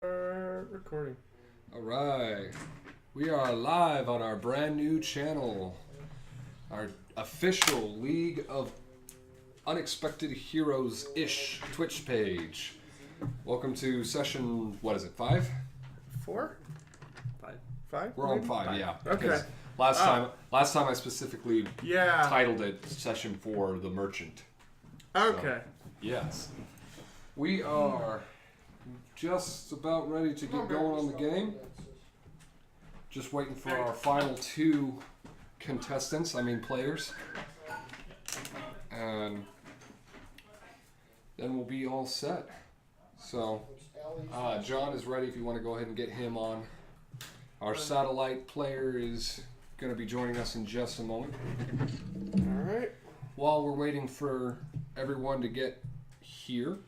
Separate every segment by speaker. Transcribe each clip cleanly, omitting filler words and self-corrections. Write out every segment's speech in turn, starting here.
Speaker 1: Recording.
Speaker 2: All right, we are live on our brand new channel, our official League of Unexpected Heroes-ish Twitch page. Welcome to session, what is it, 5?
Speaker 1: 4? 5?
Speaker 2: We're on
Speaker 1: maybe?
Speaker 2: 5, yeah.
Speaker 1: Okay.
Speaker 2: because Last time I specifically
Speaker 1: Yeah.
Speaker 2: titled it session 4, The Merchant.
Speaker 1: Okay.
Speaker 2: Yes. We are just about ready to get going on the game. Just waiting for our final 2 contestants, players. And then we'll be all set. So, John is ready if you want to go ahead and get him on. Our satellite player is going to be joining us in just a moment.
Speaker 1: Alright.
Speaker 2: While we're waiting for everyone to get here,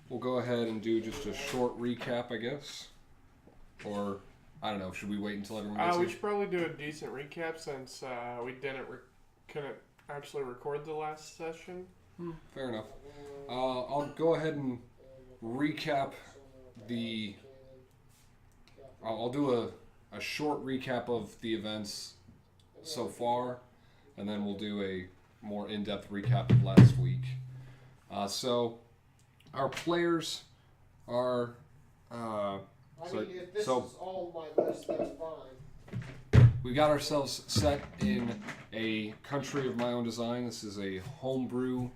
Speaker 2: we'll go ahead and do just a short recap, I guess. Or, I don't know, should we wait until everyone gets
Speaker 1: We
Speaker 2: here?
Speaker 1: should probably do a decent recap since we couldn't actually record the last session.
Speaker 2: Fair enough. I'll go ahead and recap the... I'll do a short recap of the events so far, and then we'll do a more in-depth recap of last week. So, our players are...
Speaker 3: if this is all my list, that's fine.
Speaker 2: We got ourselves set in a country of my own design. This is a homebrew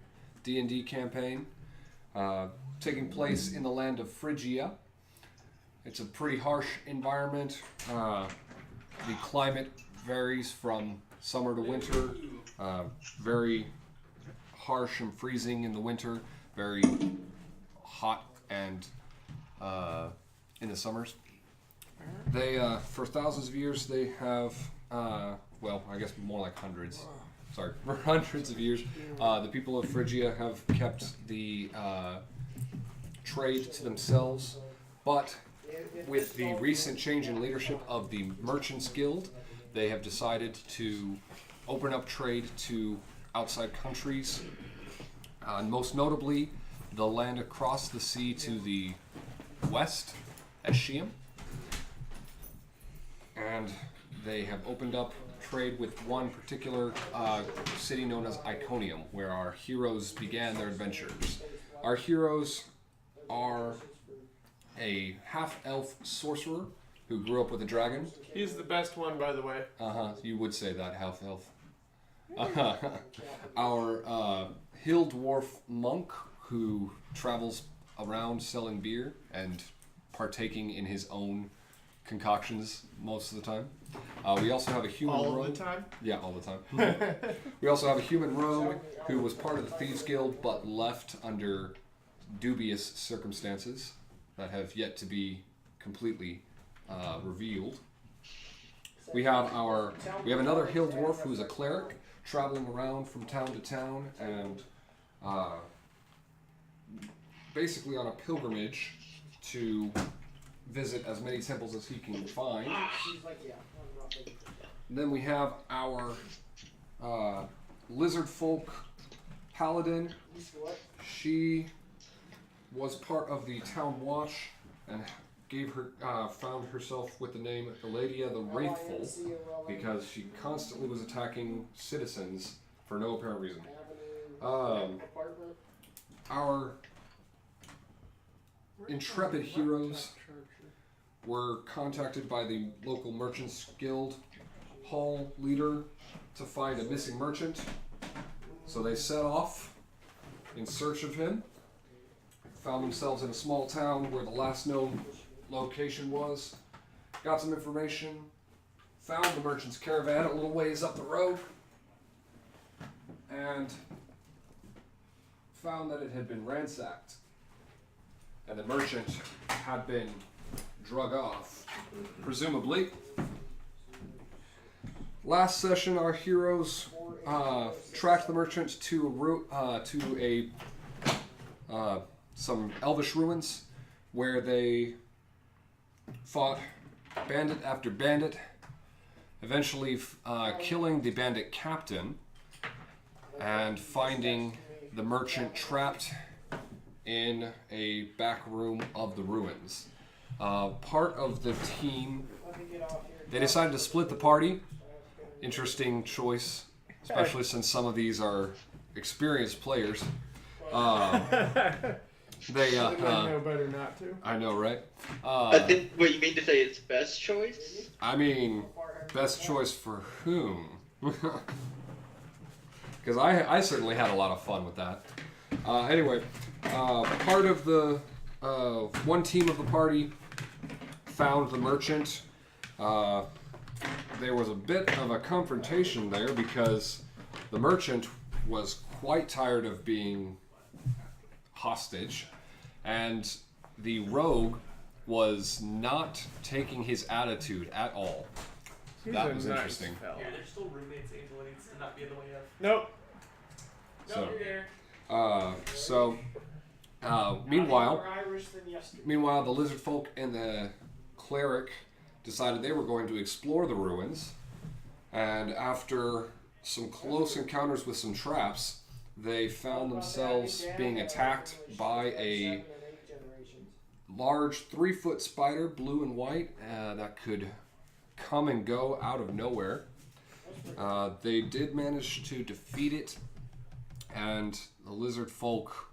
Speaker 2: D&D campaign taking place in the land of Phrygia. It's a pretty harsh environment. The climate varies from summer to winter. Very harsh and freezing in the winter. Very hot and in the summers. They, for thousands of years, they have, I guess more like hundreds. Sorry, for hundreds of years, the people of Phrygia have kept the trade to themselves. But with the recent change in leadership of the Merchants Guild, they have decided to open up trade to outside countries. Most notably, the land across the sea to the west, Eschium. And they have opened up trade with one particular city known as Iconium, where our heroes began their adventures. Our heroes are a half-elf sorcerer who grew up with a dragon.
Speaker 1: He's the best one, by the way.
Speaker 2: You would say that, half-elf. Our hill dwarf monk who travels around selling beer and partaking in his own concoctions most of the time. We also have a human rogue.
Speaker 1: All the time?
Speaker 2: Yeah, all the time. We also have a human rogue who was part of the Thieves Guild but left under dubious circumstances that have yet to be completely revealed. We have another hill dwarf who is a cleric traveling around from town to town and basically on a pilgrimage to visit as many temples as he can find. And then we have our lizard folk paladin. She was part of the town watch and found herself with the name Eladia the Wraithful because she constantly was attacking citizens for no apparent reason. Our intrepid heroes were contacted by the local Merchants Guild hall leader to find a missing merchant. So they set off in search of him. Found themselves in a small town where the last known location was. Got some information. Found the merchant's caravan a little ways up the road. And found that it had been ransacked. And the merchant had been drug off, presumably. Last session, our heroes tracked the merchant to some elvish ruins, where they fought bandit after bandit, eventually killing the bandit captain and finding the merchant trapped in a back room of the ruins. part of the team,
Speaker 3: Let me get off here.
Speaker 2: they decided to split the party. Interesting choice, especially since some of these are experienced players. They
Speaker 1: They know better not to.
Speaker 2: I know, right?
Speaker 4: I think what you mean to say is best choice?
Speaker 2: I mean, best choice for whom? Because I certainly had a lot of fun with that. Anyway, part of the one team of the party found the merchant. There was a bit of a confrontation there because the merchant was quite tired of being hostage, and the rogue was not taking his attitude at all.
Speaker 1: He's
Speaker 2: That
Speaker 1: a
Speaker 2: was
Speaker 1: nice
Speaker 2: interesting.
Speaker 1: fella.
Speaker 5: Yeah, they're still roommates. Angela needs to not be in the way of.
Speaker 1: Nope.
Speaker 2: So,
Speaker 1: Nope, you're there.
Speaker 2: Meanwhile,
Speaker 3: More Irish than yesterday.
Speaker 2: the lizard folk and the cleric decided they were going to explore the ruins, and after some close encounters with some traps, they found themselves being attacked by a large 3-foot spider, blue and white, that could come and go out of nowhere. They did manage to defeat it, and the lizard folk,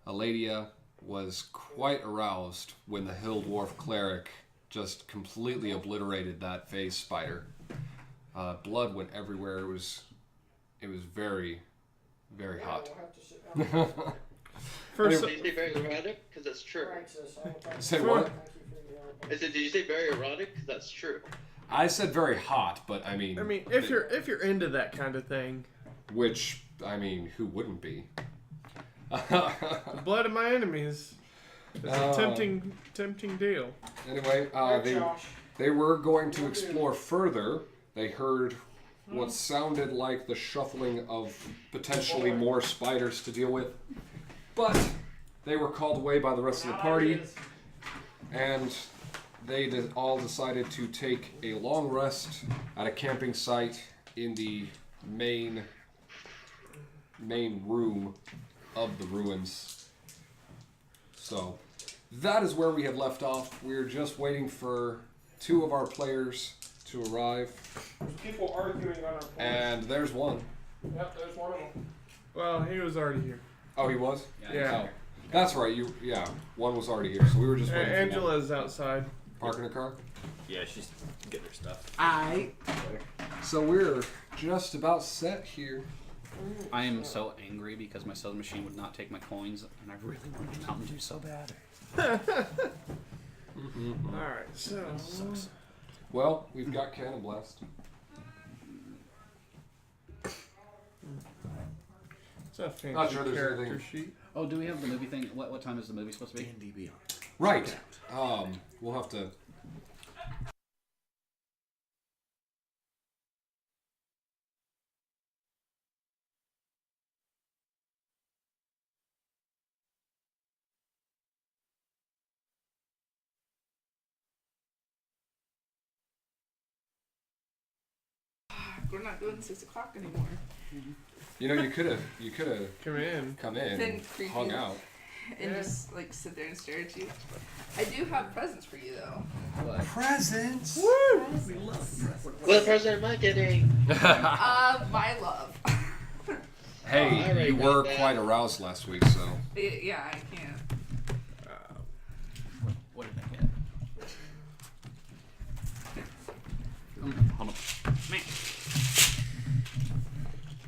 Speaker 2: Eladia, was quite aroused when the hill dwarf cleric just completely obliterated that phase spider. Blood went everywhere. It was very, very hot.
Speaker 1: First,
Speaker 4: Did you say very erotic? Because that's true.
Speaker 2: Say what?
Speaker 4: I said, did you say very erotic? Because that's true.
Speaker 2: I said very hot, but I mean,
Speaker 1: if you're into that kind of thing,
Speaker 2: which I mean, who wouldn't be?
Speaker 1: the blood of my enemies. It's a tempting deal.
Speaker 2: Anyway, they were going to explore further. They heard what sounded like the shuffling of potentially more spiders to deal with, but they were called away by the rest of the party, and they all decided to take a long rest at a camping site in the main room of the ruins. So that is where we had left off. We're just waiting for 2 of our players to arrive.
Speaker 3: There's people arguing on our porch.
Speaker 2: And there's one.
Speaker 3: Yep, there's one of them.
Speaker 1: Well, he was already here.
Speaker 2: Oh, he was?
Speaker 1: Yeah.
Speaker 2: Oh, that's right. One was already here, so we were just waiting for one.
Speaker 1: Angela's outside.
Speaker 2: Parking a car?
Speaker 5: Yeah, she's getting her stuff.
Speaker 2: So we're just about set here.
Speaker 6: I am so angry because my sewing machine would not take my coins, and I really wanted Mountain Dew so bad.
Speaker 1: Alright, so.
Speaker 6: Sucks.
Speaker 2: Well, we've got Cannon Blast.
Speaker 1: It's a fancy
Speaker 2: Not sure there's
Speaker 1: character
Speaker 2: anything-
Speaker 1: sheet.
Speaker 6: Oh, do we have the movie thing? What time is the movie supposed to be?
Speaker 5: D&D Beyond.
Speaker 2: Right. We'll have to.
Speaker 7: We're not doing 6 o'clock anymore.
Speaker 2: You know, you could have
Speaker 1: Come in.
Speaker 2: come in,
Speaker 7: Been
Speaker 2: and
Speaker 7: creepy.
Speaker 2: hung out.
Speaker 7: And
Speaker 1: Yeah.
Speaker 7: just like sit there and stare at you. I do have presents for you though.
Speaker 6: What?
Speaker 2: Presents.
Speaker 1: Woo!
Speaker 4: What present am I getting?
Speaker 7: My love.
Speaker 2: Hey,
Speaker 4: I already
Speaker 2: you
Speaker 4: got
Speaker 2: were
Speaker 4: that.
Speaker 2: quite aroused last week, so.
Speaker 7: Yeah, I can't.
Speaker 6: What did I get? Hold on. Man.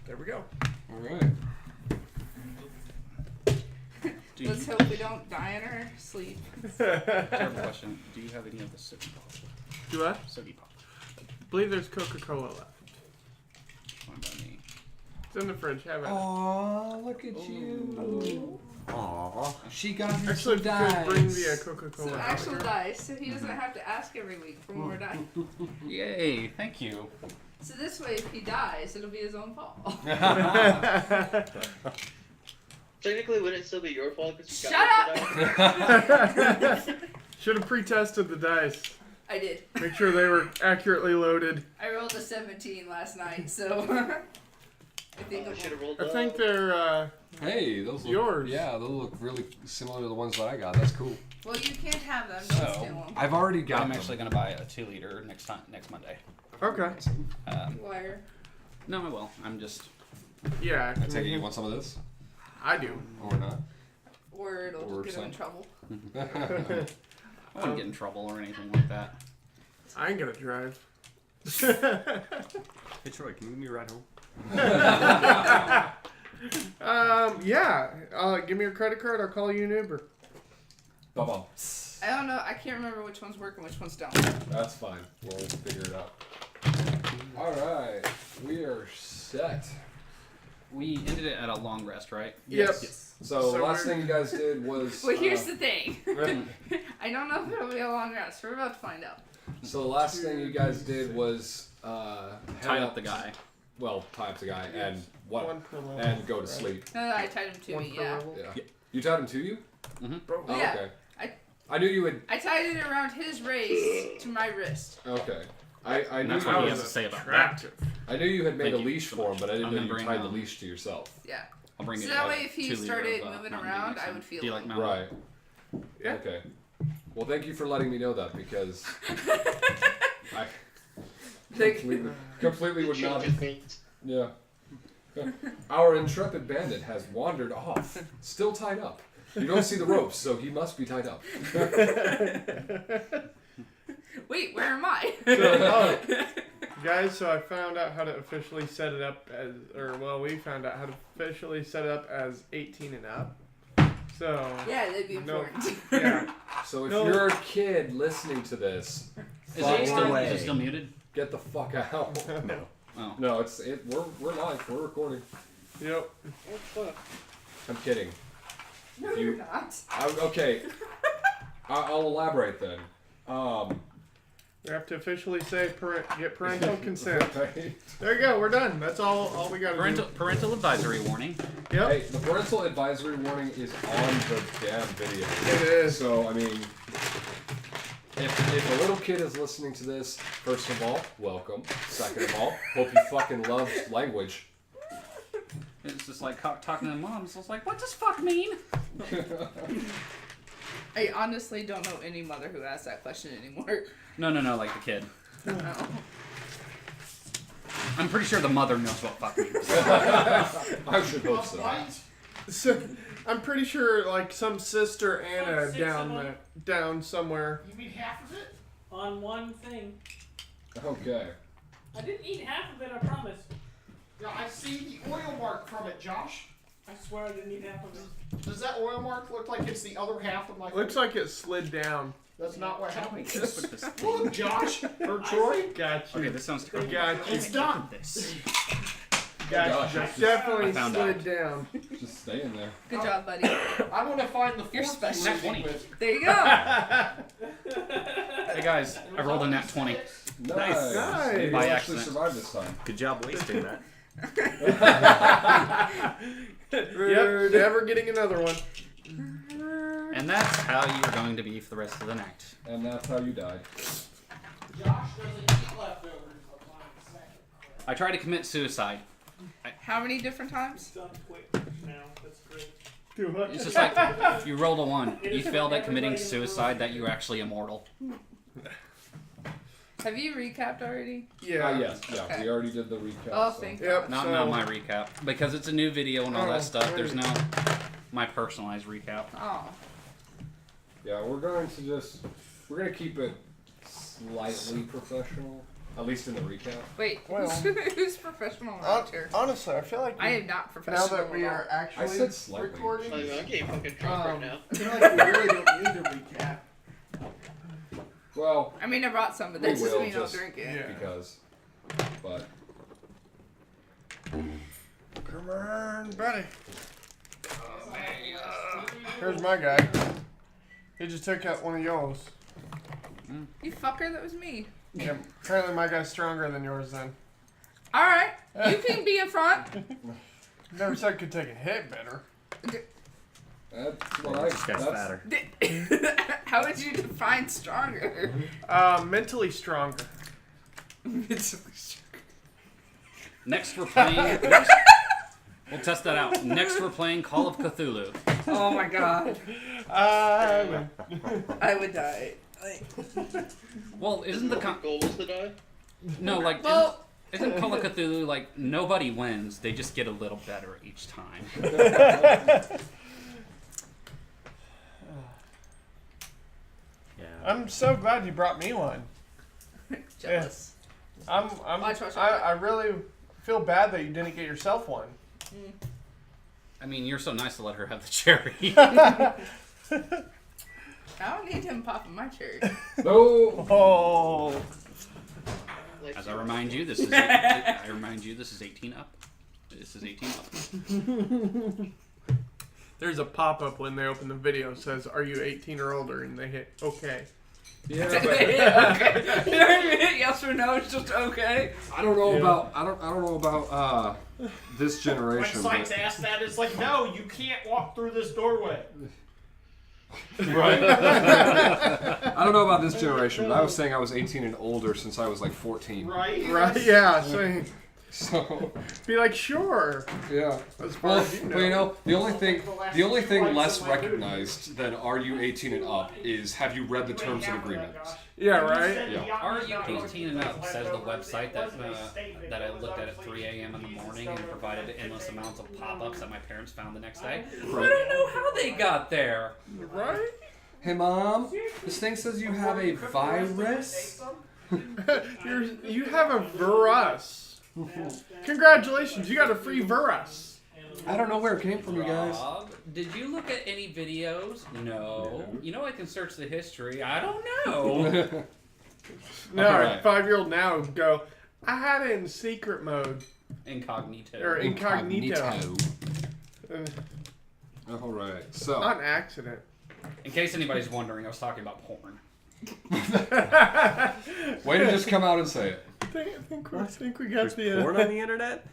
Speaker 1: There we go.
Speaker 2: All right.
Speaker 6: Do
Speaker 7: Let's
Speaker 6: you,
Speaker 7: hope we don't die in our sleep.
Speaker 6: terrible question. Do you have any of the Soapy Pop?
Speaker 1: Do what?
Speaker 6: Soapy Pop.
Speaker 1: I believe there's Coca-Cola left.
Speaker 6: Fine by me.
Speaker 1: It's in the fridge. Have it.
Speaker 2: Aw, look at you.
Speaker 5: Aww.
Speaker 2: She got me
Speaker 1: Actually, if you could bring the Coca-Cola.
Speaker 7: Some
Speaker 1: out
Speaker 7: actual
Speaker 1: here.
Speaker 7: dice, so he doesn't have to ask every week for more dice.
Speaker 6: Yay! Thank you.
Speaker 7: So this way, if he dies, it'll be his own fault.
Speaker 4: Technically, wouldn't it still be your fault? Cause you
Speaker 7: Shut
Speaker 4: got
Speaker 7: up!
Speaker 1: Should have pre-tested the dice.
Speaker 7: I did.
Speaker 1: Make sure they were accurately loaded.
Speaker 7: I rolled a 17 last night, so. I think
Speaker 4: I
Speaker 7: of
Speaker 4: should have rolled.
Speaker 1: I think they're
Speaker 2: Hey, those look,
Speaker 1: yours.
Speaker 2: Yeah, those look really similar to the ones that I got. That's cool.
Speaker 7: Well, you can't have them.
Speaker 6: So,
Speaker 7: Don't steal them.
Speaker 2: I've already got
Speaker 6: I'm
Speaker 2: them.
Speaker 6: actually gonna buy a 2-liter next Monday.
Speaker 1: Okay.
Speaker 7: Liar.
Speaker 6: No, I will. I'm just.
Speaker 1: Yeah.
Speaker 2: I take it you want some of this
Speaker 1: I do.
Speaker 2: or not?
Speaker 7: Or it'll
Speaker 2: Or
Speaker 7: just get him in
Speaker 2: some.
Speaker 7: trouble.
Speaker 6: I wouldn't get in trouble or anything like that.
Speaker 1: I ain't gonna drive.
Speaker 5: Hey Troy, can you give me a ride home?
Speaker 1: Yeah. Give me your credit card. I'll call you an Uber.
Speaker 2: Bum.
Speaker 7: I don't know. I can't remember which ones work and which ones don't.
Speaker 2: That's fine. We'll figure it out. All right, we are set.
Speaker 6: We ended it at a long rest, right?
Speaker 1: Yep.
Speaker 2: So,
Speaker 1: So
Speaker 2: last
Speaker 1: we're-
Speaker 2: thing you guys did was.
Speaker 7: Well, here's the thing. I don't know if it'll be a long rest. We're about to find out.
Speaker 2: So the last thing you guys did was
Speaker 6: Tied up the guy.
Speaker 2: Well, tie up the guy and what?
Speaker 1: One per level.
Speaker 2: And go to
Speaker 1: right?
Speaker 2: sleep.
Speaker 7: No, I tied him to
Speaker 1: One
Speaker 7: me,
Speaker 1: per
Speaker 7: yeah.
Speaker 1: level.
Speaker 2: Yeah. You tied him to you?
Speaker 1: Bro,
Speaker 2: Oh,
Speaker 7: Yeah.
Speaker 2: okay.
Speaker 7: I-
Speaker 2: I knew you would.
Speaker 7: I tied it around his waist to my wrist.
Speaker 2: Okay. I
Speaker 6: And
Speaker 2: knew
Speaker 6: that's
Speaker 2: you,
Speaker 6: what he
Speaker 1: was
Speaker 6: has to say about that.
Speaker 1: attractive.
Speaker 2: I knew you had made
Speaker 6: Thank
Speaker 2: a
Speaker 6: you
Speaker 2: leash
Speaker 6: so
Speaker 2: for him,
Speaker 6: much.
Speaker 2: but I didn't
Speaker 6: I'm
Speaker 2: know
Speaker 6: gonna
Speaker 2: you
Speaker 6: bring,
Speaker 2: tied the leash to yourself.
Speaker 7: Yeah.
Speaker 6: I'll bring
Speaker 7: So
Speaker 6: it.
Speaker 7: that way if he
Speaker 6: 2 liter
Speaker 7: started
Speaker 6: of,
Speaker 7: moving
Speaker 6: Mountain
Speaker 7: around,
Speaker 6: Dew
Speaker 7: I
Speaker 6: next
Speaker 7: would feel
Speaker 6: Do you
Speaker 7: it.
Speaker 6: like Mountain
Speaker 2: Right.
Speaker 1: Yeah.
Speaker 2: Okay. Well, thank you for letting me know that because I completely would not.
Speaker 4: Changes means.
Speaker 2: Yeah. Our intrepid bandit has wandered off, still tied up. You don't see the ropes, so he must be tied up.
Speaker 7: Wait, where am I?
Speaker 1: Guys, so I found out how to officially set it up as, we found out how to officially set it up as 18 and up. So,
Speaker 7: Yeah, that'd be
Speaker 1: No.
Speaker 7: important.
Speaker 1: yeah.
Speaker 2: So if
Speaker 1: No.
Speaker 2: you're a kid listening to this,
Speaker 6: Is
Speaker 2: fuck
Speaker 6: it, still,
Speaker 5: away.
Speaker 6: is it still muted?
Speaker 2: get the fuck out.
Speaker 5: No.
Speaker 6: Oh.
Speaker 2: No, we're live. We're recording.
Speaker 1: Yep.
Speaker 2: I'm kidding.
Speaker 7: No,
Speaker 2: You-
Speaker 7: you're not.
Speaker 2: Okay. I'll elaborate then.
Speaker 1: We have to officially say get parental consent.
Speaker 2: Right.
Speaker 1: There you go. We're done. That's all we got to
Speaker 6: Parental advisory warning.
Speaker 1: do. Yep.
Speaker 2: Hey, the parental advisory warning is on the damn video.
Speaker 1: It is.
Speaker 2: So, I mean, if a little kid is listening to this, first of all, welcome. Second of all, hope you fucking love language.
Speaker 6: It's just like talking to moms. It's like, what does fuck mean?
Speaker 7: I honestly don't know any mother who asks that question anymore.
Speaker 6: No, like the kid.
Speaker 7: No.
Speaker 6: I'm pretty sure the mother knows what fuck means.
Speaker 2: I should hope so.
Speaker 1: So, I'm pretty sure like some sister
Speaker 8: Like
Speaker 1: Anna
Speaker 8: 6
Speaker 1: down
Speaker 8: of them.
Speaker 1: down somewhere.
Speaker 3: You mean half of it?
Speaker 8: On one thing.
Speaker 2: Okay.
Speaker 8: I didn't eat half of it, I promise.
Speaker 3: Yeah, I see the oil mark from it, Josh.
Speaker 8: I swear I didn't eat half of it.
Speaker 3: Does that oil mark look like it's the other half of my
Speaker 1: Looks like it slid down.
Speaker 3: That's not what happened.
Speaker 6: Just put this thing.
Speaker 3: Look, Josh, or Troy.
Speaker 1: Got you.
Speaker 6: Okay, this sounds terrible.
Speaker 1: Got you.
Speaker 3: It's done.
Speaker 6: This.
Speaker 1: Got
Speaker 2: Gosh,
Speaker 1: you.
Speaker 2: it's
Speaker 1: Definitely
Speaker 6: I found
Speaker 1: slid
Speaker 6: out.
Speaker 1: down.
Speaker 2: Just stay in there.
Speaker 7: Good job, buddy.
Speaker 3: I'm gonna find the
Speaker 7: You're
Speaker 3: fourth
Speaker 7: special.
Speaker 3: one
Speaker 6: Nat 20.
Speaker 3: with.
Speaker 7: There you go.
Speaker 6: Hey guys, I rolled a nat 20.
Speaker 2: Nice.
Speaker 1: Nice.
Speaker 2: You
Speaker 6: By
Speaker 2: actually
Speaker 6: accident.
Speaker 2: survived this time.
Speaker 5: Good job wasting that.
Speaker 1: Yep. Never getting another one.
Speaker 6: And that's how you're going to be for the rest of the night.
Speaker 2: And that's how you died.
Speaker 3: Josh doesn't eat leftovers. I'll find a second.
Speaker 6: I tried to commit suicide.
Speaker 7: How many different times?
Speaker 8: It's done quick now. That's great.
Speaker 1: Do what?
Speaker 6: It's just like if you rolled a 1, you failed at committing suicide, that you're actually immortal.
Speaker 7: Have you recapped already?
Speaker 1: Yeah.
Speaker 2: Yes. Yeah.
Speaker 7: Okay.
Speaker 2: We already did the recap.
Speaker 7: Oh,
Speaker 2: so.
Speaker 7: thank
Speaker 1: Yep.
Speaker 6: Not
Speaker 1: so,
Speaker 6: my recap because it's a new video and all
Speaker 1: Oh,
Speaker 6: that stuff.
Speaker 1: right.
Speaker 6: There's no my personalized recap.
Speaker 7: Oh.
Speaker 2: Yeah, we're going to keep it slightly professional, at least in the recap.
Speaker 7: Wait,
Speaker 1: Well-
Speaker 7: who's professional around here?
Speaker 1: honestly, I feel like
Speaker 7: I am not professional.
Speaker 1: now that we
Speaker 7: at all.
Speaker 1: are actually
Speaker 2: I said slightly.
Speaker 1: recording,
Speaker 4: I'm getting fucking drunk right now.
Speaker 1: I feel like we really don't need to recap.
Speaker 2: Well,
Speaker 7: I mean, I brought some, but
Speaker 2: We
Speaker 7: that doesn't
Speaker 2: will
Speaker 7: mean I'll
Speaker 2: just-
Speaker 7: drink it.
Speaker 1: Yeah.
Speaker 2: because, but
Speaker 1: Come on, buddy. Here's my guy. He just took out one of yours.
Speaker 7: You fucker, that was me.
Speaker 1: Yeah, apparently my guy's stronger than yours then.
Speaker 7: Alright, you can be in front.
Speaker 1: Never said could take a hit better.
Speaker 2: that's what I.
Speaker 5: This guy's
Speaker 2: That's,
Speaker 5: fatter.
Speaker 7: How would you define stronger?
Speaker 1: Mentally stronger.
Speaker 6: Next we're playing. We'll test that out. Next, we're playing Call of Cthulhu.
Speaker 7: Oh my god.
Speaker 1: I
Speaker 7: I would die.
Speaker 6: Well, isn't the
Speaker 4: goal is to die?
Speaker 6: no like
Speaker 7: Well,
Speaker 6: isn't Call of Cthulhu like nobody wins? They just get a little better each time.
Speaker 5: Yeah.
Speaker 1: I'm so glad you brought me one.
Speaker 7: jealous. Watch.
Speaker 1: I really feel bad that you didn't get yourself one.
Speaker 6: I mean, you're so nice to let her have the cherry.
Speaker 7: I don't need him popping my cherry.
Speaker 2: No.
Speaker 1: Oh.
Speaker 4: Like,
Speaker 6: As I remind you, this is 18 up. This is 18 up.
Speaker 1: There's a pop-up when they open the video says, "Are you 18 or older?" and they hit OK.
Speaker 2: Yeah.
Speaker 7: Okay. You don't even hit yes or no. It's just okay.
Speaker 2: I don't know
Speaker 1: Yeah.
Speaker 2: about I don't know about this
Speaker 3: When
Speaker 2: generation.
Speaker 3: Sykes
Speaker 2: But,
Speaker 3: asked that, it's like, no, you can't walk through this doorway.
Speaker 2: right. I don't know about this generation, but I was saying I was 18 and older since I was like 14.
Speaker 3: Right?
Speaker 1: Right? Yeah. So
Speaker 2: So
Speaker 1: be like, sure.
Speaker 2: yeah.
Speaker 1: As far
Speaker 2: Well,
Speaker 1: as you know.
Speaker 2: well, you know, the only thing
Speaker 3: two
Speaker 2: less
Speaker 3: bites of my food.
Speaker 2: recognized than "Are you 18 and up" is "Have you read the terms and agreement?"
Speaker 1: Yeah. Right.
Speaker 2: Yeah.
Speaker 6: Are you 18 and up says the website that I looked at 3 a.m. in the morning and provided endless amounts of pop-ups that my parents found the next day. I don't know how they got there.
Speaker 1: Right.
Speaker 2: Hey, Mom, this thing says you have a virus.
Speaker 1: You have a virus. Congratulations, you got a free virus.
Speaker 2: I don't know where it came from, you guys.
Speaker 6: Rob, did you look at any videos? No. You know I can search the history. I don't know.
Speaker 1: No,
Speaker 2: Alright.
Speaker 1: a 5-year-old now would go, I had it in secret mode.
Speaker 6: Incognito.
Speaker 1: Or incognito.
Speaker 2: All right, so
Speaker 1: On accident.
Speaker 6: In case anybody's wondering, I was talking about porn.
Speaker 2: way to just come out and say it.
Speaker 1: I think we got
Speaker 5: There's
Speaker 1: the.
Speaker 5: porn on the internet?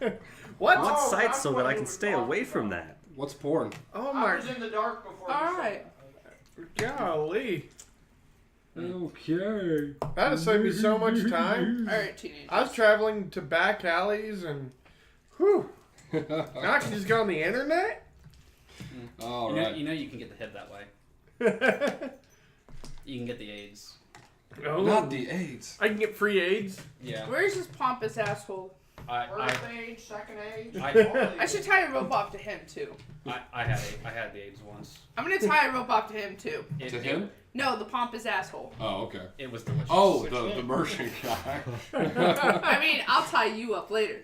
Speaker 1: What?
Speaker 5: What
Speaker 3: Oh,
Speaker 5: site
Speaker 3: that's
Speaker 5: so
Speaker 3: what
Speaker 5: that I
Speaker 3: he
Speaker 5: can
Speaker 3: was
Speaker 5: stay
Speaker 3: talking
Speaker 5: away from
Speaker 3: about.
Speaker 5: that?
Speaker 2: What's porn?
Speaker 1: Oh
Speaker 3: I
Speaker 1: my
Speaker 3: was in the dark before.
Speaker 7: All right.
Speaker 1: golly.
Speaker 2: Okay.
Speaker 1: That has saved me so much time.
Speaker 7: All right, teenagers.
Speaker 1: I was traveling to back alleys and. Whew. Now I can just go on the internet?
Speaker 2: All
Speaker 6: You know,
Speaker 2: right.
Speaker 6: you can get the hit that way. You can get the AIDS.
Speaker 1: Oh.
Speaker 2: Not the AIDS.
Speaker 1: I can get free AIDS.
Speaker 6: Yeah.
Speaker 7: Where's this pompous asshole?
Speaker 3: First age, second age.
Speaker 7: I should tie a rope off to him too.
Speaker 6: I had the AIDS once.
Speaker 7: I'm gonna tie a rope off to him too.
Speaker 2: To him?
Speaker 7: No, the pompous asshole.
Speaker 2: Oh, okay.
Speaker 6: It was delicious.
Speaker 2: Oh, the merchant guy.
Speaker 7: I mean, I'll tie you up later.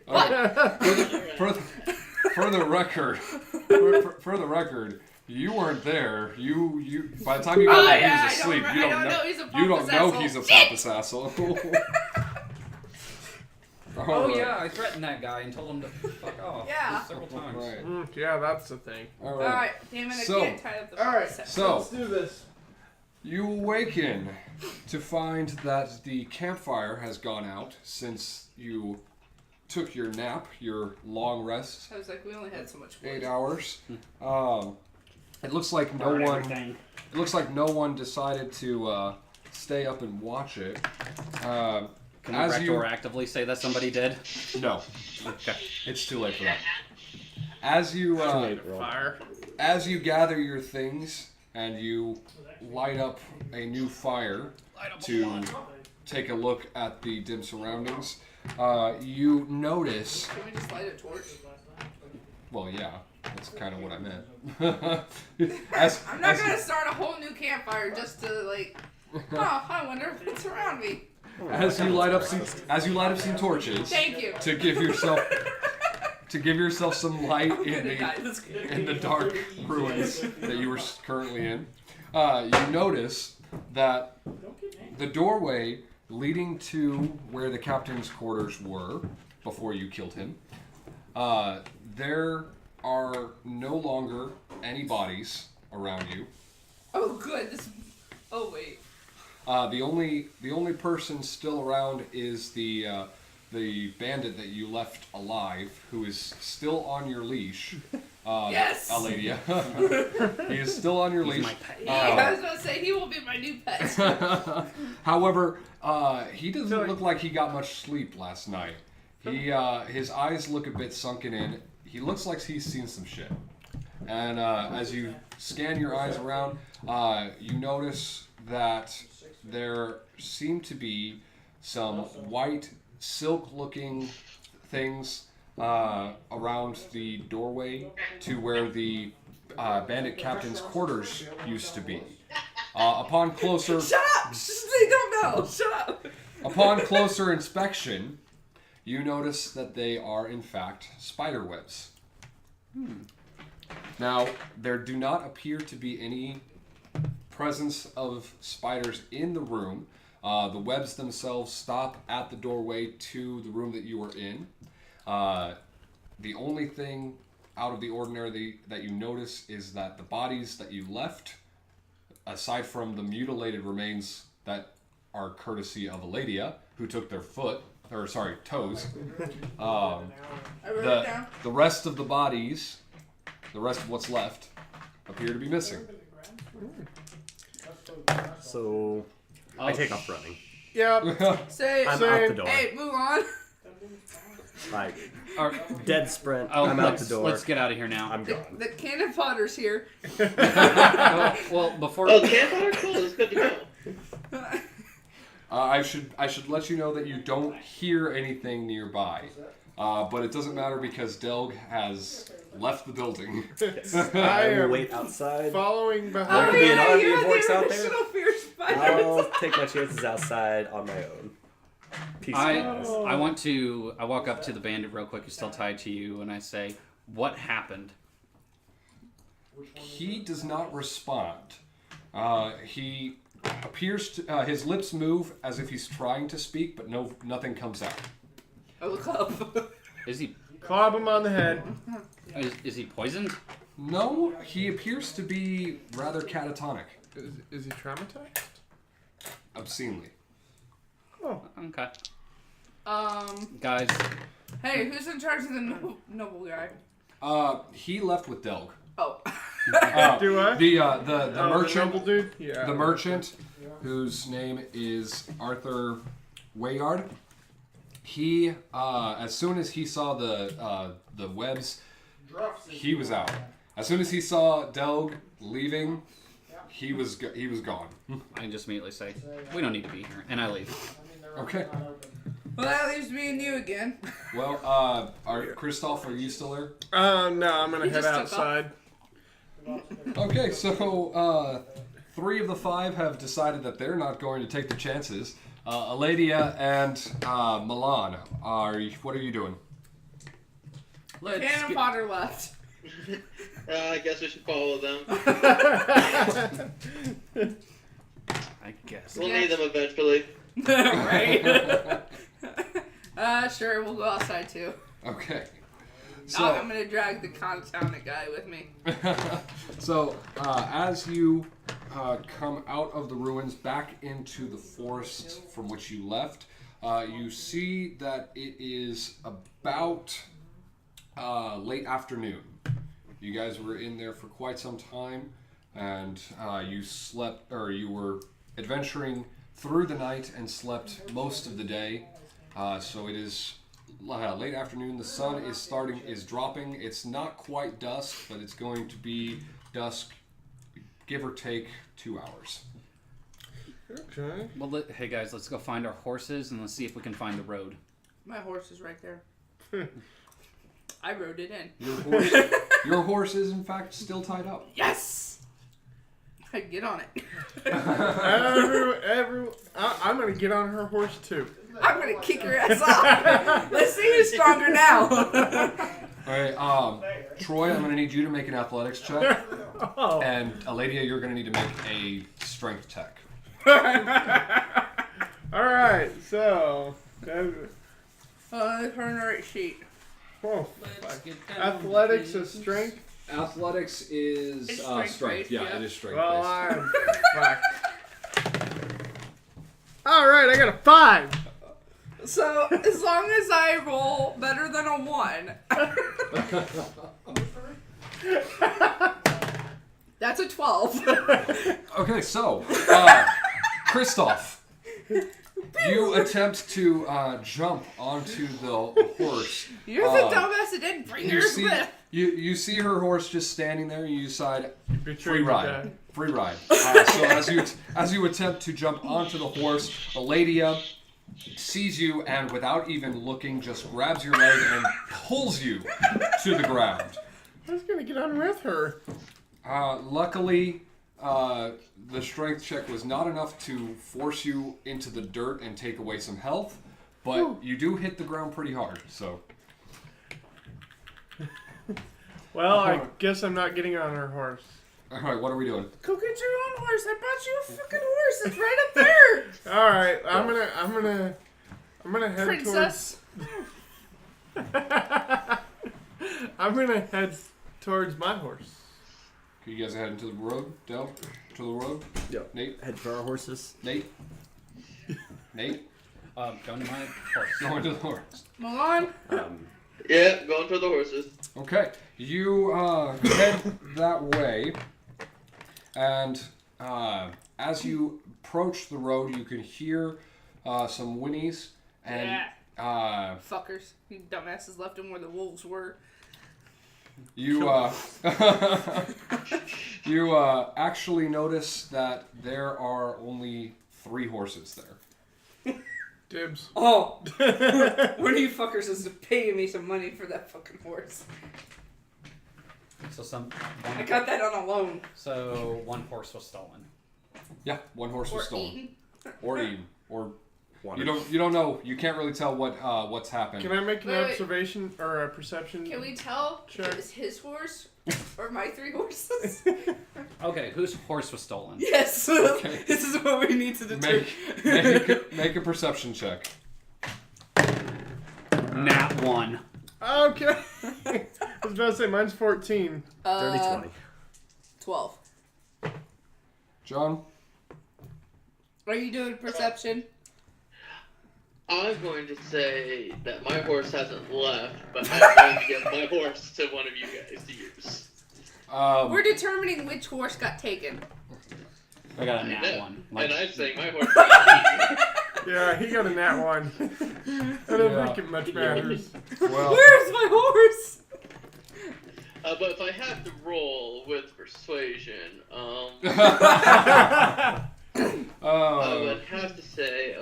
Speaker 2: For the record, for the record, you weren't there. You by the time you got
Speaker 7: Oh,
Speaker 2: there,
Speaker 7: yeah,
Speaker 2: he
Speaker 7: I
Speaker 2: was asleep.
Speaker 7: don't
Speaker 2: You
Speaker 7: know
Speaker 2: don't know.
Speaker 7: he's a
Speaker 2: You don't
Speaker 7: pompous
Speaker 2: know
Speaker 7: asshole.
Speaker 2: he's a pompous asshole.
Speaker 6: Oh
Speaker 2: Alright.
Speaker 6: yeah, I threatened that guy and told him to fuck off.
Speaker 7: Yeah.
Speaker 6: Several times.
Speaker 2: Right.
Speaker 1: Yeah, that's the thing.
Speaker 2: All
Speaker 7: All
Speaker 2: right.
Speaker 7: right, damn it! I
Speaker 2: So-
Speaker 7: can't tie up the
Speaker 1: all right,
Speaker 7: pompous
Speaker 2: So
Speaker 1: Let's do this.
Speaker 2: you awaken to find that the campfire has gone out since you took your nap, your long rest,
Speaker 7: I was like, we only had so much
Speaker 2: 8
Speaker 7: wood.
Speaker 2: hours. It looks like no one. It looks like no one decided to stay up and watch it.
Speaker 6: Can we
Speaker 2: As you-
Speaker 6: retroactively say that somebody did?
Speaker 2: No,
Speaker 6: Okay.
Speaker 2: it's too late for that. As you
Speaker 1: Fire.
Speaker 2: as you gather your things and you light up a new fire to take a look at the dim surroundings, you notice.
Speaker 7: Can we just light a torch?
Speaker 2: Well, yeah, that's kind of what I meant. as,
Speaker 7: I'm not
Speaker 2: as-
Speaker 7: gonna start a whole new campfire just to like. I wonder what's around me.
Speaker 2: as you light up some torches
Speaker 7: Thank you.
Speaker 2: to give yourself some light
Speaker 7: I'm
Speaker 2: in
Speaker 7: gonna die. That's good.
Speaker 2: the dark ruins that you were currently in. You notice that the doorway leading to where the captain's quarters were before you killed him, there are no longer any bodies around you.
Speaker 7: Oh, good. This. Oh wait.
Speaker 2: The only person still around is the bandit that you left alive, who is still on your leash.
Speaker 7: Yes!
Speaker 2: Aladia. He is still on your
Speaker 6: He's
Speaker 2: leach.
Speaker 6: my pet.
Speaker 7: I was gonna say he will be my new pet.
Speaker 2: However, he doesn't look like he got much sleep last night. His eyes look a bit sunken in. he looks like he's seen some shit. And as you scan your eyes around, you notice that there seem to be some white silk-looking things around the doorway to where the bandit captain's quarters used to be. Upon closer...
Speaker 7: Shut up! They don't know! Shut up!
Speaker 2: Upon closer inspection, you notice that they are, in fact, spider webs. Now, there do not appear to be any presence of spiders in the room. The webs themselves stop at the doorway to the room that you were in. The only thing out of the ordinary that you notice is that the bodies that you left, aside from the mutilated remains that are courtesy of Eladia, who took their toes, the rest of the bodies, the rest of what's left, appear to be missing.
Speaker 5: So I take off running.
Speaker 1: Yep.
Speaker 7: Say,
Speaker 5: I'm out the door.
Speaker 7: hey, move on.
Speaker 5: Like, dead sprint.
Speaker 6: Oh,
Speaker 5: I'm out the door.
Speaker 6: Let's get out of here now.
Speaker 5: I'm gone.
Speaker 7: The cannon fodder's here.
Speaker 6: well, before.
Speaker 4: Oh, campfire? Cool, it's good to go.
Speaker 2: I should let you know that you don't hear anything nearby, but it doesn't matter because Delg has left the building.
Speaker 5: Yes.
Speaker 1: I
Speaker 5: I will
Speaker 1: am
Speaker 5: wait outside.
Speaker 1: following
Speaker 7: Oh,
Speaker 1: behind.
Speaker 5: be an
Speaker 7: yeah,
Speaker 5: army
Speaker 7: you're
Speaker 5: of
Speaker 7: the
Speaker 5: orcs out there?
Speaker 7: original fear spider.
Speaker 5: I'll take my chances outside on my own. Peace. guys.
Speaker 6: I walk up to the bandit real quick who's still tied to you, and I say, "What happened?"
Speaker 2: He does not respond. He appears to his lips move as if he's trying to speak, but nothing comes out.
Speaker 7: I look up.
Speaker 6: Is he
Speaker 1: Club him on the head.
Speaker 6: is he poisoned?
Speaker 2: No, he appears to be rather catatonic,
Speaker 1: Is he traumatized?
Speaker 2: obscenely.
Speaker 1: Oh.
Speaker 6: Okay,
Speaker 7: Um,
Speaker 6: guys.
Speaker 7: hey, who's in charge of the noble guy?
Speaker 2: He left with Delg.
Speaker 7: Oh.
Speaker 1: Do I?
Speaker 2: The
Speaker 1: Oh,
Speaker 2: merchant,
Speaker 1: the noble dude? Yeah.
Speaker 2: the merchant, whose name is Arthur Wayard. He, as soon as he saw the webs, he was out. As soon as he saw Delg leaving, he was gone.
Speaker 6: I just immediately say, "We don't need to be here," and I leave.
Speaker 2: Okay.
Speaker 7: Well, that leaves me and you again.
Speaker 2: Well, Christoph, are you still there?
Speaker 1: No, I'm gonna
Speaker 7: He
Speaker 1: head
Speaker 7: just took
Speaker 1: outside.
Speaker 2: Okay, so 3 of the 5 have decided that they're not going to take the chances. Eladia and Milan, what are you doing?
Speaker 7: Cannon fodder left.
Speaker 4: I guess we should follow them.
Speaker 6: I guess.
Speaker 4: We'll need them eventually.
Speaker 7: Right? Sure, we'll go outside too.
Speaker 2: Okay.
Speaker 7: I'm
Speaker 2: So,
Speaker 7: gonna drag the confounded guy with me.
Speaker 2: so as you come out of the ruins back into the forest from which you left, you see that it is about late afternoon. You guys were in there for quite some time, and you were adventuring through the night and slept most of the day. So it is late afternoon. The sun is dropping. It's not quite dusk, but it's going to be dusk, give or take 2 hours.
Speaker 1: Okay.
Speaker 6: Well, hey guys, let's go find our horses and let's see if we can find the road.
Speaker 7: My horse is right there. I rode it in.
Speaker 2: Your horse is in fact still tied up.
Speaker 7: Yes! I get on it.
Speaker 1: I'm gonna get on her horse too.
Speaker 7: I'm gonna kick your ass off. Let's see who's stronger now.
Speaker 2: All right, Troy, I'm going to need you to make an athletics check,
Speaker 1: Oh.
Speaker 2: and Eladia, you're going to need to make a strength check.
Speaker 1: Alright, so.
Speaker 7: Turn the right sheet.
Speaker 1: Oh, athletics is strength.
Speaker 2: Athletics is
Speaker 7: It's strength, right?
Speaker 2: Yeah,
Speaker 7: Yeah.
Speaker 2: it is strength
Speaker 1: Well,
Speaker 2: based.
Speaker 1: I'm fucked. Alright, I got a 5.
Speaker 7: So, as long as I roll better than a 1. That's a 12.
Speaker 2: Okay, so, Christoph, You attempt to jump onto the horse.
Speaker 7: You're the dumbass that didn't bring yours with.
Speaker 2: You see her horse just standing there, and you decide free
Speaker 1: your
Speaker 2: ride.
Speaker 1: dad.
Speaker 2: Free ride. So as you attempt to jump onto the horse, Eladia sees you and without even looking just grabs your leg and pulls you to the ground.
Speaker 1: I was gonna get on with her.
Speaker 2: Luckily, the strength check was not enough to force you into the dirt and take away some health, but you do hit the ground pretty hard, so...
Speaker 1: Well, I guess I'm not getting on her horse.
Speaker 2: Alright, what are we doing?
Speaker 7: Go get your own horse. I bought you a fucking horse. It's right up there.
Speaker 1: All right, I'm gonna head
Speaker 7: Princess.
Speaker 1: I'm gonna head towards my horse.
Speaker 2: You guys are heading to the road, Del? To the road?
Speaker 5: Yep.
Speaker 2: Nate?
Speaker 5: Head for our horses.
Speaker 2: Nate? Nate?
Speaker 6: Going to my horse.
Speaker 2: Going to the horse.
Speaker 7: Milan.
Speaker 4: Yeah, going for the horses.
Speaker 2: Okay, you head that way, and as you approach the road, you can hear some whinnies, and
Speaker 7: Fuckers. You dumbasses left them where the wolves were.
Speaker 2: you you actually notice that there are only 3 horses there.
Speaker 1: Dibs.
Speaker 7: Oh. One of you fuckers is paying me some money for that fucking horse.
Speaker 6: So
Speaker 7: I got that on a loan.
Speaker 6: So one horse was stolen.
Speaker 2: Yeah, 1 horse was
Speaker 7: Or
Speaker 2: stolen,
Speaker 7: eaten.
Speaker 2: or eaten, or
Speaker 5: One.
Speaker 2: you don't know. You can't really tell what's happened.
Speaker 1: Can I make an
Speaker 7: Wait.
Speaker 1: observation or a perception?
Speaker 7: Can we tell
Speaker 1: Sure.
Speaker 7: it was his horse or my 3 horses?
Speaker 6: Okay, whose horse was stolen?
Speaker 7: Yes.
Speaker 2: Okay.
Speaker 7: This is what we need to determine.
Speaker 2: Make a perception check.
Speaker 6: Nat 1.
Speaker 1: Okay. I was about to say mine's 14.
Speaker 5: Dirty 20.
Speaker 7: 12.
Speaker 2: John?
Speaker 7: Are you doing perception?
Speaker 4: I'm going to say that my horse hasn't left, but I'm going to give my horse to one of you guys to use.
Speaker 7: We're determining which horse got taken.
Speaker 6: I got a nat 1.
Speaker 4: And I'm saying my horse.
Speaker 1: Yeah, he got a nat 1. I don't think it much matters.
Speaker 2: Well,
Speaker 7: Where's my horse?
Speaker 4: But if I have to roll with persuasion, I would have to say,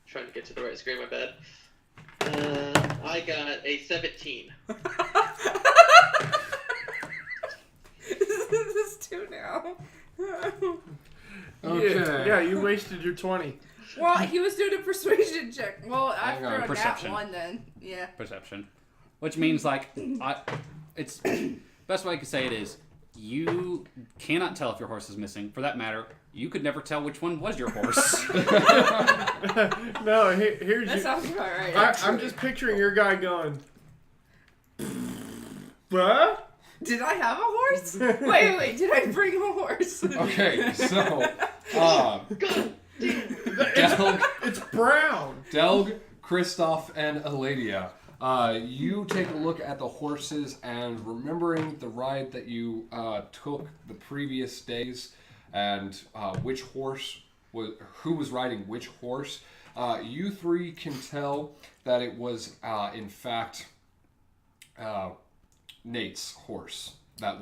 Speaker 4: trying to get to the right screen, my bad. I got a 17.
Speaker 7: This is 2 now.
Speaker 2: okay.
Speaker 7: Yeah,
Speaker 1: you wasted your 20.
Speaker 7: Well, he was doing a persuasion check. Well, after
Speaker 6: on,
Speaker 7: a
Speaker 6: perception.
Speaker 7: nat 1 then. Yeah.
Speaker 6: Perception. Which means, like, it's... Best way I could say it is, you cannot tell if your horse is missing. For that matter, you could never tell which one was your horse.
Speaker 1: No, here's
Speaker 7: That
Speaker 1: you.
Speaker 7: sounds about right.
Speaker 1: I'm just picturing your guy going. What?
Speaker 7: Did I have a horse? Wait. Did I bring a horse?
Speaker 2: Okay, so,
Speaker 1: It's brown.
Speaker 2: Delg, Kristoff, and Eladia, you take a look at the horses and remembering the ride that you took the previous days and which horse who was riding which horse, you 3 can tell that it was in fact Nate's horse that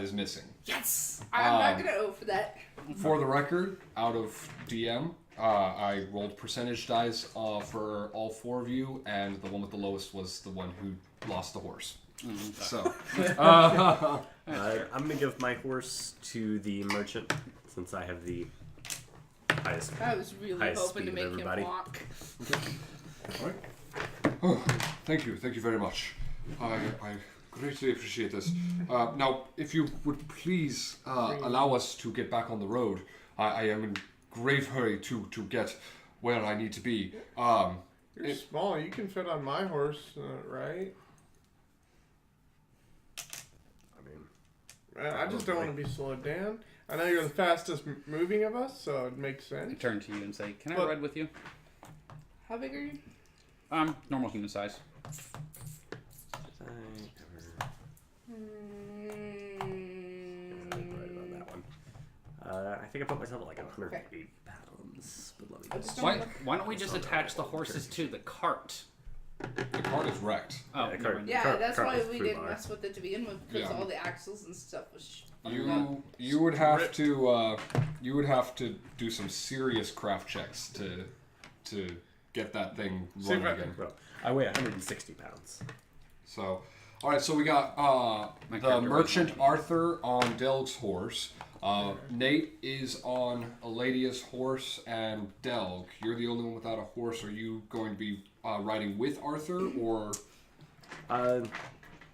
Speaker 2: is missing.
Speaker 7: Yes! I'm not going to owe for that.
Speaker 2: For the record, out of DM, I rolled percentage dice for all 4 of you, and the one with the lowest was the one who lost the horse. So,
Speaker 5: I'm going to give my horse to the merchant, since I have the highest.
Speaker 7: I was really
Speaker 5: highest
Speaker 7: hoping to
Speaker 5: speed
Speaker 7: make
Speaker 5: of
Speaker 7: him
Speaker 5: everybody.
Speaker 7: walk.
Speaker 2: all right. Oh, thank you very much. I greatly appreciate this. Now, if you would please allow us to get back on the road, I am in grave hurry to get where I need to be.
Speaker 1: You're small. You can fit on my horse, right? I just don't want to be slowed down. I know you're the fastest moving of us, so it makes
Speaker 6: I
Speaker 1: sense.
Speaker 6: turn to you and say, "Can I
Speaker 1: But-
Speaker 6: ride with you?"
Speaker 7: How big are you?
Speaker 6: Normal human size.
Speaker 5: Right about that one. I think I put myself at like 108 pounds, but let me
Speaker 7: I just don't
Speaker 6: Why don't we just attach the horses to the cart?
Speaker 2: The cart is wrecked.
Speaker 6: Oh,
Speaker 5: Yeah,
Speaker 6: never
Speaker 5: cart-
Speaker 6: mind.
Speaker 7: Yeah, that's
Speaker 5: cart
Speaker 7: why
Speaker 5: with
Speaker 7: we
Speaker 5: fruit
Speaker 7: didn't
Speaker 5: bar.
Speaker 7: mess with it to begin with because
Speaker 2: Yeah.
Speaker 7: all the axles and stuff was.
Speaker 2: You would have to do some serious craft checks to get that thing
Speaker 1: See
Speaker 2: running
Speaker 1: if I-
Speaker 2: again.
Speaker 5: Well, I weigh 160 pounds.
Speaker 2: So, all right. So we got
Speaker 6: My
Speaker 2: the
Speaker 6: character
Speaker 2: merchant
Speaker 6: was
Speaker 2: Arthur on Delg's horse. Nate is on Aladia's horse, and Delg, you're the only one without a horse. Are you going to be riding with Arthur, or?
Speaker 5: Uh,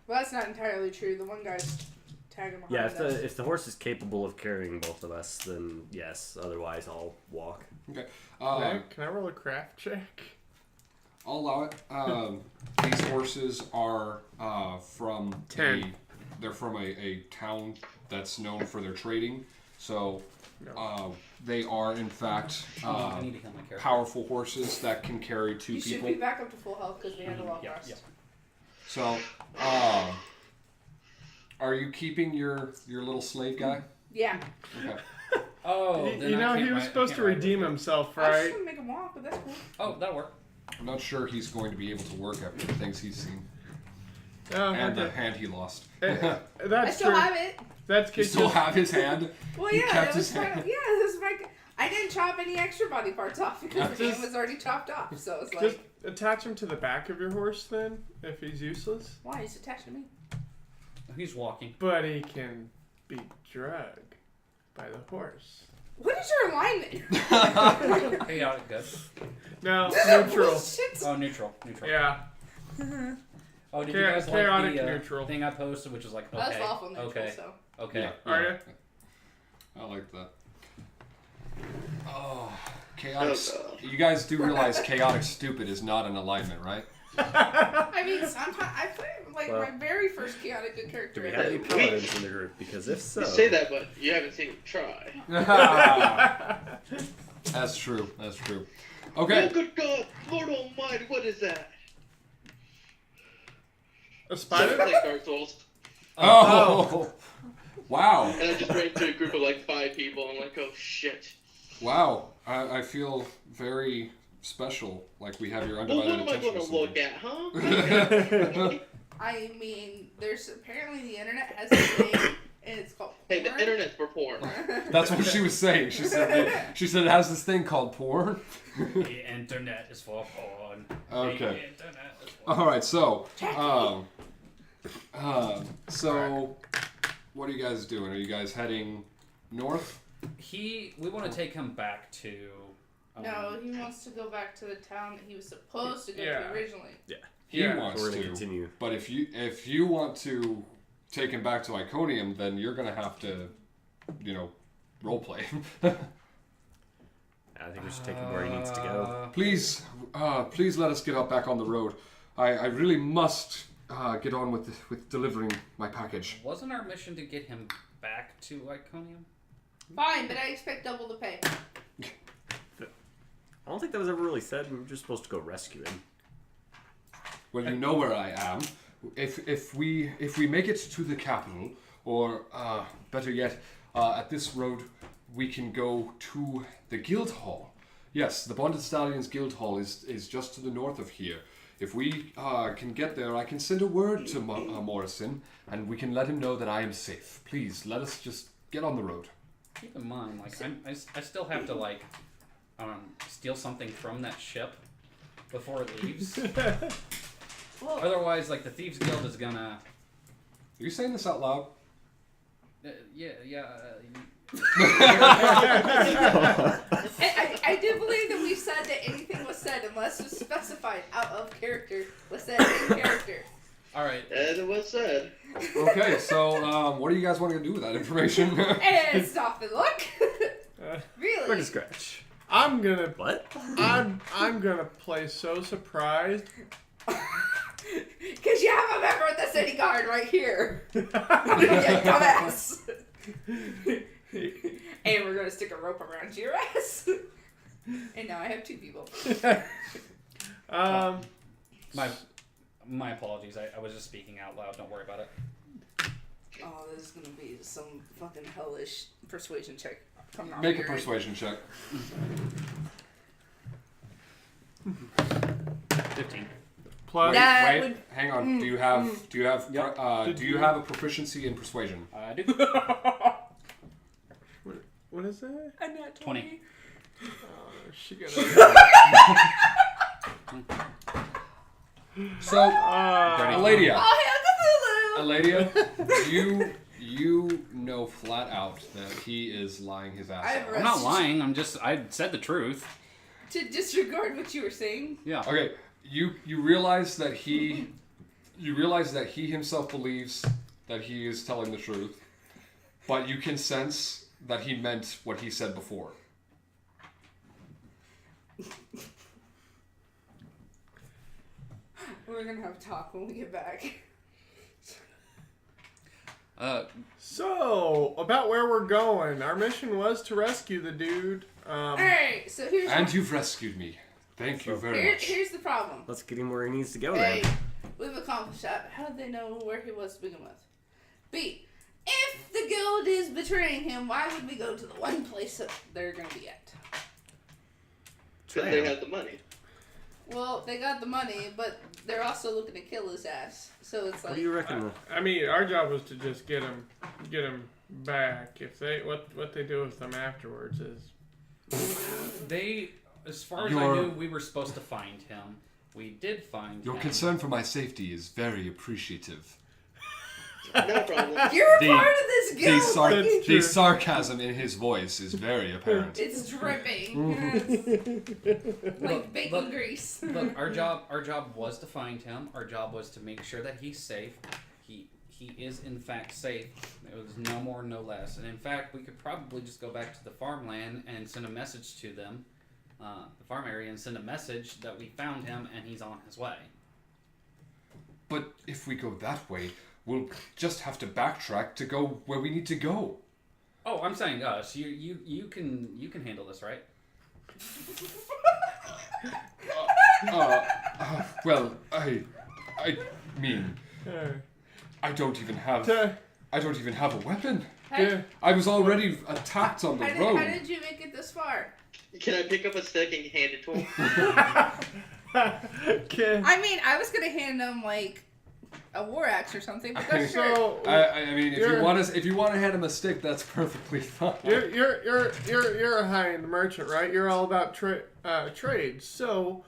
Speaker 7: Well, that's not entirely true. The one guy's tagging behind
Speaker 5: yeah,
Speaker 7: us.
Speaker 5: if the horse is capable of carrying both of us, then yes. Otherwise, I'll walk.
Speaker 2: Okay.
Speaker 1: Can I roll a craft check?
Speaker 2: I'll allow it. These horses are from
Speaker 1: 10.
Speaker 2: They're from a town that's known for their trading. So they are in fact
Speaker 6: I need to kill my character.
Speaker 2: powerful horses that can carry two
Speaker 7: You should
Speaker 2: people.
Speaker 7: be back up to full health because we had a long
Speaker 6: Yeah,
Speaker 7: rest.
Speaker 6: yeah.
Speaker 2: So are you keeping your little slave guy?
Speaker 7: Yeah.
Speaker 2: Okay.
Speaker 6: Oh,
Speaker 1: You
Speaker 6: then I
Speaker 1: know,
Speaker 6: can't
Speaker 1: he was
Speaker 6: I
Speaker 1: supposed
Speaker 6: can't
Speaker 1: to
Speaker 6: ride
Speaker 1: redeem
Speaker 6: with
Speaker 1: himself,
Speaker 7: I was just
Speaker 1: right?
Speaker 7: gonna make him walk, but that's cool.
Speaker 6: you. Oh, that'll work.
Speaker 2: I'm not sure he's going to be able to work after the things he's seen
Speaker 1: Oh,
Speaker 2: and the
Speaker 1: okay.
Speaker 2: hand he lost.
Speaker 7: I
Speaker 1: That's
Speaker 7: still
Speaker 1: true.
Speaker 7: have it.
Speaker 1: That's
Speaker 2: You
Speaker 1: good.
Speaker 2: still have his hand.
Speaker 7: Well,
Speaker 2: He
Speaker 7: yeah,
Speaker 2: kept
Speaker 7: that was
Speaker 2: his
Speaker 7: part
Speaker 2: hand.
Speaker 7: of, yeah, this is my. I didn't chop any extra body parts off because the
Speaker 1: Just-
Speaker 7: hand was already chopped off. So it's like,
Speaker 1: Just attach him to the back of your horse then, if he's useless.
Speaker 7: why he's attached to me?
Speaker 6: He's walking.
Speaker 1: But he can be drugged by the horse.
Speaker 7: What is your alignment?
Speaker 6: Chaotic good.
Speaker 1: No,
Speaker 7: This is
Speaker 1: neutral.
Speaker 7: bullshit.
Speaker 6: Oh, neutral. Neutral.
Speaker 1: Yeah.
Speaker 6: Oh, did
Speaker 1: Cha-
Speaker 6: you guys
Speaker 1: chaotic
Speaker 6: like the
Speaker 1: neutral.
Speaker 6: thing I posted, which was like, okay,
Speaker 7: That's lawful neutral.
Speaker 6: okay,
Speaker 7: So.
Speaker 6: okay.
Speaker 2: Yeah.
Speaker 1: Are you?
Speaker 2: I like that. Oh, chaotic.
Speaker 4: Oh, God.
Speaker 2: You guys do realize chaotic stupid is not an alignment, right?
Speaker 7: I mean, sometimes I play like
Speaker 5: Well,
Speaker 7: my very first chaotic good character.
Speaker 5: Do we
Speaker 7: I
Speaker 5: have any
Speaker 7: played.
Speaker 5: paladins in the group? Because if so,
Speaker 4: You say that, but you haven't seen him try.
Speaker 2: That's true. That's true.
Speaker 4: Oh,
Speaker 2: Okay.
Speaker 4: good God! Lord Almighty, what is that?
Speaker 1: A
Speaker 4: Sounds
Speaker 1: spider?
Speaker 4: like Dark Souls.
Speaker 2: Oh. Wow.
Speaker 4: And I just ran into a group of like 5 people. I'm like, oh shit.
Speaker 2: Wow. I feel very special. Like we have your
Speaker 4: Well,
Speaker 2: undivided
Speaker 4: what am I
Speaker 2: attention.
Speaker 4: going to look at, huh?
Speaker 7: I mean, there's apparently the internet has a thing, and it's called.
Speaker 4: Hey, the
Speaker 7: porn.
Speaker 4: internet's for porn.
Speaker 2: That's what she was saying. She said it has this thing called porn.
Speaker 6: The internet is for porn.
Speaker 2: Okay.
Speaker 6: The internet is for
Speaker 2: All right. So, so what are you guys doing? Are you guys heading north?
Speaker 6: We want to take him back to.
Speaker 7: No, he wants to go back to the town that he was supposed to go
Speaker 1: Yeah.
Speaker 7: to originally.
Speaker 2: He
Speaker 1: Yeah.
Speaker 2: wants
Speaker 5: we're gonna
Speaker 2: to.
Speaker 5: continue.
Speaker 2: But if you want to take him back to Iconium, then you're gonna have to, role play.
Speaker 5: I think we should take him where he needs to go.
Speaker 2: Please let us get up back on the road. I really must get on with delivering my package.
Speaker 6: Wasn't our mission to get him back to Iconium?
Speaker 7: Fine, but I expect double the pay.
Speaker 5: I don't think that was ever really said. We were just supposed to go rescue him.
Speaker 2: Well, you know where I am. If we make it to the capital, or better yet, at this road, we can go to the guild hall. Yes, the Bonded Stallions Guild Hall is just to the north of here. If we can get there, I can send a word to Morrison, and we can let him know that I am safe. Please, let us just get on the road.
Speaker 6: Keep in mind, like I still have to like steal something from that ship before it leaves.
Speaker 7: Well,
Speaker 6: Otherwise, like the Thieves Guild is gonna.
Speaker 2: Are you saying this out loud?
Speaker 6: Yeah.
Speaker 7: I do believe that we said that anything was said unless it's specified out of character was said in character.
Speaker 6: All right.
Speaker 4: As it was said.
Speaker 2: Okay, so what do you guys want to do with that information?
Speaker 7: And stop and look. Really?
Speaker 5: Look at scratch.
Speaker 1: I'm gonna
Speaker 5: What?
Speaker 1: I'm gonna play so surprised.
Speaker 7: Because you have a member of the city guard right here. You dumbass. And we're gonna stick a rope around your ass. And now I have 2 people.
Speaker 6: My apologies. I was just speaking out loud. Don't worry about it.
Speaker 7: Oh, this is gonna be some fucking hellish persuasion check coming off
Speaker 2: Make a
Speaker 7: here.
Speaker 2: persuasion check.
Speaker 1: plus.
Speaker 7: That
Speaker 2: Wait,
Speaker 7: would-
Speaker 2: hang on. Do you have
Speaker 5: Yep.
Speaker 2: do you have a proficiency in persuasion?
Speaker 6: I do.
Speaker 1: What is that?
Speaker 7: A nat
Speaker 6: 20.
Speaker 1: Oh, she got a...
Speaker 2: So,
Speaker 1: Ah.
Speaker 2: Eladia,
Speaker 7: Oh, hell, Cthulhu!
Speaker 2: you know flat out that he is lying his ass
Speaker 7: I've
Speaker 2: off.
Speaker 6: I'm not lying. I said the truth.
Speaker 7: To disregard what you were saying.
Speaker 6: Yeah.
Speaker 2: Okay, you realize that he himself believes that he is telling the truth, but you can sense that he meant what he said before.
Speaker 7: We're gonna have a talk when we get back.
Speaker 1: So, about where we're going. Our mission was to rescue the dude.
Speaker 7: Alright, so here's
Speaker 2: And you've rescued me. Thank you very much.
Speaker 7: here's the problem.
Speaker 5: Let's get him where he needs to go
Speaker 7: A,
Speaker 5: then.
Speaker 7: we've accomplished that. How did they know where he was to begin with? B, if the guild is betraying him, why would we go to the one place that they're gonna be at?
Speaker 4: Because they had the money.
Speaker 7: Well, they got the money, but they're also looking to kill his ass. So it's
Speaker 5: What
Speaker 7: like,
Speaker 5: do you reckon?
Speaker 1: I mean, our job was to just get him back. If they what they do with them afterwards is
Speaker 6: They, as far as I
Speaker 2: Your-
Speaker 6: knew, we were supposed to find him. We did find
Speaker 2: Your
Speaker 6: him.
Speaker 2: concern for my safety is very appreciative.
Speaker 4: No problem.
Speaker 7: you're a
Speaker 2: The-
Speaker 7: part of this guild.
Speaker 1: That's true.
Speaker 2: The sarcasm in his voice is very apparent.
Speaker 7: It's dripping. Yes. Like bacon
Speaker 6: look.
Speaker 7: grease.
Speaker 6: Look, our job was to find him. Our job was to make sure that he's safe. He is in fact safe. It was no more, no less. And in fact, we could probably just go back to the farmland and send a message to them, the farm area, and send a message that we found him and he's on his way.
Speaker 2: But if we go that way, we'll just have to backtrack to go where we need to go.
Speaker 6: Oh, I'm saying us. You can handle this, right?
Speaker 2: Well, I mean,
Speaker 1: uh,
Speaker 2: I don't even have a weapon.
Speaker 1: yeah.
Speaker 2: I was already attacked on the
Speaker 7: How
Speaker 2: road.
Speaker 7: did you make it this far?
Speaker 4: Can I pick up a stick and hand it to him?
Speaker 1: Okay.
Speaker 7: I mean, I was gonna hand him like a war axe or something, but that's sure.
Speaker 1: So
Speaker 2: I mean, if
Speaker 1: You're-
Speaker 2: you want to hand him a stick, that's perfectly fine.
Speaker 1: you're a high-end merchant, right? You're all about trade. So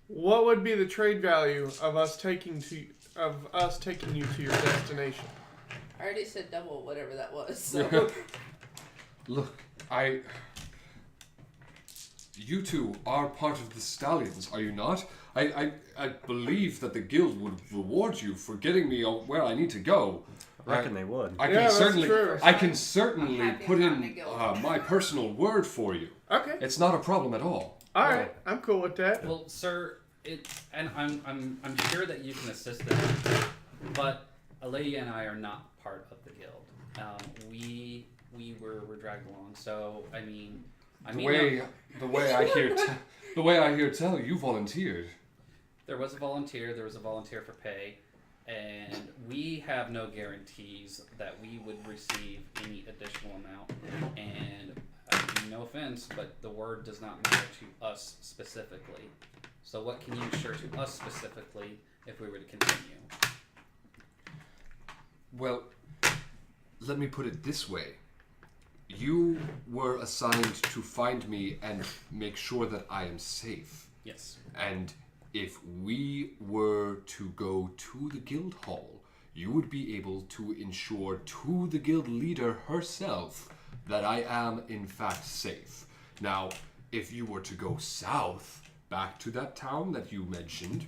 Speaker 1: what would be the trade value of us taking you to your destination?
Speaker 7: I already said double whatever that was. So.
Speaker 2: Look, you two are part of the Stallions, are you not? I believe that the guild would reward you for getting me where I need to go.
Speaker 5: I reckon they would.
Speaker 2: I
Speaker 1: Yeah,
Speaker 2: can
Speaker 1: that's
Speaker 2: certainly,
Speaker 1: true.
Speaker 2: I can certainly
Speaker 7: I'm happy
Speaker 2: put
Speaker 7: I'm not in a
Speaker 2: in
Speaker 7: guild.
Speaker 2: my personal word for you.
Speaker 1: Okay.
Speaker 2: It's not a problem at all.
Speaker 1: All right. I'm cool with that.
Speaker 6: Well, sir, and I'm sure that you can assist them, but Aleia and I are not part of the guild. We were dragged along. So I mean,
Speaker 2: The way I hear tell, you volunteered.
Speaker 6: there was a volunteer. There was a volunteer for pay, and we have no guarantees that we would receive any additional amount. And no offense, but the word does not matter to us specifically. So what can you assure to us specifically if we were to continue?
Speaker 2: Well, let me put it this way. You were assigned to find me and make sure that I am safe.
Speaker 6: Yes.
Speaker 2: And if we were to go to the guild hall, you would be able to ensure to the guild leader herself that I am in fact safe. Now, if you were to go south, back to that town that you mentioned,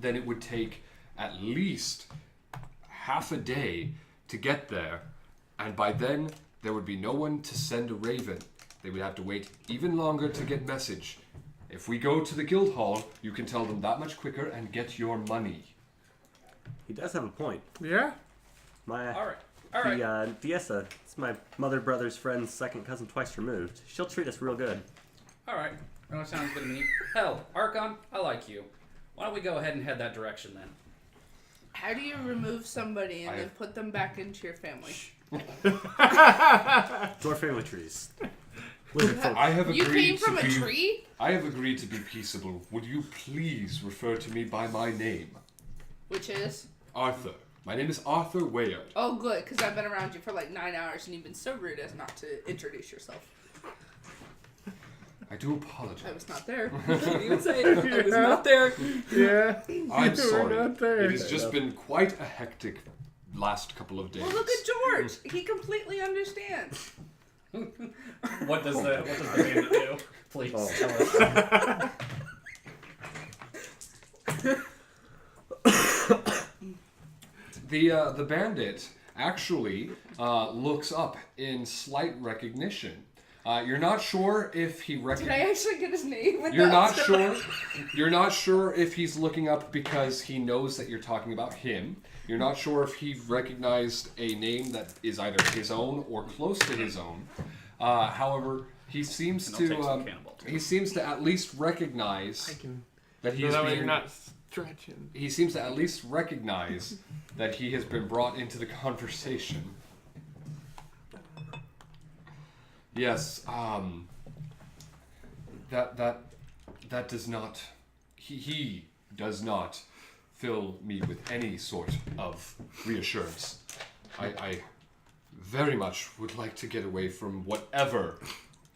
Speaker 2: then it would take at least half a day to get there, and by then there would be no one to send a raven. They would have to wait even longer to get message. If we go to the guild hall, you can tell them that much quicker and get your money.
Speaker 5: He does have a point.
Speaker 1: Yeah.
Speaker 5: My
Speaker 6: All right.
Speaker 5: Diesa, it's my mother brother's friend's second cousin twice removed. She'll treat us real good.
Speaker 6: All right. That sounds good to me. Hell, Archon, I like you. Why don't we go ahead and head that direction then?
Speaker 7: How do you remove somebody and then put them back into your family?
Speaker 5: Door family trees. Lizard folk.
Speaker 2: I have
Speaker 7: You
Speaker 2: agreed
Speaker 7: came from
Speaker 2: to
Speaker 7: a
Speaker 2: be.
Speaker 7: tree?
Speaker 2: I have agreed to be peaceable. Would you please refer to me by my name,
Speaker 7: Which is?
Speaker 2: Arthur? My name is Arthur Wayard.
Speaker 7: Oh, good, because I've been around you for like 9 hours and you've been so rude as not to introduce yourself.
Speaker 2: I do apologize.
Speaker 7: I was not there.
Speaker 6: Didn't even say it. I was not there.
Speaker 1: Yeah.
Speaker 2: I'm
Speaker 1: You were
Speaker 2: sorry.
Speaker 1: not there.
Speaker 2: It has just been quite a hectic last couple of days.
Speaker 7: Well, look at George. He completely understands.
Speaker 6: What does the bandit do? Please
Speaker 5: Oh.
Speaker 6: tell us.
Speaker 2: The bandit actually looks up in slight recognition. You're not sure if he
Speaker 7: Did I
Speaker 2: recognizes.
Speaker 7: actually get his name?
Speaker 2: You're not sure. You're not sure if he's looking up because he knows that you're talking about him. You're not sure if he recognized a name that is either his own or close to his own. However, he seems
Speaker 6: And I'll take
Speaker 2: to
Speaker 6: some cannibal, too.
Speaker 2: he seems to at least recognize
Speaker 1: I can.
Speaker 2: that he
Speaker 1: So
Speaker 2: is
Speaker 1: that way
Speaker 2: being.
Speaker 1: you're not stretching.
Speaker 2: He seems to at least recognize that he has been brought into the conversation. Yes, that does not, he does not fill me with any sort of reassurance. I very much would like to get away from whatever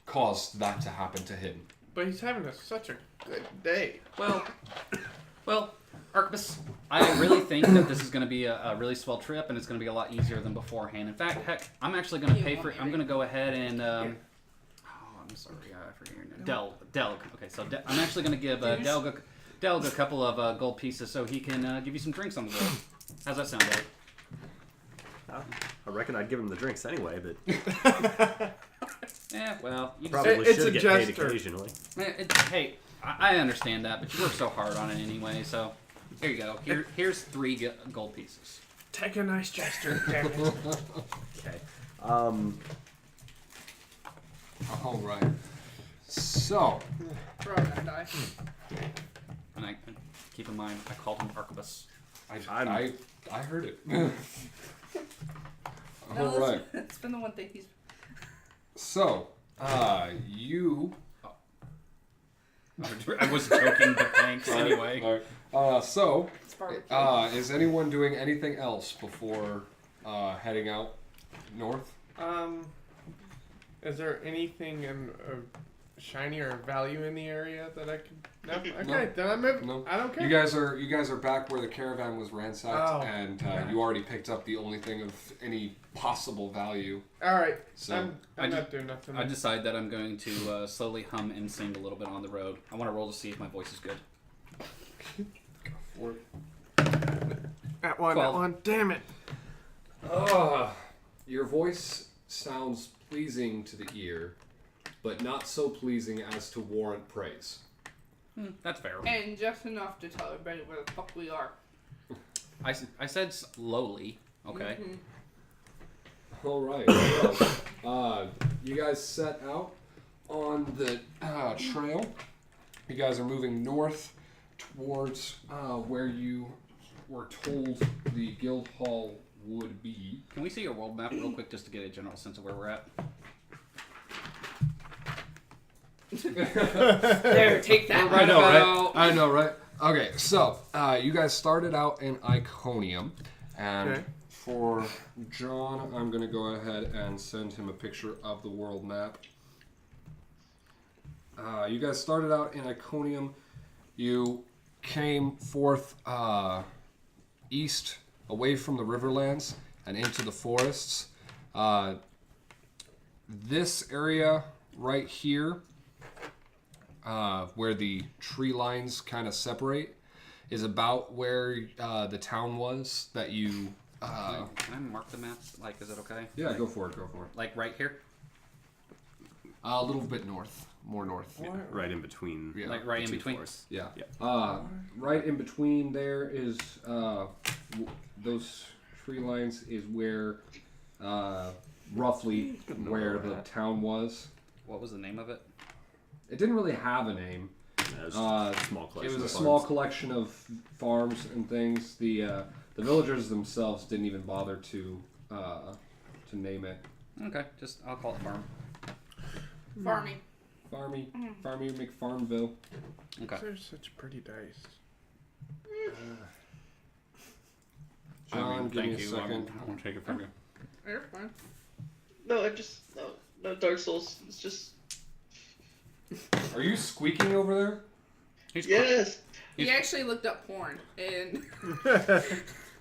Speaker 2: caused that to happen to him.
Speaker 1: But he's having such a good day.
Speaker 6: Well, Archibus, I really think that this is going to be a really swell trip, and it's going to be a lot easier than beforehand. In fact, heck, I'm actually going to pay for. I'm going to go ahead and. Oh, I'm sorry, I forget your name. Delg. Okay, so I'm actually going to give Delg a couple of gold pieces so he can give you some drinks on the road. How's that sound, Delg?
Speaker 5: I reckon I'd give him the drinks anyway, but
Speaker 6: Yeah, well, you
Speaker 5: probably
Speaker 1: It's
Speaker 5: should
Speaker 1: a
Speaker 5: get paid
Speaker 1: gesture.
Speaker 5: occasionally.
Speaker 6: Hey, I understand that, but you work so hard on it anyway. So here you go. Here's 3 gold pieces.
Speaker 1: Take a nice gesture, damn it.
Speaker 5: Okay.
Speaker 2: All right. So,
Speaker 7: We're all gonna die.
Speaker 6: And keep in mind, I called him Archibus.
Speaker 2: I heard it.
Speaker 7: No,
Speaker 2: All right.
Speaker 7: It's been the one thing he's.
Speaker 2: So, you.
Speaker 6: I was joking, but thanks anyway.
Speaker 2: So,
Speaker 7: It's barbecue.
Speaker 2: is anyone doing anything else before heading out north?
Speaker 1: Is there anything shiny or value in the area that I could? No. Okay,
Speaker 2: No.
Speaker 1: then I move.
Speaker 2: No.
Speaker 1: I don't care.
Speaker 2: You guys are back where the caravan was ransacked,
Speaker 1: Oh.
Speaker 2: and you already picked up the only thing of any possible value.
Speaker 1: All right.
Speaker 2: So,
Speaker 1: I'm not doing nothing.
Speaker 6: I decide that I'm going to slowly hum and sing a little bit on the road. I want to roll to see if my voice is good.
Speaker 1: That one.
Speaker 6: 12.
Speaker 1: Damn it.
Speaker 2: Your voice sounds pleasing to the ear, but not so pleasing as to warrant praise.
Speaker 6: That's fair.
Speaker 7: And just enough to tell everybody where the fuck we are.
Speaker 6: I said slowly. Okay.
Speaker 7: Mm-hmm.
Speaker 2: All right. Well, you guys set out on the trail. You guys are moving north towards where you were told the guild hall would be.
Speaker 6: Can we see your world map real quick just to get a general sense of where we're at?
Speaker 7: There, take that.
Speaker 2: I know, right? I know, right? Okay, so you guys started out in Iconium, and
Speaker 1: Okay.
Speaker 2: for John, I'm going to go ahead and send him a picture of the world map. You guys started out in Iconium. You came forth east, away from the riverlands, and into the forests. This area right here, where the tree lines kind of separate, is about where the town was that you...
Speaker 6: Can I mark the map? Like, is it okay?
Speaker 2: yeah,
Speaker 6: Like,
Speaker 2: go for it.
Speaker 6: Like right here?
Speaker 2: A little bit north. More north.
Speaker 5: Yeah, right in between.
Speaker 2: Yeah.
Speaker 6: Like right
Speaker 5: the
Speaker 6: in
Speaker 5: two
Speaker 6: between?
Speaker 5: forests.
Speaker 2: Yeah.
Speaker 5: Yeah.
Speaker 2: Right in between there is those tree lines is where roughly where the town was.
Speaker 6: What was the name of it?
Speaker 2: It didn't really have a name.
Speaker 5: Yeah, it was just a small
Speaker 2: It
Speaker 5: collection.
Speaker 2: was a
Speaker 5: of
Speaker 2: small
Speaker 5: farms.
Speaker 2: collection of farms and things. The villagers themselves didn't even bother to name it.
Speaker 6: Okay, I'll call it farm.
Speaker 7: Farming.
Speaker 2: Farmy McFarmville.
Speaker 6: Okay.
Speaker 1: They're such pretty dice.
Speaker 2: John, give me a
Speaker 6: Thank you.
Speaker 2: second.
Speaker 6: I won't take it from you.
Speaker 7: You're fine.
Speaker 4: No, no Dark Souls. It's just
Speaker 2: Are you squeaking over there?
Speaker 6: He's
Speaker 4: yes.
Speaker 7: He actually looked up porn and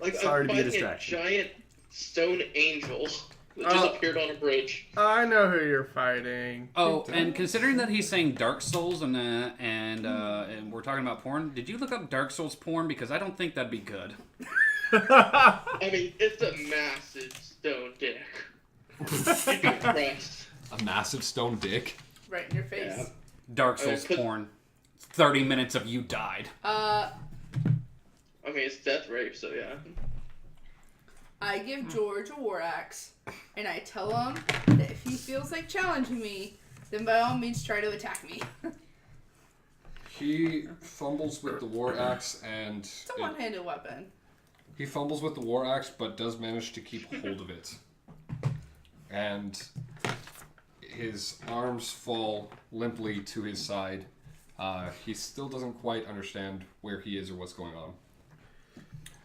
Speaker 4: Like
Speaker 5: Sorry
Speaker 4: I'm
Speaker 5: to be a
Speaker 4: fighting
Speaker 5: distraction.
Speaker 4: giant stone angel that
Speaker 1: Oh.
Speaker 4: just appeared on a bridge.
Speaker 1: I know who you're fighting.
Speaker 6: Oh, and considering that he's saying Dark Souls and we're talking about porn, did you look up Dark Souls porn? Because I don't think that'd be good.
Speaker 4: I mean, it's a massive stone dick. You'd be impressed.
Speaker 2: A massive stone dick.
Speaker 7: right in your face.
Speaker 4: Yeah.
Speaker 6: Dark Souls
Speaker 4: could-
Speaker 6: porn. 30 minutes of you died.
Speaker 4: Okay, it's death rape, so yeah.
Speaker 7: I give George a war axe, and I tell him that if he feels like challenging me, then by all means try to attack me.
Speaker 2: He fumbles with the war axe and
Speaker 7: It's a one-handed weapon.
Speaker 2: he fumbles with the war axe, but does manage to keep hold of it. And his arms fall limply to his side. He still doesn't quite understand where he is or what's going on.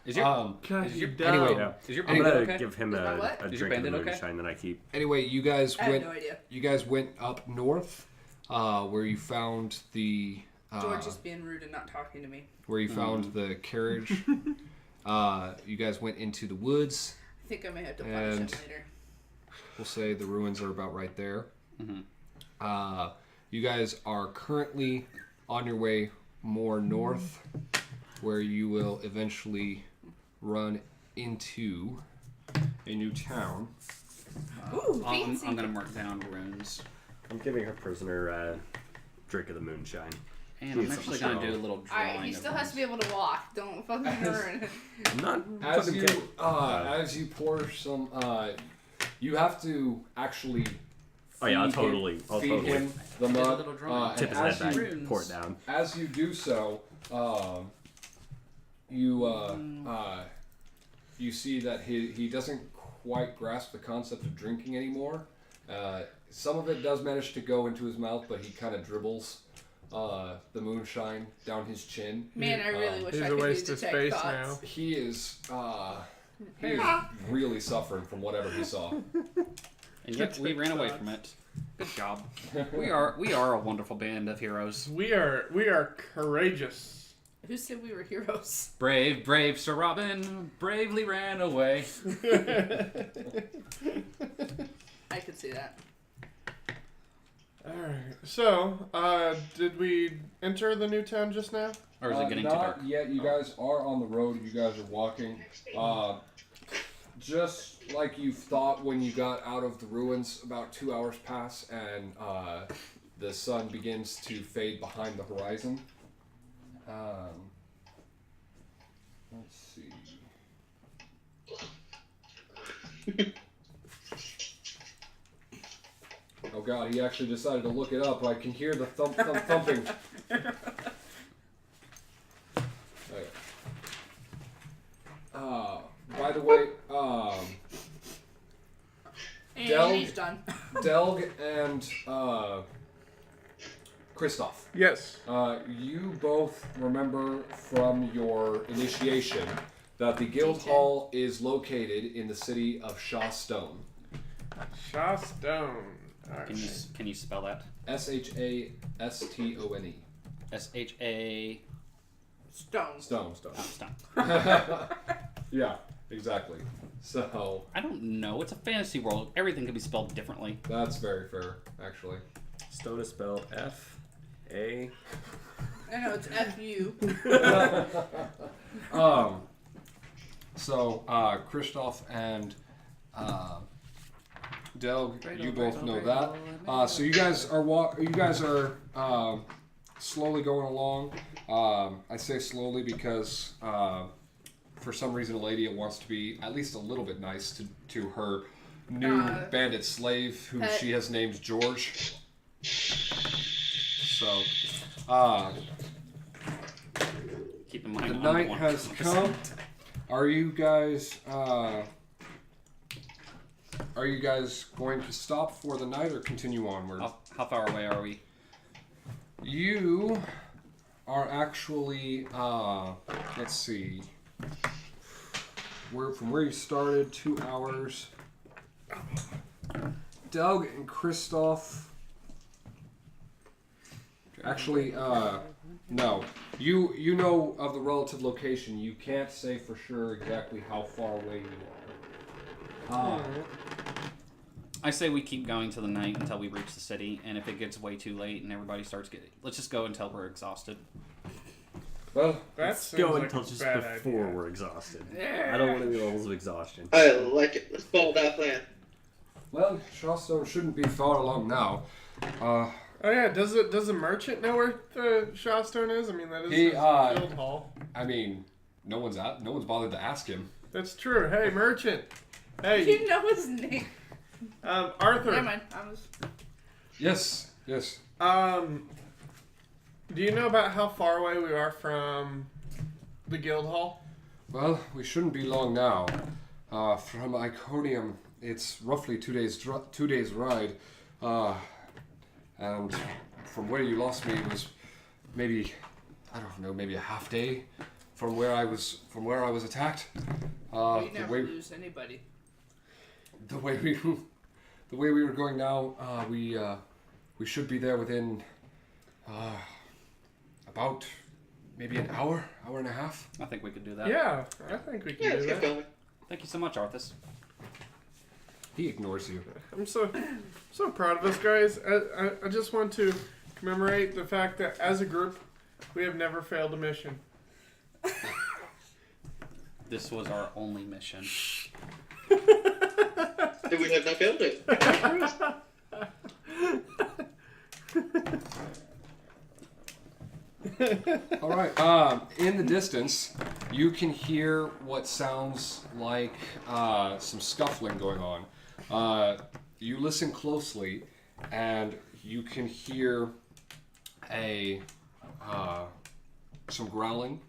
Speaker 6: Is your,
Speaker 1: God,
Speaker 6: is your,
Speaker 1: you
Speaker 6: anyway,
Speaker 5: Yeah.
Speaker 6: is your
Speaker 5: I'm
Speaker 6: bandit
Speaker 5: gonna
Speaker 6: okay?
Speaker 5: give him
Speaker 7: Is my
Speaker 5: a
Speaker 7: what?
Speaker 5: drink
Speaker 6: Is your
Speaker 5: of the
Speaker 6: bandit okay?
Speaker 5: moonshine that I keep.
Speaker 2: Anyway, you guys
Speaker 7: I have
Speaker 2: went.
Speaker 7: no idea.
Speaker 2: You guys went up north, where you found the.
Speaker 7: George is being rude and not talking to me.
Speaker 2: Where you found the carriage. You guys went into the woods.
Speaker 7: I think I may have to punish him
Speaker 2: And-
Speaker 7: later.
Speaker 2: We'll say the ruins are about right there.
Speaker 6: Mhm.
Speaker 2: You guys are currently on your way more north, where you will eventually run into a new town.
Speaker 7: Ooh,
Speaker 6: I'm
Speaker 7: fancy.
Speaker 6: going to mark down runes.
Speaker 5: I'm giving her prisoner a drink of the moonshine.
Speaker 6: And I'm
Speaker 5: He's
Speaker 6: actually
Speaker 5: so
Speaker 6: going to do a
Speaker 5: strong.
Speaker 6: little drawing.
Speaker 7: Alright, he
Speaker 6: of
Speaker 7: still has to be
Speaker 6: runes.
Speaker 7: able to walk. Don't fucking ruin it.
Speaker 5: I'm not.
Speaker 2: As
Speaker 5: fucking
Speaker 2: you
Speaker 5: kidding.
Speaker 2: as you pour some, you have to actually.
Speaker 5: Oh yeah, I'll
Speaker 2: feed
Speaker 5: totally.
Speaker 2: Him,
Speaker 5: I'll
Speaker 2: feed
Speaker 5: totally
Speaker 2: him the
Speaker 6: Did a
Speaker 2: mud.
Speaker 6: little drawing.
Speaker 2: And
Speaker 5: tip his
Speaker 2: as
Speaker 5: head
Speaker 2: you
Speaker 5: back,
Speaker 6: runes.
Speaker 5: pour it down.
Speaker 2: As you do so, you see that he doesn't quite grasp the concept of drinking anymore. Some of it does manage to go into his mouth, but he kind of dribbles the moonshine down his chin.
Speaker 7: Man, I really wish
Speaker 1: He's
Speaker 7: I
Speaker 1: a
Speaker 7: could
Speaker 1: waste
Speaker 7: do
Speaker 1: of
Speaker 7: detect
Speaker 1: space
Speaker 7: thoughts.
Speaker 1: now.
Speaker 2: He is really suffering from whatever he saw.
Speaker 6: And yet we ran away from it. Good job. We are a wonderful band of heroes.
Speaker 1: We are courageous.
Speaker 7: Who said we were heroes?
Speaker 6: Brave, brave Sir Robin bravely ran away.
Speaker 7: I could see that.
Speaker 1: Alright, so, did we enter the new town just now?
Speaker 6: Or is it getting too
Speaker 2: Not
Speaker 6: dark?
Speaker 2: yet. You guys are on the road. You guys are walking. Just like you thought when you got out of the ruins, about 2 hours pass and the sun begins to fade behind the horizon. Let's see. Oh god, he actually decided to look it up. I can hear the thumping. Okay. By the way,
Speaker 7: And
Speaker 2: Del-
Speaker 7: he's done.
Speaker 2: Delg and Kristoff,
Speaker 1: Yes.
Speaker 2: you both remember from your initiation that the guild hall is located in the city of Shaw Stone.
Speaker 1: Shaw Stone. Alright.
Speaker 6: Can you spell that?
Speaker 2: Shastone.
Speaker 6: S-H-A...
Speaker 7: Stone.
Speaker 2: Stone.
Speaker 6: Oh, stop.
Speaker 2: Yeah, exactly. So
Speaker 6: I don't know. It's a fantasy world. Everything can be spelled differently.
Speaker 2: that's very fair, actually.
Speaker 5: Stone is spelled F-A.
Speaker 7: I know, it's F-U.
Speaker 2: So Kristoff and Delg, you both know that. So you guys are slowly going along. I say slowly because for some reason Eladia wants to be at least a little bit nice to her new bandit slave, who
Speaker 7: pet.
Speaker 2: she has named George. So
Speaker 6: Keep in mind,
Speaker 2: the
Speaker 6: I'm
Speaker 2: night
Speaker 6: one
Speaker 2: has
Speaker 6: 100%.
Speaker 2: come. Are you guys going to stop for the night or continue onwards?
Speaker 6: How far away are we?
Speaker 2: You are actually, let's see. From where you started, 2 hours. Doug and Christoph. Actually, no. You know of the relative location. You can't say for sure exactly how far away you are.
Speaker 6: I say we keep going till the night until we reach the city, and if it gets way too late and everybody starts getting... Let's just go until we're exhausted.
Speaker 2: Well,
Speaker 5: Let's go until just before we're exhausted. I don't want any levels of exhaustion.
Speaker 4: I like it. Let's follow that plan.
Speaker 2: well, Shawstone shouldn't be far along now.
Speaker 1: Oh yeah, does the merchant know where the Shawstone is? I mean, that is
Speaker 2: He,
Speaker 1: his guild hall.
Speaker 2: I mean, no one's bothered to ask him.
Speaker 1: That's true. Hey, merchant. Hey,
Speaker 7: You know his name.
Speaker 1: Arthur.
Speaker 7: Never mind. I was.
Speaker 2: Yes.
Speaker 1: Do you know about how far away we are from the guild hall?
Speaker 2: Well, we shouldn't be long now. From Iconium, it's roughly 2 days ride. And from where you lost me was maybe, I don't know, maybe a half day from where I was attacked.
Speaker 7: We never lose anybody.
Speaker 2: The way we were going now, we should be there within about maybe an hour and a half.
Speaker 6: I think we could do that.
Speaker 1: Yeah, I think we can
Speaker 4: Yeah,
Speaker 1: do
Speaker 4: let's
Speaker 1: that.
Speaker 4: get going.
Speaker 6: Thank you so much, Arthas.
Speaker 2: He ignores you.
Speaker 1: I'm so proud of us, guys. I just want to commemorate the fact that as a group, we have never failed a mission.
Speaker 6: This was our only mission.
Speaker 4: Did we have not failed it?
Speaker 2: All right. In the distance, you can hear what sounds like some scuffling going on. You listen closely, and you can hear some growling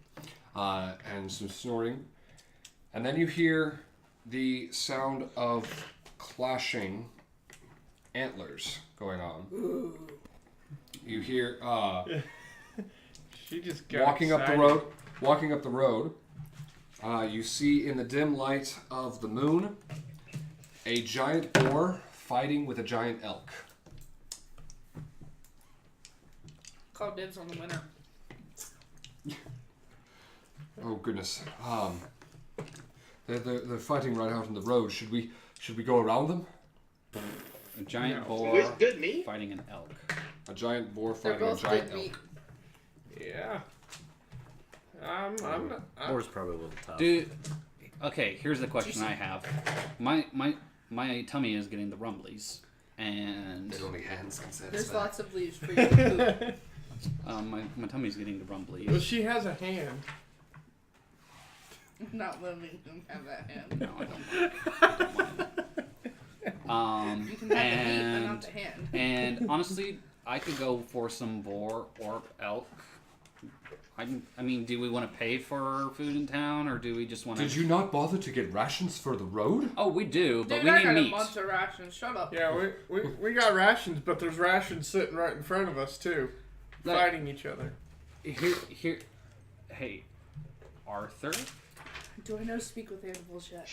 Speaker 2: and some snorting, and then you hear the sound of clashing antlers going on.
Speaker 7: Ooh.
Speaker 2: You hear
Speaker 1: She just got
Speaker 2: walking up the
Speaker 1: excited.
Speaker 2: road. You see in the dim light of the moon a giant boar fighting with a giant elk.
Speaker 7: Call dibs on the winner.
Speaker 2: Oh goodness. They're fighting right out in the road. Should we go around them?
Speaker 6: A giant
Speaker 1: No.
Speaker 6: boar
Speaker 4: With good meat?
Speaker 6: fighting an elk.
Speaker 2: A giant boar
Speaker 7: They're
Speaker 2: fighting a
Speaker 7: both
Speaker 2: giant
Speaker 7: good
Speaker 2: elk.
Speaker 7: meat.
Speaker 1: Yeah. I'm not.
Speaker 5: Boar's probably a little tough.
Speaker 6: Dude, okay, here's the question I have. My tummy is getting the rumblies, and
Speaker 2: only hands can satisfy.
Speaker 7: There's lots of leaves for you to poop.
Speaker 6: my tummy's getting the
Speaker 1: Well,
Speaker 6: rumblies.
Speaker 1: she has a hand.
Speaker 7: Not letting them have that hand.
Speaker 6: No, I don't mind.
Speaker 7: You can have the meat, but not the hand.
Speaker 6: And honestly, I could go for some boar or elk. I mean, do we want to pay for food in town, or do we just want to...
Speaker 2: Did you not bother to get rations for the road?
Speaker 6: Oh, we do, but
Speaker 7: Dude,
Speaker 6: we
Speaker 7: I
Speaker 6: need
Speaker 7: got a
Speaker 6: meat.
Speaker 7: bunch of rations. Shut up.
Speaker 1: Yeah, we got rations, but there's rations sitting right in front of us too,
Speaker 6: Look.
Speaker 1: fighting each other.
Speaker 6: Here, hey, Arthur,
Speaker 7: Do I know to speak with animals yet?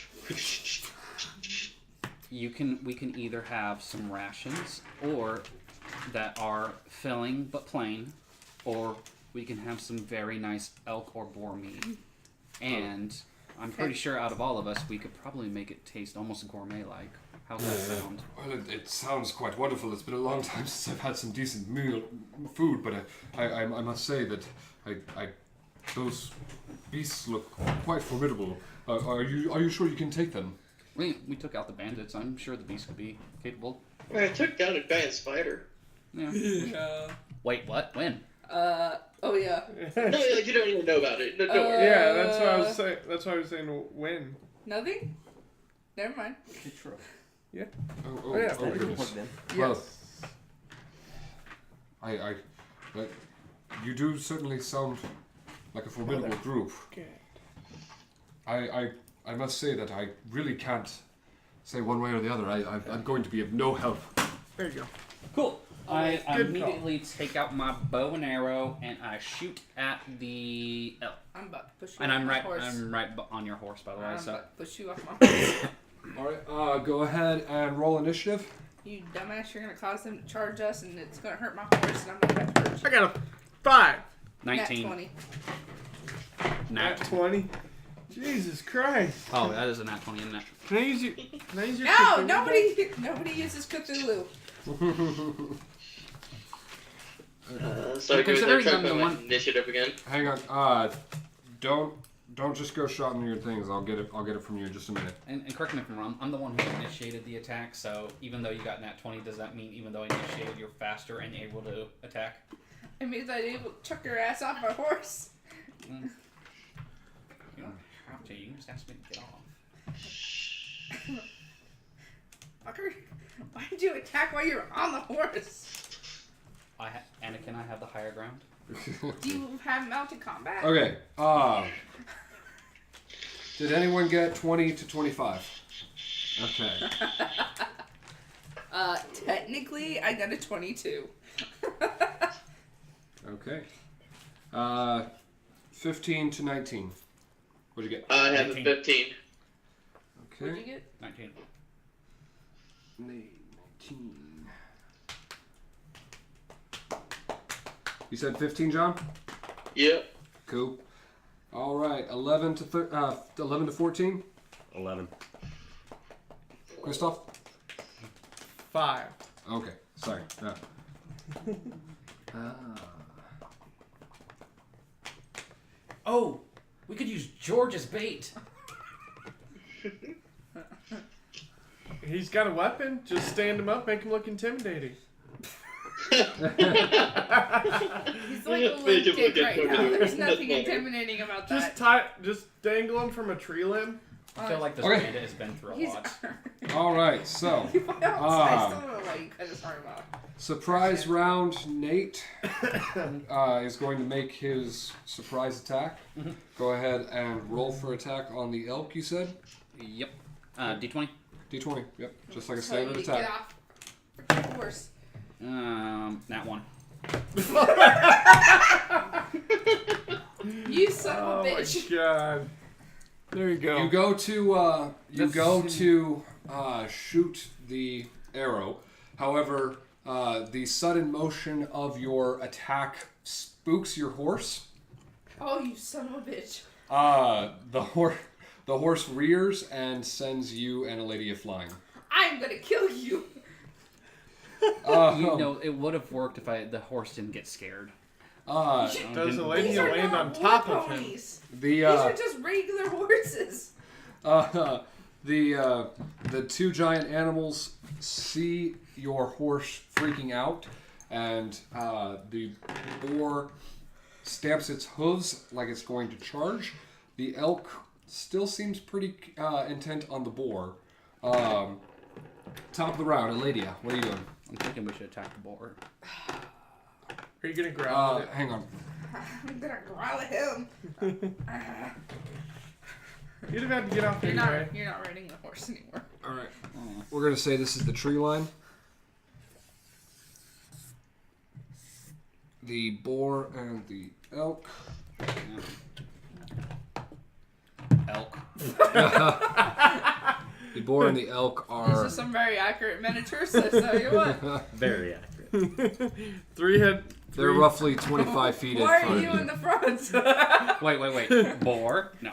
Speaker 6: we can either have some rations, or that are filling but plain, or we can have some very nice elk or boar meat. And I'm pretty sure out of all of us, we could probably make it taste almost gourmet-like. How's that sound?
Speaker 2: Well, it sounds quite wonderful. It's been a long time since I've had some decent food, but I must say that those beasts look quite formidable. Are you sure you can take them?
Speaker 6: We took out the bandits. I'm sure the beast could be capable.
Speaker 4: I took down a giant spider.
Speaker 6: Yeah.
Speaker 7: Yeah.
Speaker 6: Wait, what? When?
Speaker 7: Oh yeah.
Speaker 4: No, like, you don't even know about it. No, don't worry.
Speaker 1: Yeah, that's what I was saying. That's why I was saying when.
Speaker 7: Nothing? Never mind.
Speaker 6: True.
Speaker 2: Oh
Speaker 1: yeah.
Speaker 2: goodness.
Speaker 1: Yes.
Speaker 2: Well, but you do certainly sound like a formidable group.
Speaker 1: Okay.
Speaker 2: I must say that I really can't say one way or the other. I'm going to be of no help.
Speaker 1: There you go.
Speaker 6: Cool. I
Speaker 1: Good
Speaker 6: immediately take out my bow and arrow and I shoot at the elk.
Speaker 7: I'm about to push you
Speaker 6: And
Speaker 7: off
Speaker 6: I'm
Speaker 7: my
Speaker 6: right.
Speaker 7: horse.
Speaker 6: I'm right on your horse, by the way.
Speaker 7: I'm
Speaker 6: So
Speaker 7: about to push you off my horse.
Speaker 2: All right. Go ahead and roll initiative.
Speaker 7: You dumbass, you're gonna cause them to charge us and it's gonna hurt my horse and I'm gonna have to hurt you.
Speaker 1: I got a 5.
Speaker 6: 19.
Speaker 7: Nat 20.
Speaker 6: Nat.
Speaker 1: 20. Jesus Christ.
Speaker 6: Oh, that is a nat 20 in that.
Speaker 1: Can I use your
Speaker 7: No,
Speaker 1: Cthulhu?
Speaker 7: nobody uses Cthulhu.
Speaker 4: So
Speaker 6: Considering
Speaker 4: they're
Speaker 6: I'm the
Speaker 4: checking
Speaker 6: one-
Speaker 4: initiative again.
Speaker 2: Hang on. Don't just go shouting your things. I'll get it from you in just a minute.
Speaker 6: And correct me if I'm wrong. I'm the one who initiated the attack. So even though you got nat 20, does that mean even though I initiated, you're faster and able to attack?
Speaker 7: It means I'm able to chuck your ass off my horse.
Speaker 6: Mm. You don't have to. You can just ask me to get off.
Speaker 7: Fucker, why did you attack while you're on the horse?
Speaker 6: Anakin, I have the higher ground.
Speaker 7: Do you have mounted combat?
Speaker 2: Okay. Did anyone get 20 to 25? Okay.
Speaker 7: Technically, I got a 22.
Speaker 2: Okay. 15 to 19. What'd you get?
Speaker 4: I have a
Speaker 6: 19.
Speaker 4: 15.
Speaker 7: What'd
Speaker 2: Okay.
Speaker 7: you get?
Speaker 6: 19.
Speaker 2: 19. You said 15, John?
Speaker 4: Yep.
Speaker 2: Cool. All right. 11 to 14.
Speaker 5: 11.
Speaker 2: Christoph?
Speaker 1: 5.
Speaker 2: Okay. Sorry.
Speaker 6: Oh, we could use George as bait.
Speaker 1: He's got a weapon. Just stand him up, make him look intimidating.
Speaker 7: He's like a little kid right now. There's nothing intimidating about that.
Speaker 1: Just dangle him from a tree limb.
Speaker 6: I feel like this
Speaker 2: Okay.
Speaker 6: bandit has been through a
Speaker 7: He's
Speaker 6: lot.
Speaker 2: All right. So,
Speaker 7: I still don't know why you cut his arm off.
Speaker 2: surprise round. Nate is going to make his surprise attack. Go ahead and roll for attack on the elk. You said
Speaker 6: Yep. D20.
Speaker 2: D20. Yep. Just like a
Speaker 7: Tell you
Speaker 2: standard
Speaker 7: to get
Speaker 2: attack.
Speaker 7: off. Freaking horse.
Speaker 6: Nat 1.
Speaker 7: You son
Speaker 1: Oh
Speaker 7: of a
Speaker 1: my
Speaker 7: bitch.
Speaker 1: god. There you go.
Speaker 2: You go to shoot the arrow. However, the sudden motion of your attack spooks your horse.
Speaker 7: Oh, you son of a bitch.
Speaker 2: The horse rears and sends you and Eladia flying.
Speaker 7: I'm gonna kill you.
Speaker 6: You know, it would have worked if the horse didn't get scared.
Speaker 1: Does the lady
Speaker 7: These are
Speaker 1: land
Speaker 7: not
Speaker 1: on top
Speaker 7: war
Speaker 1: of him?
Speaker 7: ponies.
Speaker 2: The
Speaker 7: These are just regular horses.
Speaker 2: the two giant animals see your horse freaking out, and the boar stamps its hooves like it's going to charge. The elk still seems pretty intent on the boar. Top of the round, Eladia, what are you doing?
Speaker 6: I'm thinking we should attack the boar.
Speaker 1: Are you gonna grab it?
Speaker 2: Hang on.
Speaker 7: I'm gonna growl at him.
Speaker 1: You'd have had to get off anyway.
Speaker 7: You're not riding the horse anymore.
Speaker 2: All right. We're going to say this is the tree line. The boar and the elk.
Speaker 6: Elk.
Speaker 2: The boar and the elk
Speaker 7: These
Speaker 2: are...
Speaker 7: are some very accurate miniatures, so tell you what.
Speaker 5: Very accurate.
Speaker 2: They're roughly 25 feet in
Speaker 7: Why
Speaker 2: front
Speaker 7: are
Speaker 2: of
Speaker 7: you
Speaker 2: you.
Speaker 7: in the front?
Speaker 6: Wait. Boar? No.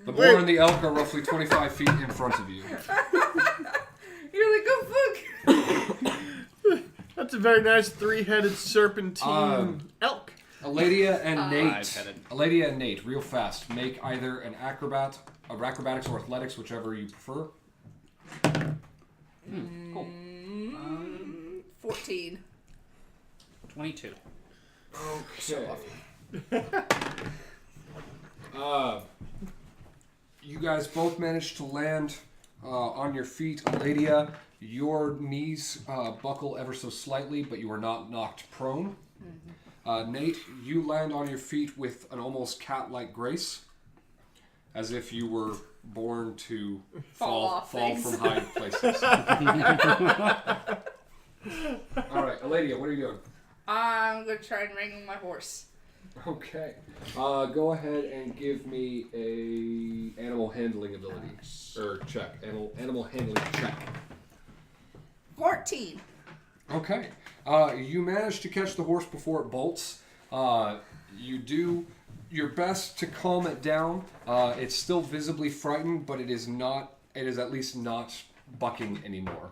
Speaker 2: The boar and the elk are roughly 25 feet in front of you.
Speaker 7: You're like, go fuck.
Speaker 1: That's a very nice 3-headed serpentine elk.
Speaker 2: Eladia and Nate.
Speaker 6: 5-headed.
Speaker 2: Eladia and Nate, real fast. Make either an acrobatics or athletics, whichever you prefer.
Speaker 6: Cool.
Speaker 7: 14.
Speaker 6: 22.
Speaker 2: Okay. You guys both managed to land on your feet. Eladia, your knees buckle ever so slightly, but you are not knocked prone. Nate, you land on your feet with an almost cat-like grace, as if you were born to
Speaker 7: Fall off
Speaker 2: fall
Speaker 7: things.
Speaker 2: from high places. All right, Eladia, what are you doing?
Speaker 7: I'm gonna try and wrangle my horse.
Speaker 2: Okay. Go ahead and give me a animal handling ability or check. Animal handling check.
Speaker 7: 14.
Speaker 2: Okay. You manage to catch the horse before it bolts. You do your best to calm it down. It's still visibly frightened, but it is not. It is at least not bucking anymore.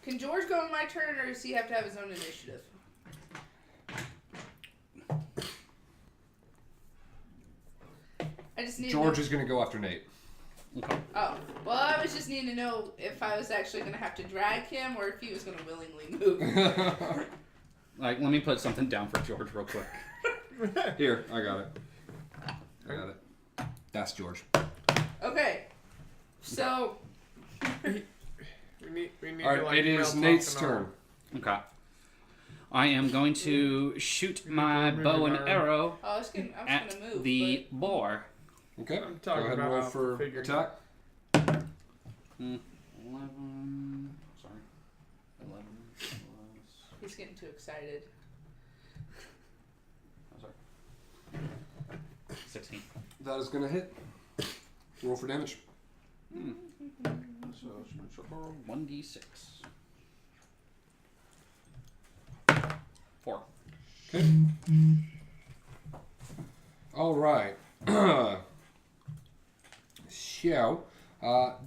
Speaker 7: Can George go on my turn, or does he have to have his own initiative? I just need
Speaker 2: George
Speaker 7: to know.
Speaker 2: is going to go after Nate.
Speaker 6: Okay.
Speaker 7: Oh, well, I was just needing to know if I was actually going to have to drag him, or if he was going to willingly move.
Speaker 6: Like, let me put something down for George real quick.
Speaker 2: Here, I got it. I got it. That's George.
Speaker 7: Okay. So,
Speaker 1: We need
Speaker 2: All
Speaker 1: to,
Speaker 2: right,
Speaker 1: like,
Speaker 2: it is
Speaker 1: melt
Speaker 2: Nate's
Speaker 1: off and
Speaker 2: turn.
Speaker 6: Okay. I am going to shoot my
Speaker 1: Move
Speaker 6: bow
Speaker 1: an
Speaker 6: and
Speaker 1: arm.
Speaker 6: arrow
Speaker 7: I was going
Speaker 6: at
Speaker 7: to move.
Speaker 6: the boar.
Speaker 2: Okay.
Speaker 1: I'm
Speaker 2: Go
Speaker 1: talking
Speaker 2: ahead and
Speaker 1: about
Speaker 2: roll
Speaker 1: how
Speaker 2: for
Speaker 1: figured-
Speaker 2: attack.
Speaker 6: 11. Sorry. 11 plus.
Speaker 7: He's getting too excited.
Speaker 6: Oh, sorry. 16.
Speaker 2: That is going to hit. Roll for damage.
Speaker 6: So, 1d6. 4.
Speaker 2: Okay. All right. So,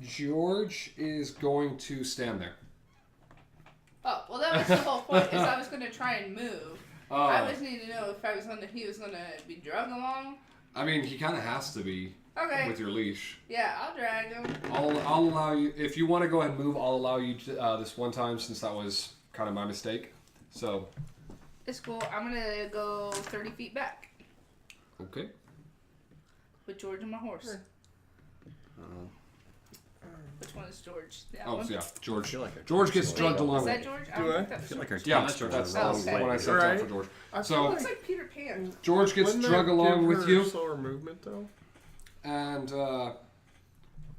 Speaker 2: George is going to stand there.
Speaker 7: Oh, well, that was the whole point, is I was going to try and move. I
Speaker 2: Uh,
Speaker 7: was needing to know if he was going to be drugged along.
Speaker 2: I mean, he kind of has to be
Speaker 7: Okay.
Speaker 2: with your leash.
Speaker 7: Yeah, I'll drag him.
Speaker 2: I'll allow you, if you want to go ahead and move, I'll allow you to, this one time since that was kind of my mistake. So,
Speaker 7: It's cool. I'm going to go 30 feet back
Speaker 2: okay.
Speaker 7: with George and my horse. Which one is George? That
Speaker 2: Oh,
Speaker 7: one?
Speaker 2: so yeah, George.
Speaker 5: feel like
Speaker 2: George gets drugged
Speaker 7: Is
Speaker 2: along
Speaker 7: that
Speaker 2: with
Speaker 7: George?
Speaker 1: Do I?
Speaker 7: think that
Speaker 5: I
Speaker 7: was
Speaker 5: feel like
Speaker 7: George.
Speaker 5: our
Speaker 2: Yeah,
Speaker 5: team's
Speaker 2: that's
Speaker 5: a
Speaker 7: Oh,
Speaker 5: long
Speaker 7: okay.
Speaker 2: when I
Speaker 5: way.
Speaker 2: set down
Speaker 1: Right.
Speaker 2: for George.
Speaker 1: I feel
Speaker 2: So,
Speaker 7: Looks like Peter Pan.
Speaker 2: George gets
Speaker 1: Wouldn't that
Speaker 2: drug along
Speaker 1: give
Speaker 2: with
Speaker 1: her
Speaker 2: you.
Speaker 1: slower movement though.
Speaker 2: And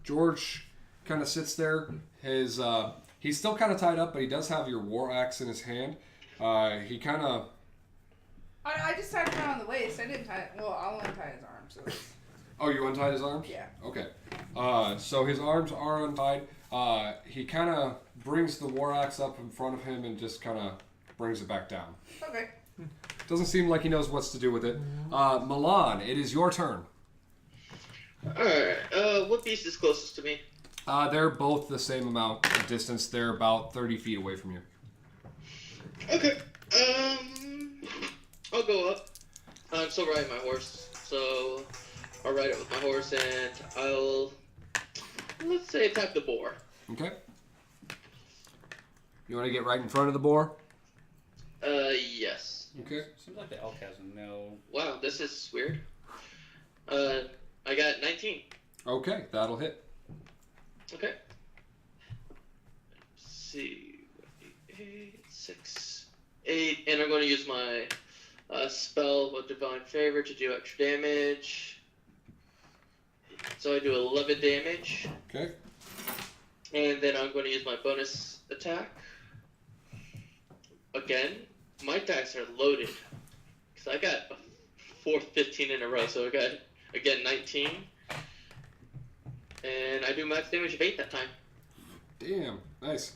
Speaker 2: George kind of sits there. His he's still kind of tied up, but he does have your war axe in his hand. He kind of
Speaker 7: I just tied him around the waist. I didn't tie it. Well, I'll untie his arm. So
Speaker 2: you untied his arms?
Speaker 7: yeah.
Speaker 2: Okay. So his arms are untied. He kind of brings the war axe up in front of him and just kind of brings it back down.
Speaker 7: Okay.
Speaker 2: Doesn't seem like he knows what to do with it. Milan, it is your turn.
Speaker 4: Alright, what beast is closest to me?
Speaker 2: They're both the same amount of distance. They're about 30 feet away from you.
Speaker 4: Okay, I'll go up. I'm still riding my horse, so I'll ride it with my horse and let's say attack the boar.
Speaker 2: Okay. You want to get right in front of the boar?
Speaker 4: Yes.
Speaker 2: Okay.
Speaker 6: Seems like the elk has no.
Speaker 4: Wow, this is weird. I got 19.
Speaker 2: Okay, that'll hit.
Speaker 4: Okay. Let's see. 6, 8, and I'm going to use my spell of Divine Favor to do extra damage. So I do 11 damage,
Speaker 2: Okay.
Speaker 4: and then I'm going to use my bonus attack. Again, my dice are loaded, because I got a fourth 15 in a row, so I got, again, 19. And I do max damage of 8 that time.
Speaker 2: Damn, nice.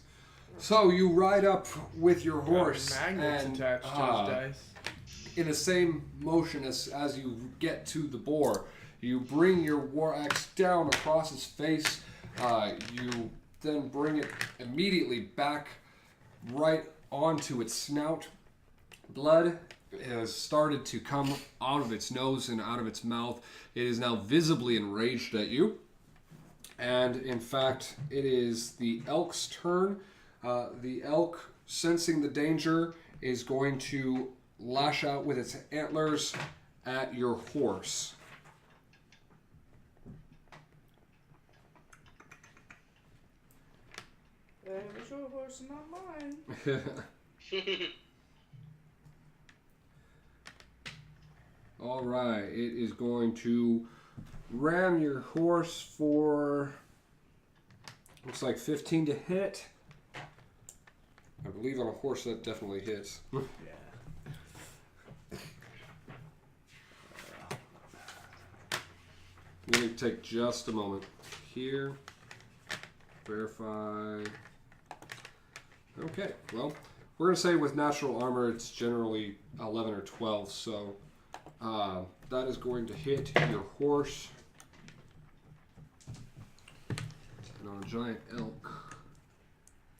Speaker 2: So you ride up with your horse
Speaker 1: Magnets
Speaker 2: and
Speaker 1: attached to his dice.
Speaker 2: in the same motion as you get to the boar, you bring your war axe down across its face. You then bring it immediately back right onto its snout. Blood has started to come out of its nose and out of its mouth. It is now visibly enraged at you. And in fact, it is the elk's turn. The elk, sensing the danger, is going to lash out with its antlers at your horse.
Speaker 7: That was your horse, not mine.
Speaker 2: All right, it is going to ram your horse for, looks like 15 to hit. I believe on a horse that definitely hits.
Speaker 5: Yeah.
Speaker 2: Let me take just a moment here. Verify. Okay, well, we're going to say with natural armor it's generally 11 or 12, so that is going to hit your horse. And on a giant elk.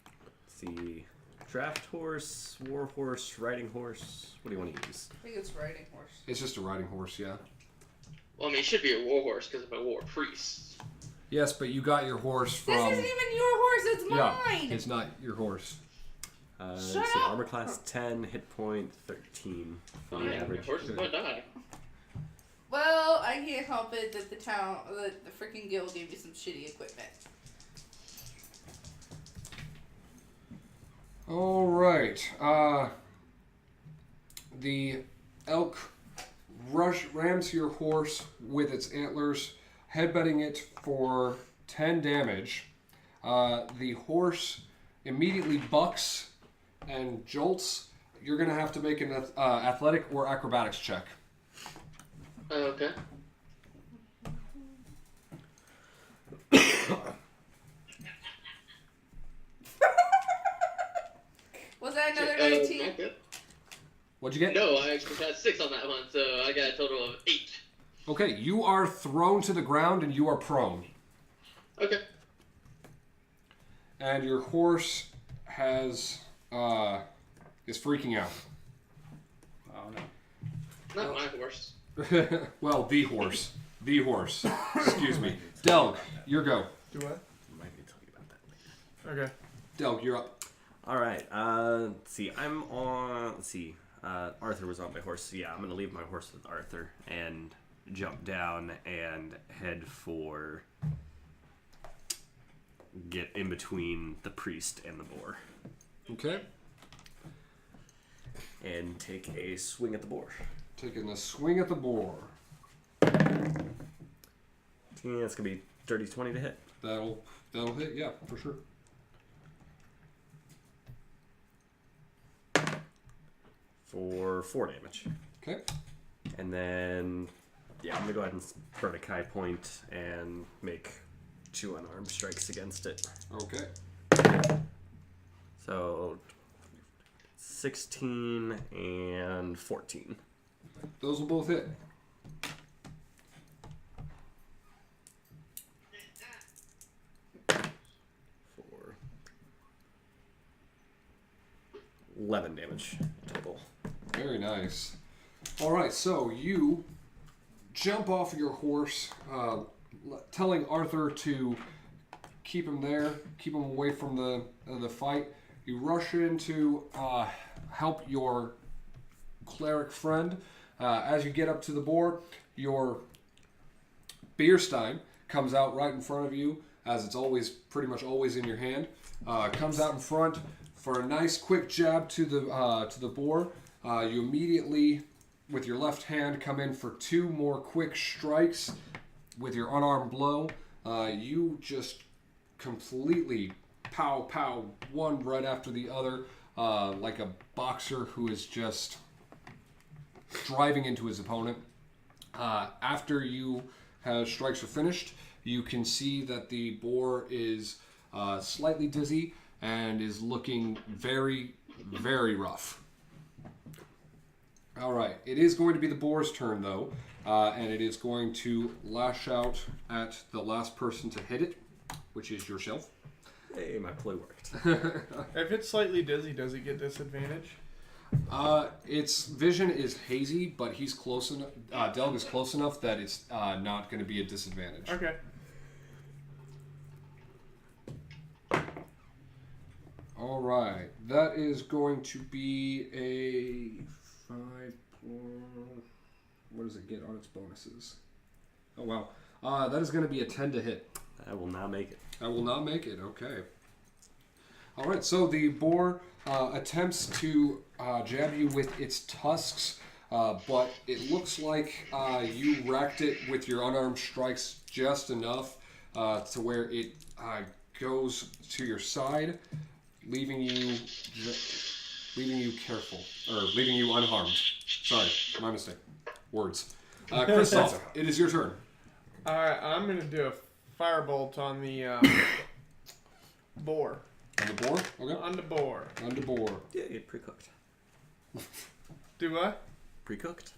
Speaker 5: Let's see. Draft horse, war horse, riding horse. What do you want to use?
Speaker 7: I think it's riding horse.
Speaker 2: It's just a riding horse, yeah.
Speaker 4: Well, I mean, it should be a war horse because I'm a war priest.
Speaker 2: Yes, but you got your horse from...
Speaker 7: This isn't even your horse, it's
Speaker 2: Yeah,
Speaker 7: mine!
Speaker 2: it's not your horse.
Speaker 5: Let's
Speaker 7: Shut
Speaker 5: see.
Speaker 7: up!
Speaker 5: Armor class 10, hit point 13 for the
Speaker 4: Fine,
Speaker 5: average.
Speaker 4: my horse is going to die.
Speaker 7: Well, I can't help it that the freaking guild gave me some shitty equipment.
Speaker 2: All right. The elk rams your horse with its antlers, headbutting it for 10 damage. The horse immediately bucks and jolts. You're going to have to make an athletic or acrobatics check.
Speaker 4: Okay.
Speaker 7: Was that another 19?
Speaker 4: Not good.
Speaker 2: What'd you get?
Speaker 4: No, I actually got 6 on that one, so I got a total of 8.
Speaker 2: Okay, you are thrown to the ground and you are prone.
Speaker 4: Okay.
Speaker 2: And your horse is freaking out.
Speaker 6: Oh no.
Speaker 4: Not my horse.
Speaker 2: Well, the horse. The horse. Excuse me. Delg, your go.
Speaker 1: Do what?
Speaker 5: Might need to tell you about that later.
Speaker 1: Okay.
Speaker 2: Delg, you're up.
Speaker 5: All right. Let's see. I'm on. Let's see. Arthur was on my horse. So yeah, I'm gonna leave my horse with Arthur and jump down and head for. Get in between the priest and the boar
Speaker 2: Okay.
Speaker 5: and take a swing at the boar.
Speaker 2: Taking a swing at the boar.
Speaker 5: Yeah, it's gonna be 30-20 to hit.
Speaker 2: That'll hit, yeah, for sure.
Speaker 5: For 4 damage.
Speaker 2: Okay.
Speaker 5: And then, yeah, I'm gonna go ahead and burn a Kai point and make 2 unarmed strikes against it.
Speaker 2: Okay.
Speaker 5: So 16 and 14.
Speaker 2: Those will both hit.
Speaker 5: For 11 damage total.
Speaker 2: Very nice. All right, so you jump off your horse, telling Arthur to keep him there, keep him away from the fight. You rush in to help your cleric friend. As you get up to the boar, your beer stein comes out right in front of you, as it's always pretty much always in your hand. Comes out in front for a nice quick jab to the boar. You immediately, with your left hand, come in for 2 more quick strikes with your unarmed blow. You just completely pow, one right after the other, like a boxer who is just driving into his opponent. After strikes are finished, you can see that the boar is slightly dizzy and is looking very, very rough. All right, it is going to be the boar's turn though, and it is going to lash out at the last person to hit it, which is yourself.
Speaker 5: Hey, my ploy worked.
Speaker 1: If it's slightly dizzy, does it get disadvantage?
Speaker 2: Its vision is hazy, but he's close enough. Delg is close enough that it's not going to be a disadvantage.
Speaker 1: Okay.
Speaker 2: All right, that is going to be a 5. What does it get on its bonuses? Oh wow, that is going to be a 10 to hit.
Speaker 5: I will not make it.
Speaker 2: I will not make it. Okay. All right. So the boar attempts to jab you with its tusks, but it looks like you racked it with your unarmed strikes just enough to where it goes to your side. leaving you careful, or leaving you unharmed. Sorry, my mistake. Words. Christoph, it is your turn.
Speaker 1: Alright, I'm going to do a firebolt on the boar.
Speaker 2: On the boar? Okay.
Speaker 1: On the boar.
Speaker 2: On the boar.
Speaker 5: Yeah, get pre-cooked.
Speaker 1: Do what?
Speaker 5: Pre-cooked?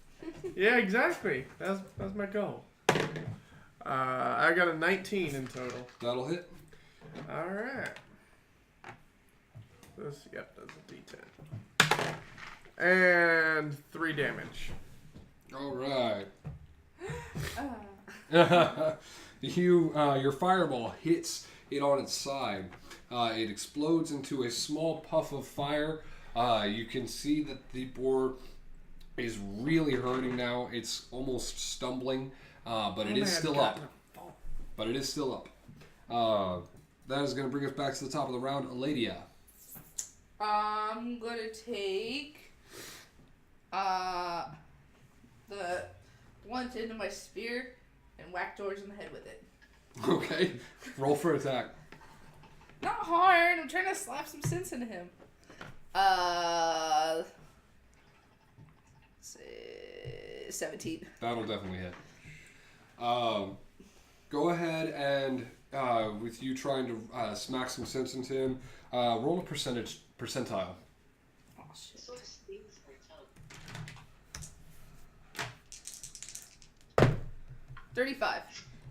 Speaker 1: Yeah, exactly. That's my goal. I got a 19 in total.
Speaker 2: That'll hit.
Speaker 1: Alright. That's a D10. And 3 damage.
Speaker 2: Alright. Your fireball hits it on its side. It explodes into a small puff of fire. You can see that the boar is really hurting now. It's almost stumbling, but it is still up. But it is still up. That is going to bring us back to the top of the round. Eladia.
Speaker 7: I'm gonna take the blunt into my spear and whack George in the head with it.
Speaker 2: Okay. Roll for attack.
Speaker 7: Not hard. I'm trying to slap some sense into him. 17.
Speaker 2: That'll definitely hit. Go ahead and with you trying to smack some sense into him, roll a percentile.
Speaker 7: Oh shit. 35.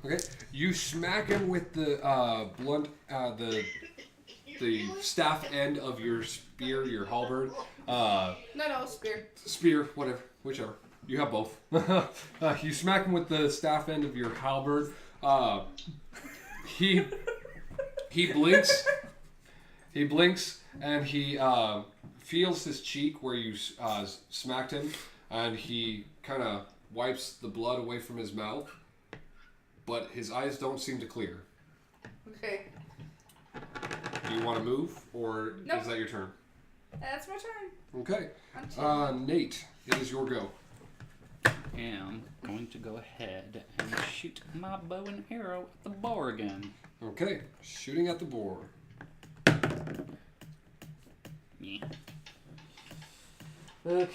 Speaker 2: Okay, you smack him with the blunt, the staff end of your spear, your halberd.
Speaker 7: No, spear.
Speaker 2: Spear, whatever, whichever. You have both. You smack him with the staff end of your halberd. He blinks. He blinks and he feels his cheek where you smacked him, and he kind of wipes the blood away from his mouth. But his eyes don't seem to clear.
Speaker 7: Okay.
Speaker 2: Do you want to move, or
Speaker 7: Nope.
Speaker 2: is that your turn?
Speaker 7: That's my turn.
Speaker 2: Okay.
Speaker 7: I'm chilling.
Speaker 2: Nate, it is your go.
Speaker 6: Am going to go ahead and shoot my bow and arrow at the boar again.
Speaker 2: Okay, shooting at the boar.
Speaker 6: Yeah.
Speaker 2: Okay.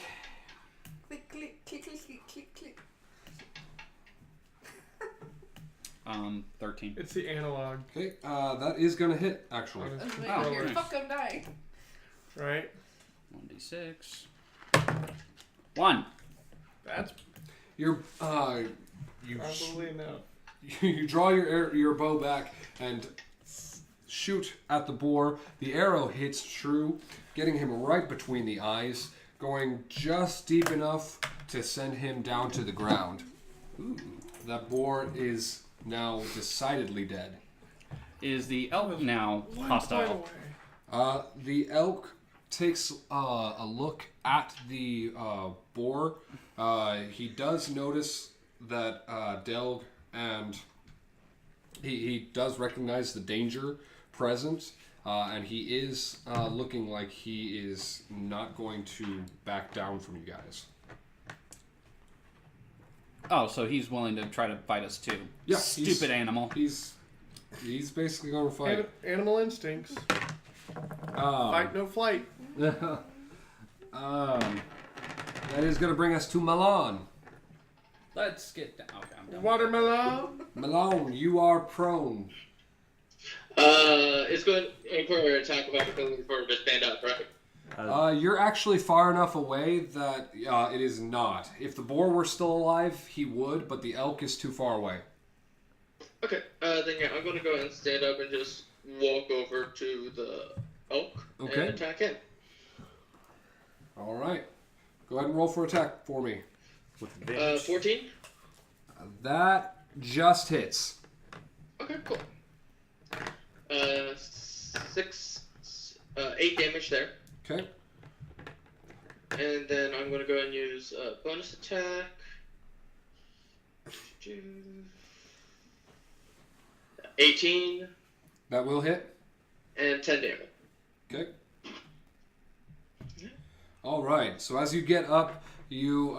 Speaker 7: Click, click, click, click, click, click, click.
Speaker 6: 13.
Speaker 1: It's the analog,
Speaker 2: Okay, that is gonna hit actually.
Speaker 7: I was
Speaker 6: Oh,
Speaker 7: waiting here.
Speaker 6: nice.
Speaker 7: Fuck, I'm dying.
Speaker 1: right?
Speaker 6: 1d6. 1.
Speaker 1: That's
Speaker 2: You
Speaker 1: probably enough.
Speaker 2: you draw your bow back and shoot at the boar. The arrow hits true, getting him right between the eyes, going just deep enough to send him down to the ground. Ooh, that boar is now decidedly dead.
Speaker 6: Is the elk now hostile?
Speaker 2: The elk takes a look at the boar. He does notice that Delg, and he does recognize the danger present, and he is looking like he is not going to back down from you guys.
Speaker 6: Oh, so he's willing to try to fight us too.
Speaker 2: Yeah,
Speaker 6: Stupid animal.
Speaker 2: He's basically going to fight.
Speaker 1: Animal instincts. Fight no flight.
Speaker 2: That is going to bring us to Milan.
Speaker 6: Let's get down. Okay, I'm done.
Speaker 1: Watermelon.
Speaker 2: Malone, you are prone.
Speaker 4: It's going for an attack of opportunity for to stand up, right?
Speaker 2: You're actually far enough away that it is not. If the boar were still alive, he would, but the elk is too far away.
Speaker 4: Okay, then yeah, I'm going to go ahead and stand up and just walk over to the elk
Speaker 2: Okay.
Speaker 4: and attack him.
Speaker 2: All right. Go ahead and roll for attack for me.
Speaker 5: With advantage.
Speaker 4: 14?
Speaker 2: That just hits.
Speaker 4: Okay, cool. 8 damage there.
Speaker 2: Okay.
Speaker 4: And then I'm going to go ahead and use bonus attack. 18
Speaker 2: That will hit.
Speaker 4: and 10 damage.
Speaker 2: Okay. All right. So as you get up, you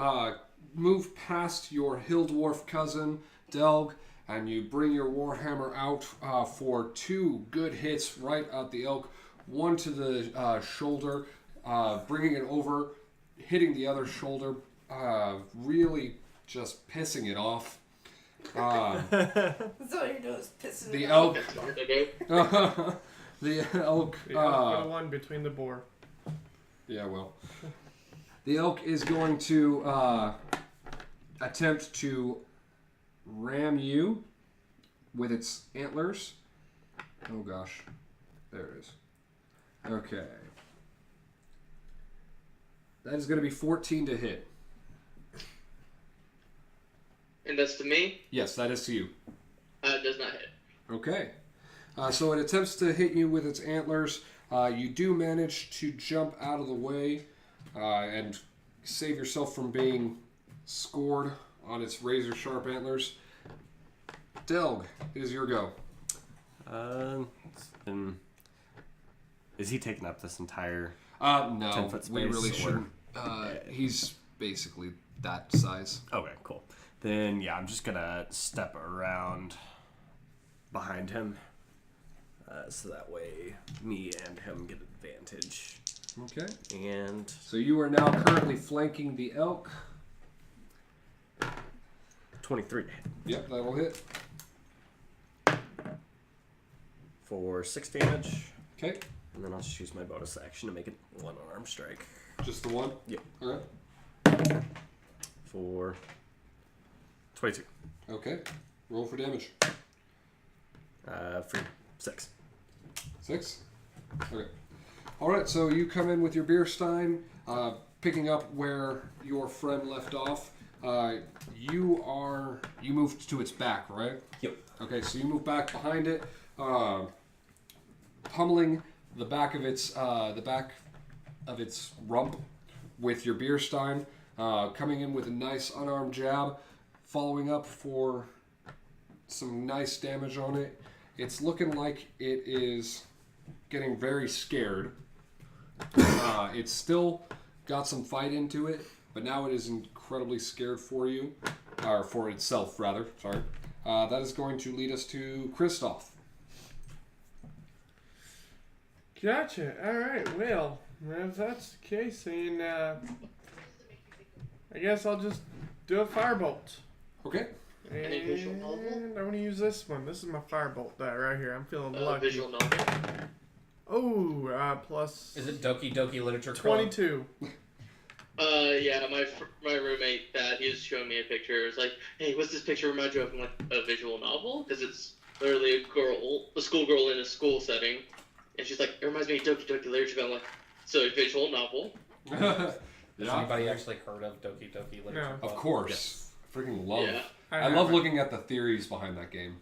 Speaker 2: move past your hill dwarf cousin, Delg, and you bring your warhammer out for 2 good hits right at the elk. one to the shoulder, bringing it over, hitting the other shoulder, really just pissing it off.
Speaker 7: That's all you're doing is pissing
Speaker 2: The
Speaker 7: it off.
Speaker 2: elk. The elk.
Speaker 1: The elk put one between the boar.
Speaker 2: Yeah, well. The elk is going to attempt to ram you with its antlers. Oh gosh. There it is. Okay. That is going to be 14 to hit.
Speaker 4: And that's to me.
Speaker 2: Yes, that is to you.
Speaker 4: It does not hit.
Speaker 2: Okay. So it attempts to hit you with its antlers. You do manage to jump out of the way and save yourself from being scored on its razor-sharp antlers. Delg, it is your go.
Speaker 5: Is he taking up this entire?
Speaker 2: No,
Speaker 5: 10-foot
Speaker 2: we
Speaker 5: space,
Speaker 2: really
Speaker 5: or-
Speaker 2: shouldn't. He's basically that size.
Speaker 5: Okay, cool. Then yeah, I'm just gonna step around behind him, so that way me and him get advantage.
Speaker 2: Okay.
Speaker 5: And
Speaker 2: So you are now currently flanking the elk.
Speaker 5: 23 to hit
Speaker 2: Yep, that'll hit.
Speaker 5: for 6 damage,
Speaker 2: Okay.
Speaker 5: and then I'll just use my bonus action to make it one arm strike
Speaker 2: Just the one?
Speaker 5: Yep.
Speaker 2: Alright.
Speaker 5: for 22.
Speaker 2: Okay. Roll for damage.
Speaker 5: For 6.
Speaker 2: 6? Okay. Alright, so you come in with your beer stein, picking up where your friend left off. You moved to its back, right?
Speaker 5: Yep.
Speaker 2: Okay, so you move back behind it, pummeling the back of its rump with your beer stein, coming in with a nice unarmed jab, following up for some nice damage on it. It's looking like it is getting very scared. It's still got some fight into it, but now it is incredibly scared for you, or for itself rather. Sorry. That is going to lead us to Kristoff.
Speaker 1: Gotcha. All right. Well, if that's the case, then I guess I'll just do a firebolt.
Speaker 2: Okay.
Speaker 4: Any visual novel?
Speaker 1: And I'm gonna use this one. This is my firebolt die right here. I'm feeling lucky.
Speaker 4: Visual novel.
Speaker 1: Oh, plus.
Speaker 6: Is it Doki Doki Literature Club?
Speaker 1: 22.
Speaker 4: Yeah, my roommate, Pat, he was showing me a picture. It was like, hey, what's this picture remind you of? I'm like, a visual novel? Because it's literally a schoolgirl in a school setting. And she's like, it reminds me of Doki Doki Literature Club. I'm like, so a visual novel?
Speaker 6: Has anybody actually heard of Doki Doki Literature
Speaker 1: No.
Speaker 6: Club?
Speaker 2: Of course. Freaking love.
Speaker 4: Yeah.
Speaker 2: I love looking at the theories behind that game.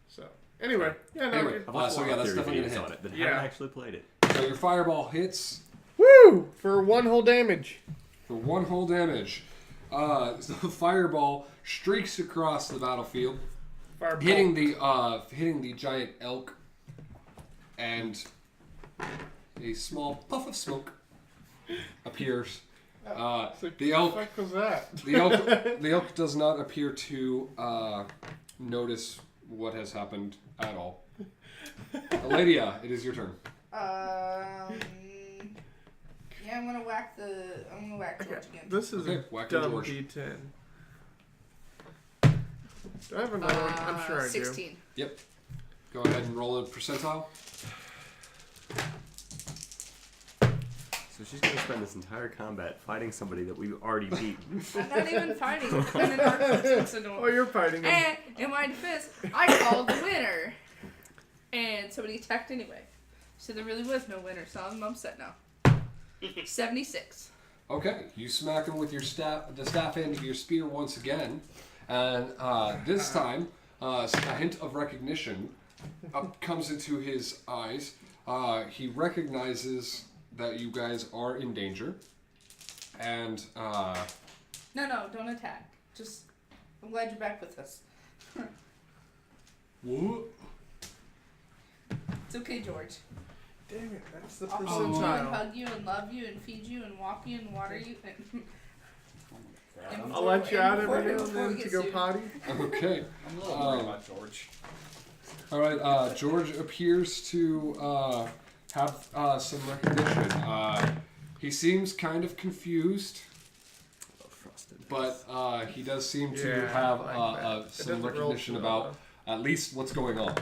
Speaker 1: So, anyway. Yeah, no.
Speaker 2: Anyway,
Speaker 5: I've watched
Speaker 2: so
Speaker 5: a lot
Speaker 2: yeah,
Speaker 5: of
Speaker 2: that's
Speaker 5: theory
Speaker 2: definitely
Speaker 5: videos
Speaker 2: gonna
Speaker 5: on
Speaker 2: hit.
Speaker 5: it, but
Speaker 1: Yeah.
Speaker 5: haven't actually played it.
Speaker 2: So your fireball hits
Speaker 1: Woo! For 1 whole damage.
Speaker 2: for 1 whole damage. So the fireball streaks across the battlefield,
Speaker 1: Firebolt.
Speaker 2: hitting the giant elk, and a small puff of smoke appears. The elk,
Speaker 1: What the fuck was that?
Speaker 2: the elk does not appear to notice what has happened at all. Eladia, it is your turn.
Speaker 7: Yeah, I'm gonna whack George again.
Speaker 1: This is
Speaker 2: Okay,
Speaker 1: a
Speaker 2: whack
Speaker 1: dumb
Speaker 2: George.
Speaker 1: D10. Do I have another one? I'm sure I do.
Speaker 7: 16.
Speaker 2: Yep. Go ahead and roll a percentile.
Speaker 5: So she's gonna spend this entire combat fighting somebody that we've already beaten.
Speaker 7: I'm not even fighting. I'm an archer.
Speaker 1: Oh, you're fighting him.
Speaker 7: And in my defense, I called the winner, and somebody attacked anyway. So there really was no winner. So I'm upset now. 76.
Speaker 2: Okay, you smack him with your the staff end of your spear once again, and this time a hint of recognition comes into his eyes. He recognizes that you guys are in danger, and
Speaker 7: No, don't attack. Just, I'm glad you're back with us.
Speaker 2: what?
Speaker 7: It's okay, George.
Speaker 1: Damn it, that's the
Speaker 7: I'll hold you and
Speaker 1: percentile.
Speaker 7: hug you and love you and feed you and walk you and water you. And
Speaker 1: I'll let you out every now and
Speaker 7: before we
Speaker 1: then
Speaker 7: get
Speaker 1: to go
Speaker 7: sued.
Speaker 1: potty.
Speaker 2: Okay.
Speaker 6: I'm a little worried about George.
Speaker 2: All right. George appears to have some recognition. He seems kind of confused, but he does seem to have some recognition about at least what's going on.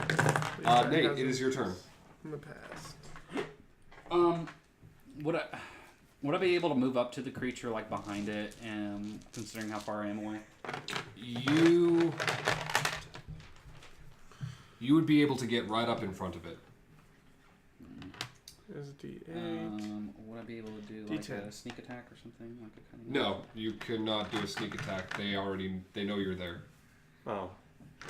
Speaker 2: Nate, it is your turn.
Speaker 1: In the past.
Speaker 6: Would I be able to move up to the creature, like behind it, and considering how far I am away?
Speaker 2: You would be able to get right up in front of it.
Speaker 1: There's a D8.
Speaker 6: Would I be able to do like a sneak attack or something? Like a cunning
Speaker 2: No, you cannot do a sneak attack. They know you're there.
Speaker 5: Oh.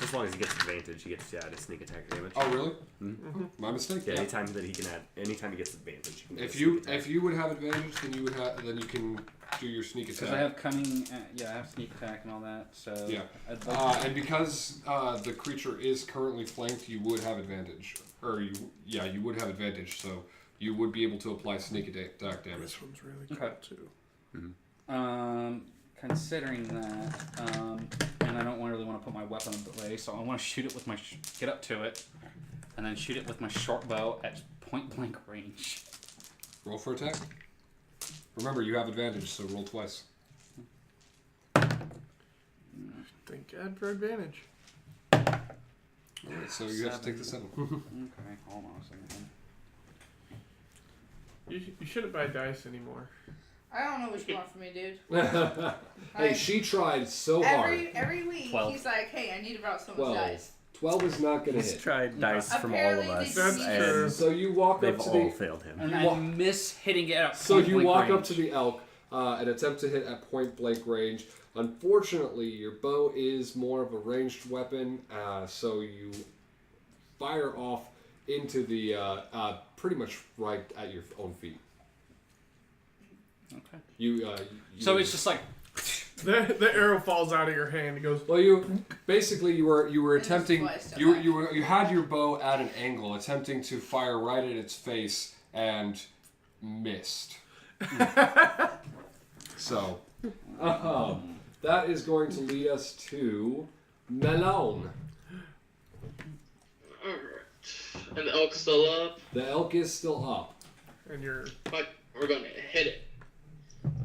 Speaker 5: As long as he gets advantage, he gets to add a sneak attack damage.
Speaker 2: Oh, really?
Speaker 5: Mm-hmm.
Speaker 2: My mistake.
Speaker 5: Yeah, anytime that he can add, anytime he gets advantage. He can
Speaker 2: If you would have advantage, then you can do your sneak attack.
Speaker 6: Because I have cunning, I have sneak attack and all that. So
Speaker 2: yeah. And because the creature is currently flanked, you would have advantage. You would have advantage. So you would be able to apply sneak attack damage.
Speaker 1: This one's really cool too.
Speaker 6: Mm-hmm. Considering that, and I don't really want to put my weapon away, so I want to shoot it with my get up to it, and then shoot it with my short bow at point blank range.
Speaker 2: Roll for attack. Remember, you have advantage, so roll twice.
Speaker 1: Thank God for advantage.
Speaker 2: Alright, so you have to take the 7.
Speaker 6: Okay, hold on a second.
Speaker 1: You shouldn't buy dice anymore.
Speaker 7: I don't know what you want from me, dude.
Speaker 2: Hey,
Speaker 7: Like,
Speaker 2: she tried so hard.
Speaker 7: every week
Speaker 5: 12.
Speaker 7: he's like, hey, I need to borrow someone's
Speaker 2: 12.
Speaker 7: dice.
Speaker 2: 12 is not going to
Speaker 5: He's
Speaker 2: hit.
Speaker 5: tried dice from all of
Speaker 7: Apparently
Speaker 5: us,
Speaker 7: they
Speaker 1: That's true.
Speaker 5: and
Speaker 2: So you walk
Speaker 5: they've
Speaker 2: up to
Speaker 5: all
Speaker 2: the...
Speaker 5: failed him.
Speaker 6: And I miss hitting it at
Speaker 2: So
Speaker 6: point
Speaker 2: you
Speaker 6: blank
Speaker 2: walk
Speaker 6: range.
Speaker 2: up to the elk and attempt to hit at point blank range. Unfortunately, your bow is more of a ranged weapon, so you fire off into the pretty much right at your own feet.
Speaker 6: Okay.
Speaker 2: You
Speaker 6: So it's just like.
Speaker 1: The arrow falls out of your hand. It goes.
Speaker 2: Well, you were
Speaker 7: And
Speaker 2: attempting.
Speaker 7: this twice,
Speaker 2: You had your bow at an angle, attempting to fire right at its face, and missed. So, that is going to lead us to Melon.
Speaker 4: Alright. And the elk's still up.
Speaker 2: The elk is still up.
Speaker 1: And you're.
Speaker 4: But we're going to hit it.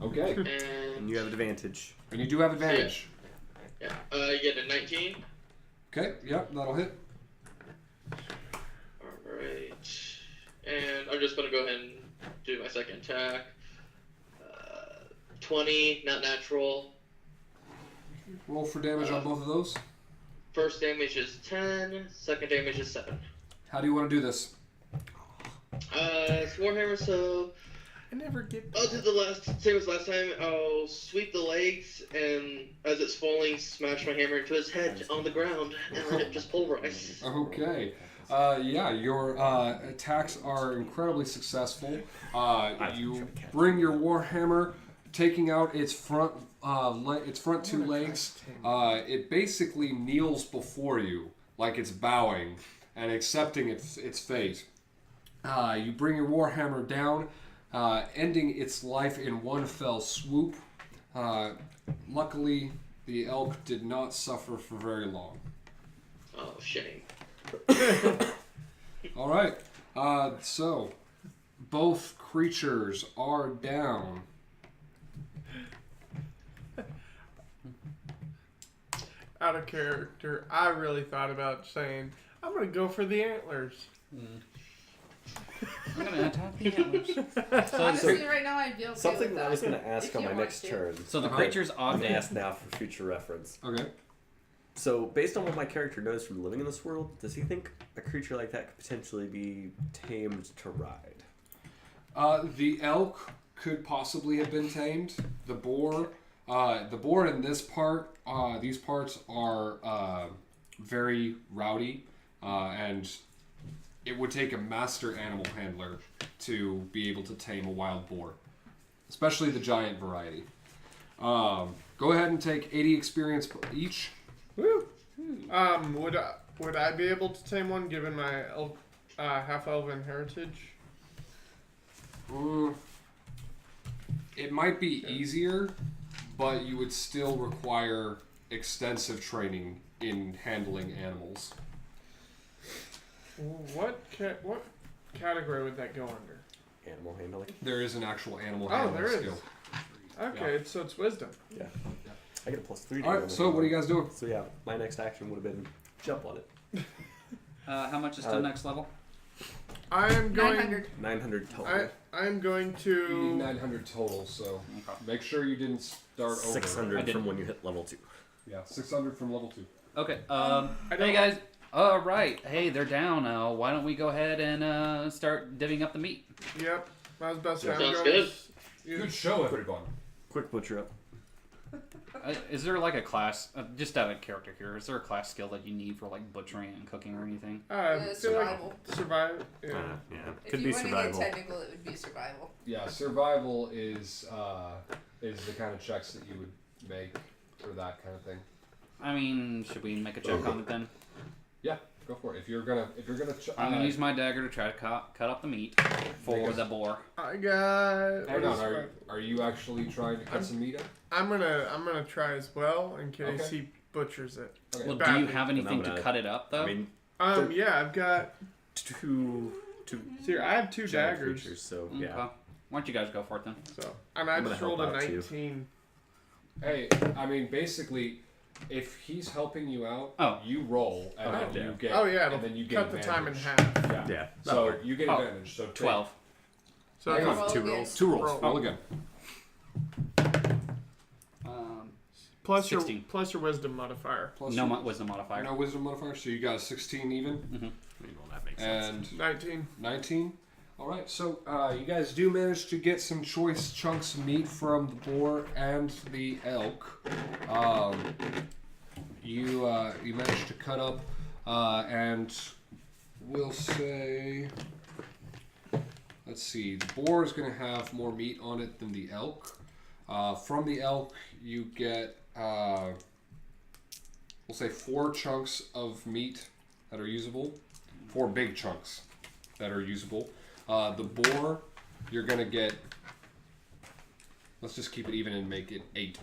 Speaker 2: Okay,
Speaker 5: And
Speaker 4: And
Speaker 5: you have advantage.
Speaker 2: and you do have advantage.
Speaker 4: yeah, you get a 19.
Speaker 2: Okay, yep, that'll hit.
Speaker 4: Alright. And I'm just going to go ahead and do my second attack. 20, not natural.
Speaker 2: Roll for damage on both of those.
Speaker 4: First damage is 10, second damage is 7.
Speaker 2: How do you want to do this?
Speaker 4: It's Warhammer, so
Speaker 1: I never get.
Speaker 4: I'll do the same as last time. I'll sweep the legs, and as it's falling, smash my hammer into his head on the ground, and let it just pulverize.
Speaker 2: Okay. Yeah, your attacks are incredibly successful. You bring your warhammer, taking out its front two legs. It basically kneels before you, like it's bowing and accepting its fate. You bring your warhammer down, ending its life in one fell swoop. Luckily, the elk did not suffer for very long.
Speaker 4: Oh, shame.
Speaker 2: All right. So both creatures are down.
Speaker 1: Out of character, I really thought about saying, I'm going to go for the antlers.
Speaker 6: I'm gonna attack the antlers.
Speaker 7: Honestly, right now I feel okay
Speaker 5: Something
Speaker 7: with
Speaker 5: that I was going to
Speaker 7: if
Speaker 5: ask
Speaker 7: you
Speaker 5: on my
Speaker 7: want
Speaker 5: next
Speaker 7: to.
Speaker 5: turn.
Speaker 6: So the
Speaker 2: Uh-huh.
Speaker 6: creature's
Speaker 5: I'm going to
Speaker 6: obvious.
Speaker 5: ask now for future reference.
Speaker 2: Okay.
Speaker 5: So, based on what my character knows from living in this world, does he think a creature like that could potentially be tamed to ride?
Speaker 2: The elk could possibly have been tamed. The boar in this part, these parts are very rowdy, and it would take a master animal handler to be able to tame a wild boar, especially the giant variety. Go ahead and take 80 experience each.
Speaker 1: Woo! Would I be able to tame one given my half-elven heritage?
Speaker 2: It might be easier, but you would still require extensive training in handling animals.
Speaker 1: What category would that go under?
Speaker 5: Animal handling.
Speaker 2: There is an actual animal
Speaker 1: Oh,
Speaker 2: handling
Speaker 1: there is.
Speaker 2: skill.
Speaker 1: Okay, so it's wisdom.
Speaker 5: Yeah. I get a +3.
Speaker 2: All right. So what are you guys doing?
Speaker 5: So yeah, my next action would have been jump on it.
Speaker 6: How much is to next level?
Speaker 1: I am going.
Speaker 7: 900.
Speaker 5: 900 total.
Speaker 1: I am going
Speaker 2: You need
Speaker 1: to.
Speaker 2: 900 total. So
Speaker 6: Okay.
Speaker 2: make sure you didn't start over.
Speaker 5: 600
Speaker 6: didn't.
Speaker 5: from when you hit level 2.
Speaker 2: Yeah, 600 from level 2.
Speaker 6: Okay.
Speaker 1: I
Speaker 6: Hey
Speaker 1: don't-
Speaker 6: guys. All right. Hey, they're down now. Why don't we go ahead and start divvying up the meat?
Speaker 1: Yep. I was about to say. I'm
Speaker 4: Sounds
Speaker 1: going
Speaker 4: good.
Speaker 2: Good show, everyone.
Speaker 5: Quick butcher up.
Speaker 6: Is there like a class, just out of character here? Is there a class skill that you need for like butchering and cooking or anything?
Speaker 1: I feel
Speaker 7: Survival.
Speaker 1: like survive. Yeah.
Speaker 5: Yeah.
Speaker 7: If
Speaker 5: Could
Speaker 7: you
Speaker 5: be
Speaker 7: want to
Speaker 5: survival.
Speaker 7: get technical, it would be survival.
Speaker 2: Yeah, survival is the kind of checks that you would make for that kind of thing.
Speaker 6: I mean, should we make a check on it then?
Speaker 2: Yeah, go for it. If you're gonna,
Speaker 6: I'm gonna use my dagger to try to cut up the meat for the boar.
Speaker 1: I got.
Speaker 2: Hang
Speaker 1: what
Speaker 2: on,
Speaker 1: is survival?
Speaker 2: are you actually trying to cut some meat up?
Speaker 1: I'm gonna try as well in case
Speaker 2: Okay.
Speaker 1: he butchers it.
Speaker 2: Okay.
Speaker 6: Well, do you have anything to
Speaker 5: gonna-
Speaker 6: cut it up though?
Speaker 5: I mean,
Speaker 1: Yeah, I've got
Speaker 5: two
Speaker 1: here. I have 2
Speaker 5: giant
Speaker 1: daggers.
Speaker 5: creatures, so
Speaker 6: Okay.
Speaker 5: yeah.
Speaker 6: Why don't you guys go for it then?
Speaker 1: So and I
Speaker 5: I'm
Speaker 1: just
Speaker 5: gonna
Speaker 1: rolled a
Speaker 5: help out, too.
Speaker 1: 19.
Speaker 2: Hey, I mean, basically, if he's helping you out,
Speaker 6: Oh.
Speaker 2: you roll and then
Speaker 5: yeah.
Speaker 2: you get.
Speaker 1: Oh yeah, it'll
Speaker 2: and then you get
Speaker 1: cut the time in
Speaker 2: advantage.
Speaker 1: half.
Speaker 2: Yeah.
Speaker 5: Yeah.
Speaker 2: So
Speaker 5: that'll work.
Speaker 2: you get
Speaker 6: Oh.
Speaker 2: advantage. So take
Speaker 6: 12.
Speaker 1: So
Speaker 2: Hang
Speaker 1: it's
Speaker 2: on.
Speaker 5: 2
Speaker 7: again.
Speaker 5: rolls.
Speaker 2: 2 rolls.
Speaker 1: Roll.
Speaker 2: Roll again.
Speaker 1: plus
Speaker 6: 16.
Speaker 1: your wisdom modifier.
Speaker 2: Plus
Speaker 6: No
Speaker 2: your-
Speaker 6: wisdom modifier.
Speaker 2: No wisdom modifier, so you got a 16 even
Speaker 5: I mean, well, that makes sense.
Speaker 2: and
Speaker 1: 19.
Speaker 2: 19. All right, so you guys do manage to get some choice chunks of meat from the boar and the elk. You managed to cut up, and we'll say, let's see, the boar is going to have more meat on it than the elk. From the elk, you get, we'll say 4 chunks of meat that are usable, 4 big chunks that are usable. The boar, you're gonna get. Let's just keep it even and make it 8.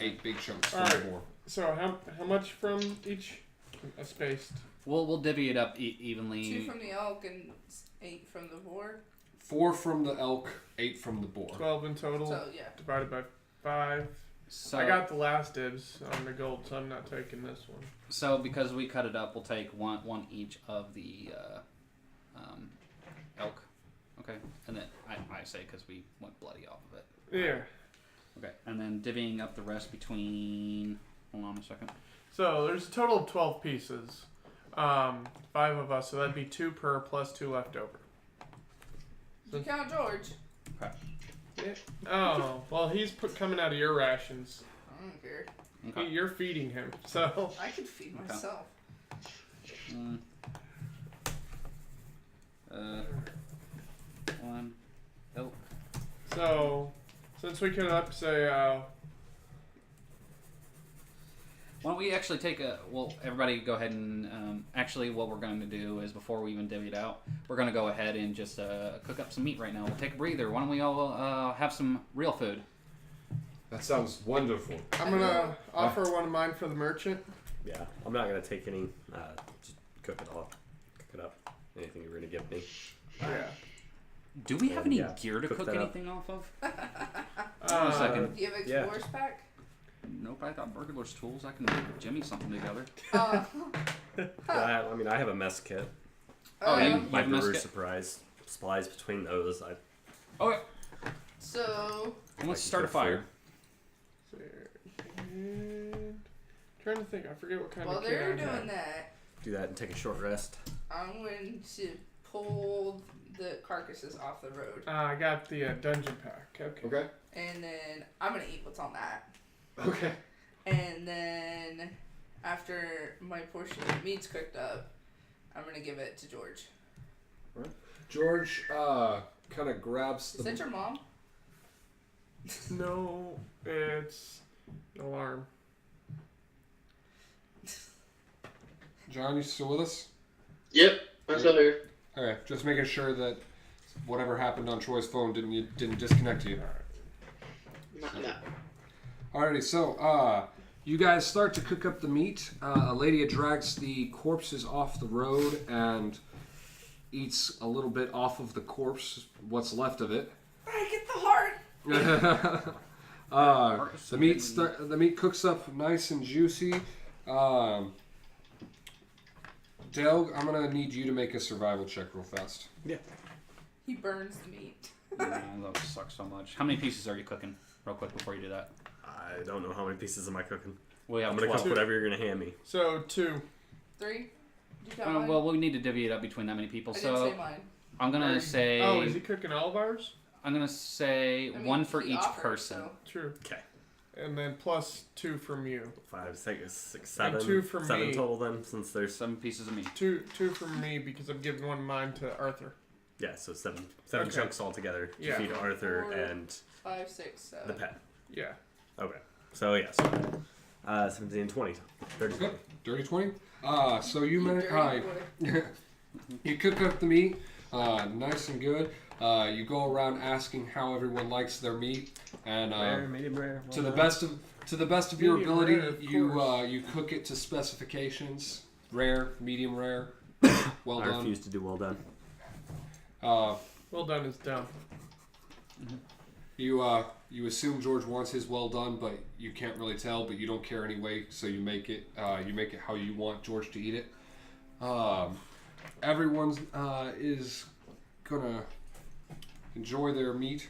Speaker 2: 8 big chunks from the
Speaker 1: Alright.
Speaker 2: boar.
Speaker 1: So how much from each? Spaced.
Speaker 6: We'll divvy it up evenly.
Speaker 7: 2 from the elk and 8 from the boar.
Speaker 2: 4 from the elk, 8 from the boar.
Speaker 1: 12 in total.
Speaker 7: So yeah.
Speaker 1: Divided by 5.
Speaker 6: So,
Speaker 1: I got the last dibs on the gold, so I'm not taking this one.
Speaker 6: so because we cut it up, we'll take one each of the elk. Okay, and then I say because we went bloody off of it.
Speaker 1: Yeah.
Speaker 6: Okay, and then divvying up the rest between. Hold on a second.
Speaker 1: So there's a total of 12 pieces. 5 of us, so that'd be 2 per plus 2 left over.
Speaker 7: Did you count George?
Speaker 1: Oh, well, he's coming out of your rations.
Speaker 7: I don't care.
Speaker 6: Okay.
Speaker 1: You're feeding him, so.
Speaker 7: I could feed
Speaker 6: Okay.
Speaker 7: myself.
Speaker 6: One elk.
Speaker 1: So, since we cut it up, say,
Speaker 6: Why don't we actually take a? Well, everybody go ahead and actually, what we're going to do is before we even divvy it out, we're going to go ahead and just cook up some meat right now. We'll take a breather. Why don't we all have some real food?
Speaker 2: That sounds wonderful.
Speaker 1: I'm gonna offer one of mine for the merchant.
Speaker 5: Yeah, I'm not gonna take any. Just cook it all. Cook it up. Anything you're gonna give me.
Speaker 1: Yeah.
Speaker 6: Do we have any
Speaker 5: Yeah,
Speaker 6: gear to
Speaker 5: cook
Speaker 6: cook
Speaker 5: that up.
Speaker 6: anything off of? Hold on a second.
Speaker 7: Do you have
Speaker 5: Yeah.
Speaker 7: Explorer's pack?
Speaker 6: Nope, I got burglar's tools. I can jimmy something together.
Speaker 7: Uh,
Speaker 5: I mean, I have a mess kit.
Speaker 6: Oh, you
Speaker 5: My
Speaker 6: have a mess
Speaker 5: brewer's
Speaker 6: kit.
Speaker 5: surprise supplies between those.
Speaker 6: Okay,
Speaker 7: So
Speaker 6: let's
Speaker 5: I
Speaker 6: start a
Speaker 5: cook
Speaker 6: fire.
Speaker 1: And trying to think, I forget what kind
Speaker 7: while
Speaker 1: of kit
Speaker 7: they're
Speaker 1: I
Speaker 7: doing
Speaker 1: have.
Speaker 7: that,
Speaker 5: do that and take a short rest.
Speaker 7: I'm going to pull the carcasses off the road,
Speaker 1: I got the dungeon pack. Okay.
Speaker 2: Okay.
Speaker 7: and then I'm gonna eat what's on that.
Speaker 2: Okay.
Speaker 7: And then after my portion of meat's cooked up, I'm gonna give it to George.
Speaker 2: George kind of grabs
Speaker 7: Is
Speaker 2: the.
Speaker 7: that your mom?
Speaker 1: No, it's an alarm.
Speaker 2: John, you still with us?
Speaker 4: Yep, I'm still here.
Speaker 2: Okay, just making sure that whatever happened on Troy's phone didn't disconnect you.
Speaker 4: No.
Speaker 2: Alrighty, so you guys start to cook up the meat. Eladia drags the corpses off the road, and eats a little bit off of the corpse, what's left of it.
Speaker 7: I get the heart.
Speaker 2: The meat cooks up nice and juicy. Del, I'm gonna need you to make a survival check real fast.
Speaker 5: Yeah.
Speaker 7: He burns the meat.
Speaker 6: That sucks so much. How many pieces are you cooking? Real quick before you do that.
Speaker 5: I don't know how many pieces am I cooking.
Speaker 6: We have
Speaker 5: I'm gonna
Speaker 6: 12.
Speaker 5: cook whatever you're gonna hand me.
Speaker 1: So 2.
Speaker 7: 3. Did you count mine?
Speaker 6: Well, we need to divvy it up between that many people.
Speaker 7: I didn't
Speaker 6: So
Speaker 7: say mine.
Speaker 6: I'm gonna say.
Speaker 1: Oh, is he cooking all of ours?
Speaker 6: I'm gonna say
Speaker 7: I mean,
Speaker 6: one for
Speaker 7: he
Speaker 6: each
Speaker 7: offered,
Speaker 6: person.
Speaker 7: so-
Speaker 1: True.
Speaker 5: Okay.
Speaker 1: And then plus 2 from you.
Speaker 5: 5, 6, 7.
Speaker 1: And 2 from
Speaker 5: 7
Speaker 1: me.
Speaker 5: total then, since there's
Speaker 6: 7 pieces of meat.
Speaker 1: 2 from me because I'm giving one of mine to Arthur.
Speaker 5: yeah, so 7
Speaker 1: Okay.
Speaker 5: chunks altogether to
Speaker 1: Yeah.
Speaker 5: feed Arthur
Speaker 7: 4,
Speaker 5: and
Speaker 7: 5, 6, 7.
Speaker 5: the pet.
Speaker 1: Yeah.
Speaker 5: Okay. So yes. 17 and 20. 30.
Speaker 2: Okay, dirty 20. So you
Speaker 7: Dirty
Speaker 2: manage.
Speaker 7: boy.
Speaker 2: You cook up the meat, nice and good. You go around asking how everyone likes their meat, and
Speaker 5: Rare, medium rare.
Speaker 2: to the best of your
Speaker 1: Medium
Speaker 2: ability,
Speaker 1: rare, of
Speaker 2: you cook it to specifications. Rare, medium rare, well
Speaker 5: I
Speaker 2: done.
Speaker 5: refuse to do well done.
Speaker 1: Well done is dumb.
Speaker 2: You assume George wants his well done, but you can't really tell. But you don't care anyway, so you make it. You make it how you want George to eat it. Everyone is gonna enjoy their meat.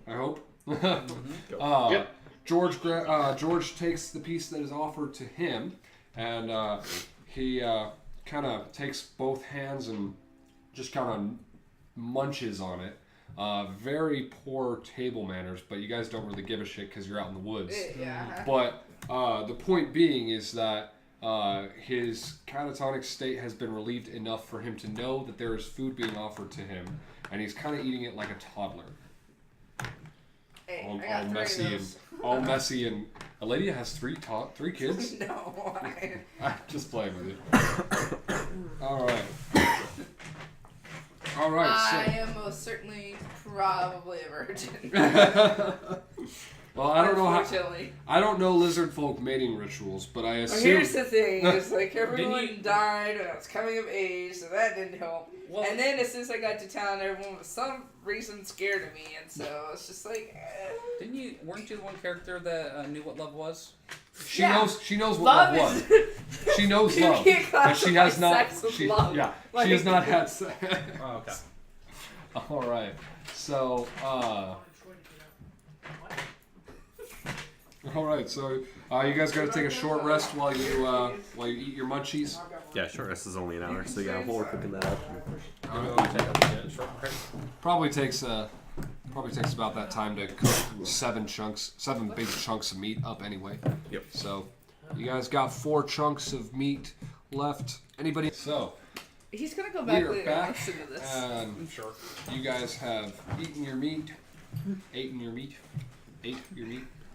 Speaker 2: I hope.
Speaker 4: Yep.
Speaker 2: George takes the piece that is offered to him, and he kind of takes both hands and just kind of munches on it. Very poor table manners, but you guys don't really give a shit because you're out in the woods.
Speaker 7: Yeah.
Speaker 2: But the point being is that his catatonic state has been relieved enough for him to know that there is food being offered to him, and he's kind of eating it like a toddler.
Speaker 7: Hey,
Speaker 2: All
Speaker 7: I got 3
Speaker 2: messy
Speaker 7: of
Speaker 2: and
Speaker 7: those.
Speaker 2: all messy and Eladia has 3 kids.
Speaker 7: No,
Speaker 2: I'm just playing with you. All right.
Speaker 7: I am most certainly probably a virgin.
Speaker 2: Well, I don't know how.
Speaker 7: Unfortunately.
Speaker 2: I don't know lizard folk mating rituals, but I
Speaker 7: Well,
Speaker 2: assume.
Speaker 7: here's the thing: it's like everyone
Speaker 6: you-
Speaker 7: died when I was coming of age, so that didn't help.
Speaker 6: Well,
Speaker 7: And then as soon as I got to town, everyone was some reason scared of me, and so it's just like.
Speaker 6: weren't you the one character that knew what love was?
Speaker 2: She
Speaker 7: Yeah.
Speaker 2: knows. She knows what love was. She knows
Speaker 7: You
Speaker 2: love,
Speaker 7: can't
Speaker 2: but she has
Speaker 7: classify
Speaker 2: not.
Speaker 7: sex with
Speaker 2: She,
Speaker 7: love.
Speaker 2: yeah,
Speaker 7: Like-
Speaker 2: she has not had.
Speaker 6: Oh, okay.
Speaker 2: All right. So. All right. So you guys got to take a short rest while you eat your munchies.
Speaker 5: Yeah, short rest is only an hour, so yeah, while we're cooking that up.
Speaker 2: Probably takes about that time to cook 7 big chunks of meat up anyway.
Speaker 5: Yep.
Speaker 2: So you guys got 4 chunks of meat left. Anybody? So
Speaker 7: He's gonna go
Speaker 2: we
Speaker 7: back
Speaker 2: are
Speaker 7: later and
Speaker 2: back,
Speaker 7: listen to this.
Speaker 2: and
Speaker 6: I'm sure.
Speaker 2: you guys have ate your meat. Ate your meat.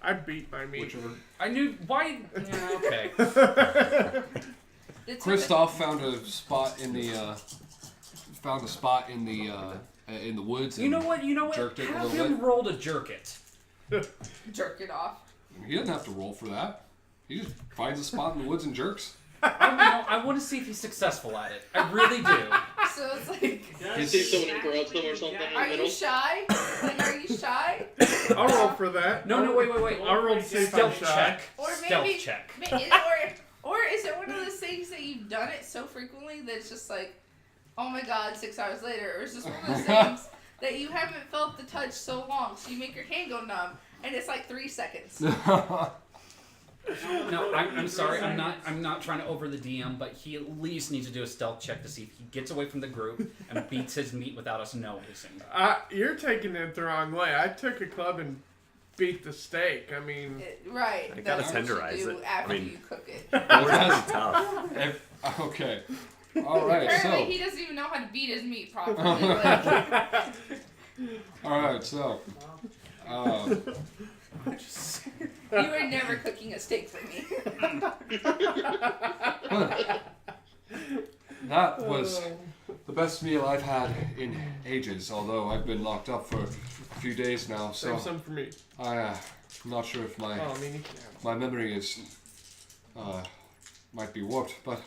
Speaker 1: I beat my meat.
Speaker 2: Whichever.
Speaker 6: I knew why. Yeah, okay.
Speaker 7: Did
Speaker 2: Christoph found a spot in the woods.
Speaker 6: You know what?
Speaker 2: Jerked it a
Speaker 6: Have
Speaker 2: little
Speaker 6: him
Speaker 2: bit.
Speaker 6: roll to jerk it.
Speaker 7: jerk it off?
Speaker 2: He doesn't have to roll for that. He just finds a spot in the woods and jerks.
Speaker 6: I want to see if he's successful at it. I really do.
Speaker 7: So it's like,
Speaker 4: You see someone interrupts them or something in the
Speaker 7: are
Speaker 4: middle.
Speaker 7: you shy? Like, are you shy?
Speaker 1: I'll roll for that.
Speaker 6: No, wait.
Speaker 1: I'll roll to see if I'm
Speaker 6: Stealth
Speaker 1: shy.
Speaker 6: check.
Speaker 7: Or
Speaker 6: Stealth
Speaker 7: maybe-
Speaker 6: check.
Speaker 7: Or is it one of those things that you've done it so frequently that it's just like, oh my god, 6 hours later? Or is this one of those things that you haven't felt the touch so long, so you make your hand go numb, and it's like 3 seconds?
Speaker 6: No, I'm sorry. I'm not trying to over the DM, but he at least needs to do a stealth check to see if he gets away from the group and beats his meat without us noticing.
Speaker 1: You're taking it the wrong way. I took a club and beat the steak. I mean,
Speaker 7: Right.
Speaker 5: I gotta
Speaker 7: that's what you
Speaker 5: tenderize
Speaker 7: do
Speaker 5: it.
Speaker 7: after
Speaker 5: I mean-
Speaker 7: you cook it.
Speaker 5: It's tough.
Speaker 2: Okay. All right.
Speaker 7: Apparently,
Speaker 2: So.
Speaker 7: he doesn't even know how to beat his meat properly. Like,
Speaker 2: All right. So.
Speaker 7: you were never cooking a steak for me.
Speaker 2: That was the best meal I've had in ages. Although I've been locked up for a few days now, so
Speaker 1: save some for me.
Speaker 2: I'm not sure if
Speaker 1: Oh, I mean, you can have
Speaker 2: my memory is might be warped, but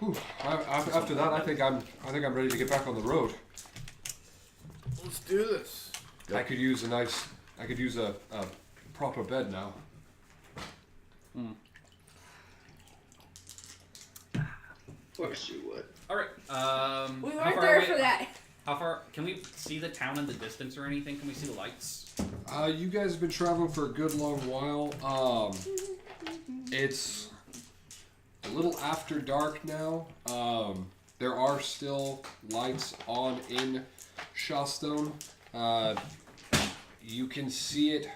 Speaker 2: Whew. After that, I think I'm ready to get back on the road.
Speaker 1: Let's do this.
Speaker 2: I could use a proper bed now.
Speaker 4: Of course you would.
Speaker 6: All right.
Speaker 7: We
Speaker 6: how
Speaker 7: weren't
Speaker 6: far
Speaker 7: there
Speaker 6: away-
Speaker 7: for that.
Speaker 6: How far? Can we see the town in the distance or anything? Can we see the lights?
Speaker 2: You guys have been traveling for a good long while. It's a little after dark now. There are still lights on in Shawstone. You can see it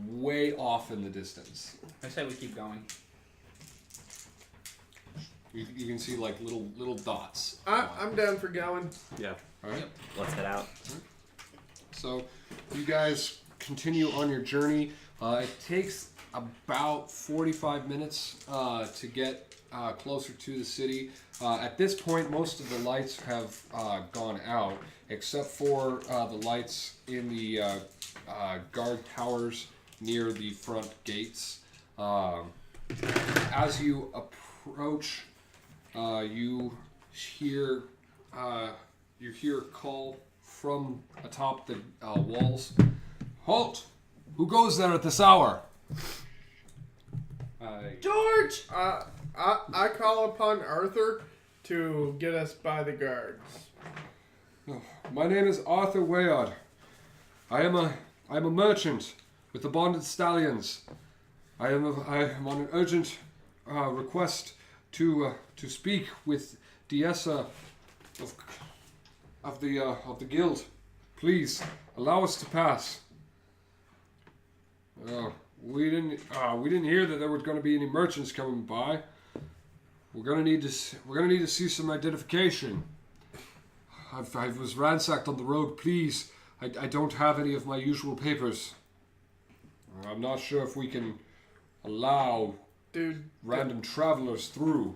Speaker 2: way off in the distance.
Speaker 6: I say we keep going.
Speaker 2: You can see like little dots.
Speaker 1: I'm down for going.
Speaker 5: Yeah.
Speaker 2: All right.
Speaker 5: Let's head out.
Speaker 2: So you guys continue on your journey. It takes about 45 minutes to get closer to the city. At this point, most of the lights have gone out, except for the lights in the guard towers near the front gates. As you approach, you hear a call from atop the walls. Halt! Who goes there at this hour?
Speaker 7: George!
Speaker 1: I call upon Arthur to get us by the guards.
Speaker 2: My name is Arthur Wayard. I am a merchant with the Bonded Stallions. I am on an urgent request to speak with Diessa of the guild. Please allow us to pass. We didn't hear that there were going to be any merchants coming by. We're gonna need to see some identification. I was ransacked on the road. Please, I don't have any of my usual papers. I'm not sure if we can allow random travelers through.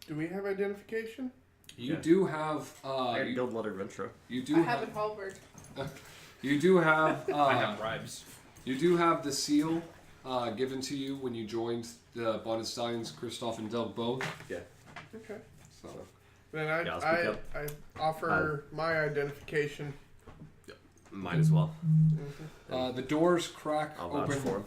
Speaker 1: Do we have identification?
Speaker 2: You do have.
Speaker 5: I had guild letter of intro.
Speaker 2: You do
Speaker 7: I have an halberd.
Speaker 2: You do have.
Speaker 6: I have bribes.
Speaker 2: You do have the seal given to you when you joined the Bonded Stallions, Kristoff and Del both.
Speaker 5: Yeah.
Speaker 1: Okay.
Speaker 2: So
Speaker 1: Then
Speaker 5: Yeah, I'll speak up.
Speaker 1: I offer my identification.
Speaker 5: Might as well.
Speaker 2: the doors crack
Speaker 5: I'll vouch
Speaker 2: open.
Speaker 5: for him.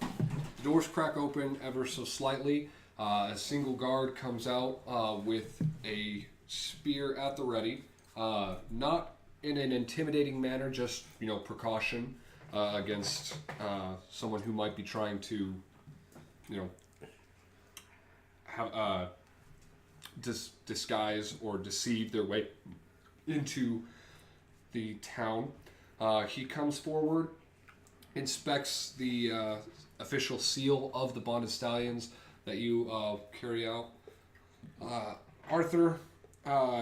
Speaker 2: The doors crack open ever so slightly. A single guard comes out with a spear at the ready. Not in an intimidating manner, just precaution against someone who might be trying to, have disguise or deceive their way into the town. He comes forward, inspects the official seal of the Bonded Stallions that you carry out. Arthur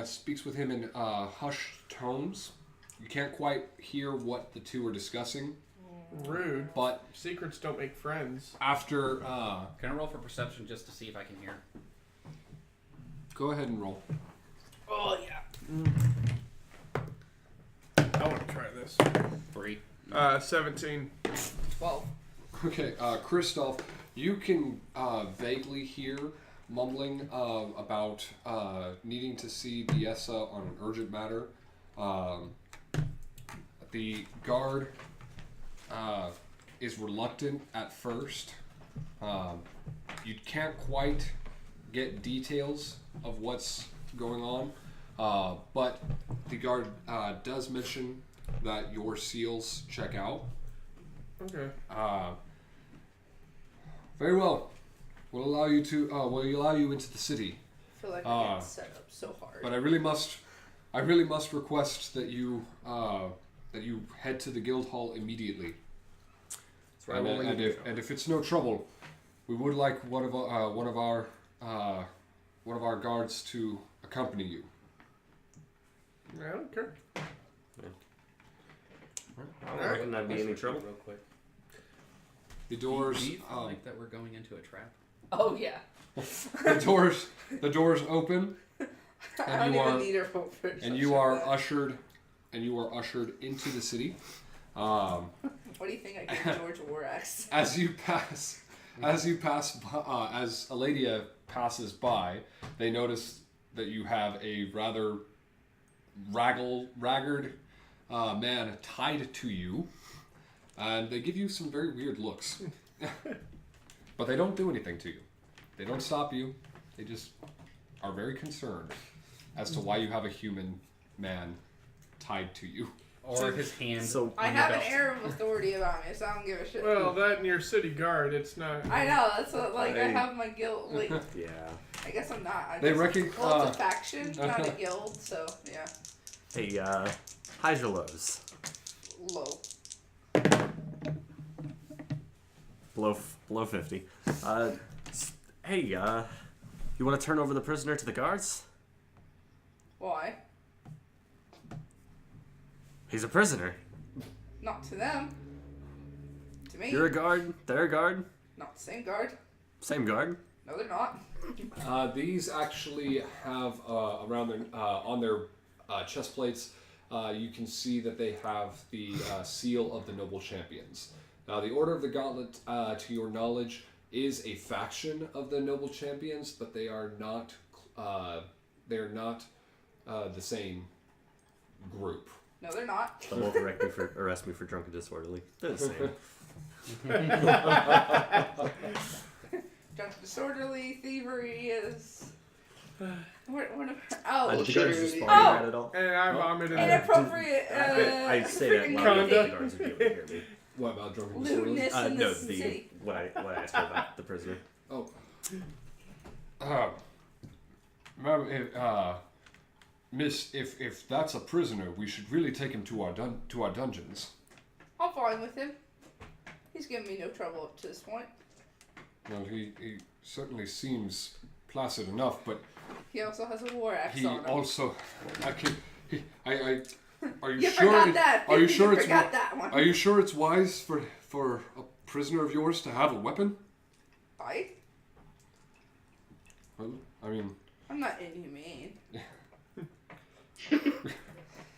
Speaker 2: speaks with him in hushed tones. You can't quite hear what the two are discussing,
Speaker 1: Rude.
Speaker 2: but
Speaker 1: Secrets don't make friends.
Speaker 2: after...
Speaker 6: Can I roll for perception just to see if I can hear?
Speaker 2: go ahead and roll.
Speaker 7: Oh, yeah.
Speaker 1: I want to try this.
Speaker 6: 3.
Speaker 1: 17.
Speaker 7: 12.
Speaker 2: Okay, Kristoff, you can vaguely hear mumbling about needing to see Diessa on an urgent matter. The guard is reluctant at first. You can't quite get details of what's going on, but the guard does mention that your seals check out.
Speaker 1: Okay.
Speaker 2: Very well. We'll allow you to. We'll allow you into the city.
Speaker 7: I feel like I get set up so hard.
Speaker 2: But I really must request that you head to the guild hall immediately.
Speaker 5: That's where I will lead you.
Speaker 2: And if it's no trouble, we would like one of our guards to accompany you.
Speaker 1: I don't care.
Speaker 5: I don't reckon that'd be any trouble.
Speaker 6: Real quick.
Speaker 2: The doors.
Speaker 6: Do you feel like that we're going into a trap?
Speaker 7: Oh, yeah.
Speaker 2: The doors open,
Speaker 7: I don't
Speaker 2: you
Speaker 7: even
Speaker 2: are-
Speaker 7: need her for
Speaker 2: and you are ushered into the city.
Speaker 7: What do you think I gave George Warax?
Speaker 2: As you pass, as Aledia passes by, they notice that you have a rather ragged man tied to you, and they give you some very weird looks. But they don't do anything to you. They don't stop you. They just are very concerned as to why you have a human man tied to you.
Speaker 6: Or his hands.
Speaker 5: So
Speaker 7: I have an air of authority about me, so I don't give a shit.
Speaker 1: Well, that and your city guard, it's not.
Speaker 7: I know, that's what, like, I have my guild, like,
Speaker 5: yeah.
Speaker 7: I guess I'm not. I
Speaker 2: They
Speaker 7: guess,
Speaker 2: reckon-
Speaker 7: well, it's a faction, not a guild, so, yeah.
Speaker 5: Hey, highs or lows?
Speaker 7: Low.
Speaker 5: Below 50. Hey, you want to turn over the prisoner to the guards?
Speaker 7: Why?
Speaker 5: He's a prisoner.
Speaker 7: Not to them. To me.
Speaker 5: You're a guard. They're a guard.
Speaker 7: Not the same guard.
Speaker 5: Same guard.
Speaker 7: No, they're not.
Speaker 2: These actually have around their on their chest plates. You can see that they have the seal of the noble champions. Now, the Order of the Gauntlet, to your knowledge, is a faction of the noble champions, but they are not. They're not the same group.
Speaker 7: No, they're not.
Speaker 5: They won't arrest me for drunk and disorderly. They're the same.
Speaker 7: Drunk, disorderly, thievery is. Whatever. Oh.
Speaker 5: Did the guards respond
Speaker 7: Oh!
Speaker 5: to that at all?
Speaker 1: And I vomited.
Speaker 7: Inappropriate.
Speaker 5: I say that
Speaker 7: freaking
Speaker 5: loud enough
Speaker 7: nudity.
Speaker 5: the guards would be able to hear me.
Speaker 2: What about drunken disorderly?
Speaker 7: Lewdness in
Speaker 5: No,
Speaker 7: this city.
Speaker 5: what I asked her about the prisoner.
Speaker 2: Oh. Ma'am, Miss, if that's a prisoner, we should really take him to our dungeons.
Speaker 7: I'm fine with him. He's given me no trouble up to this point.
Speaker 2: Well, he certainly seems placid enough, but
Speaker 7: He also has a war axe
Speaker 2: he
Speaker 7: on him.
Speaker 2: also, are you
Speaker 7: You
Speaker 2: sure?
Speaker 7: forgot that.
Speaker 2: Are you sure
Speaker 7: you
Speaker 2: it's
Speaker 7: forgot that one.
Speaker 2: Are you sure it's wise for a prisoner of yours to have a weapon?
Speaker 7: I?
Speaker 2: Well, I mean,
Speaker 7: I'm not inhumane.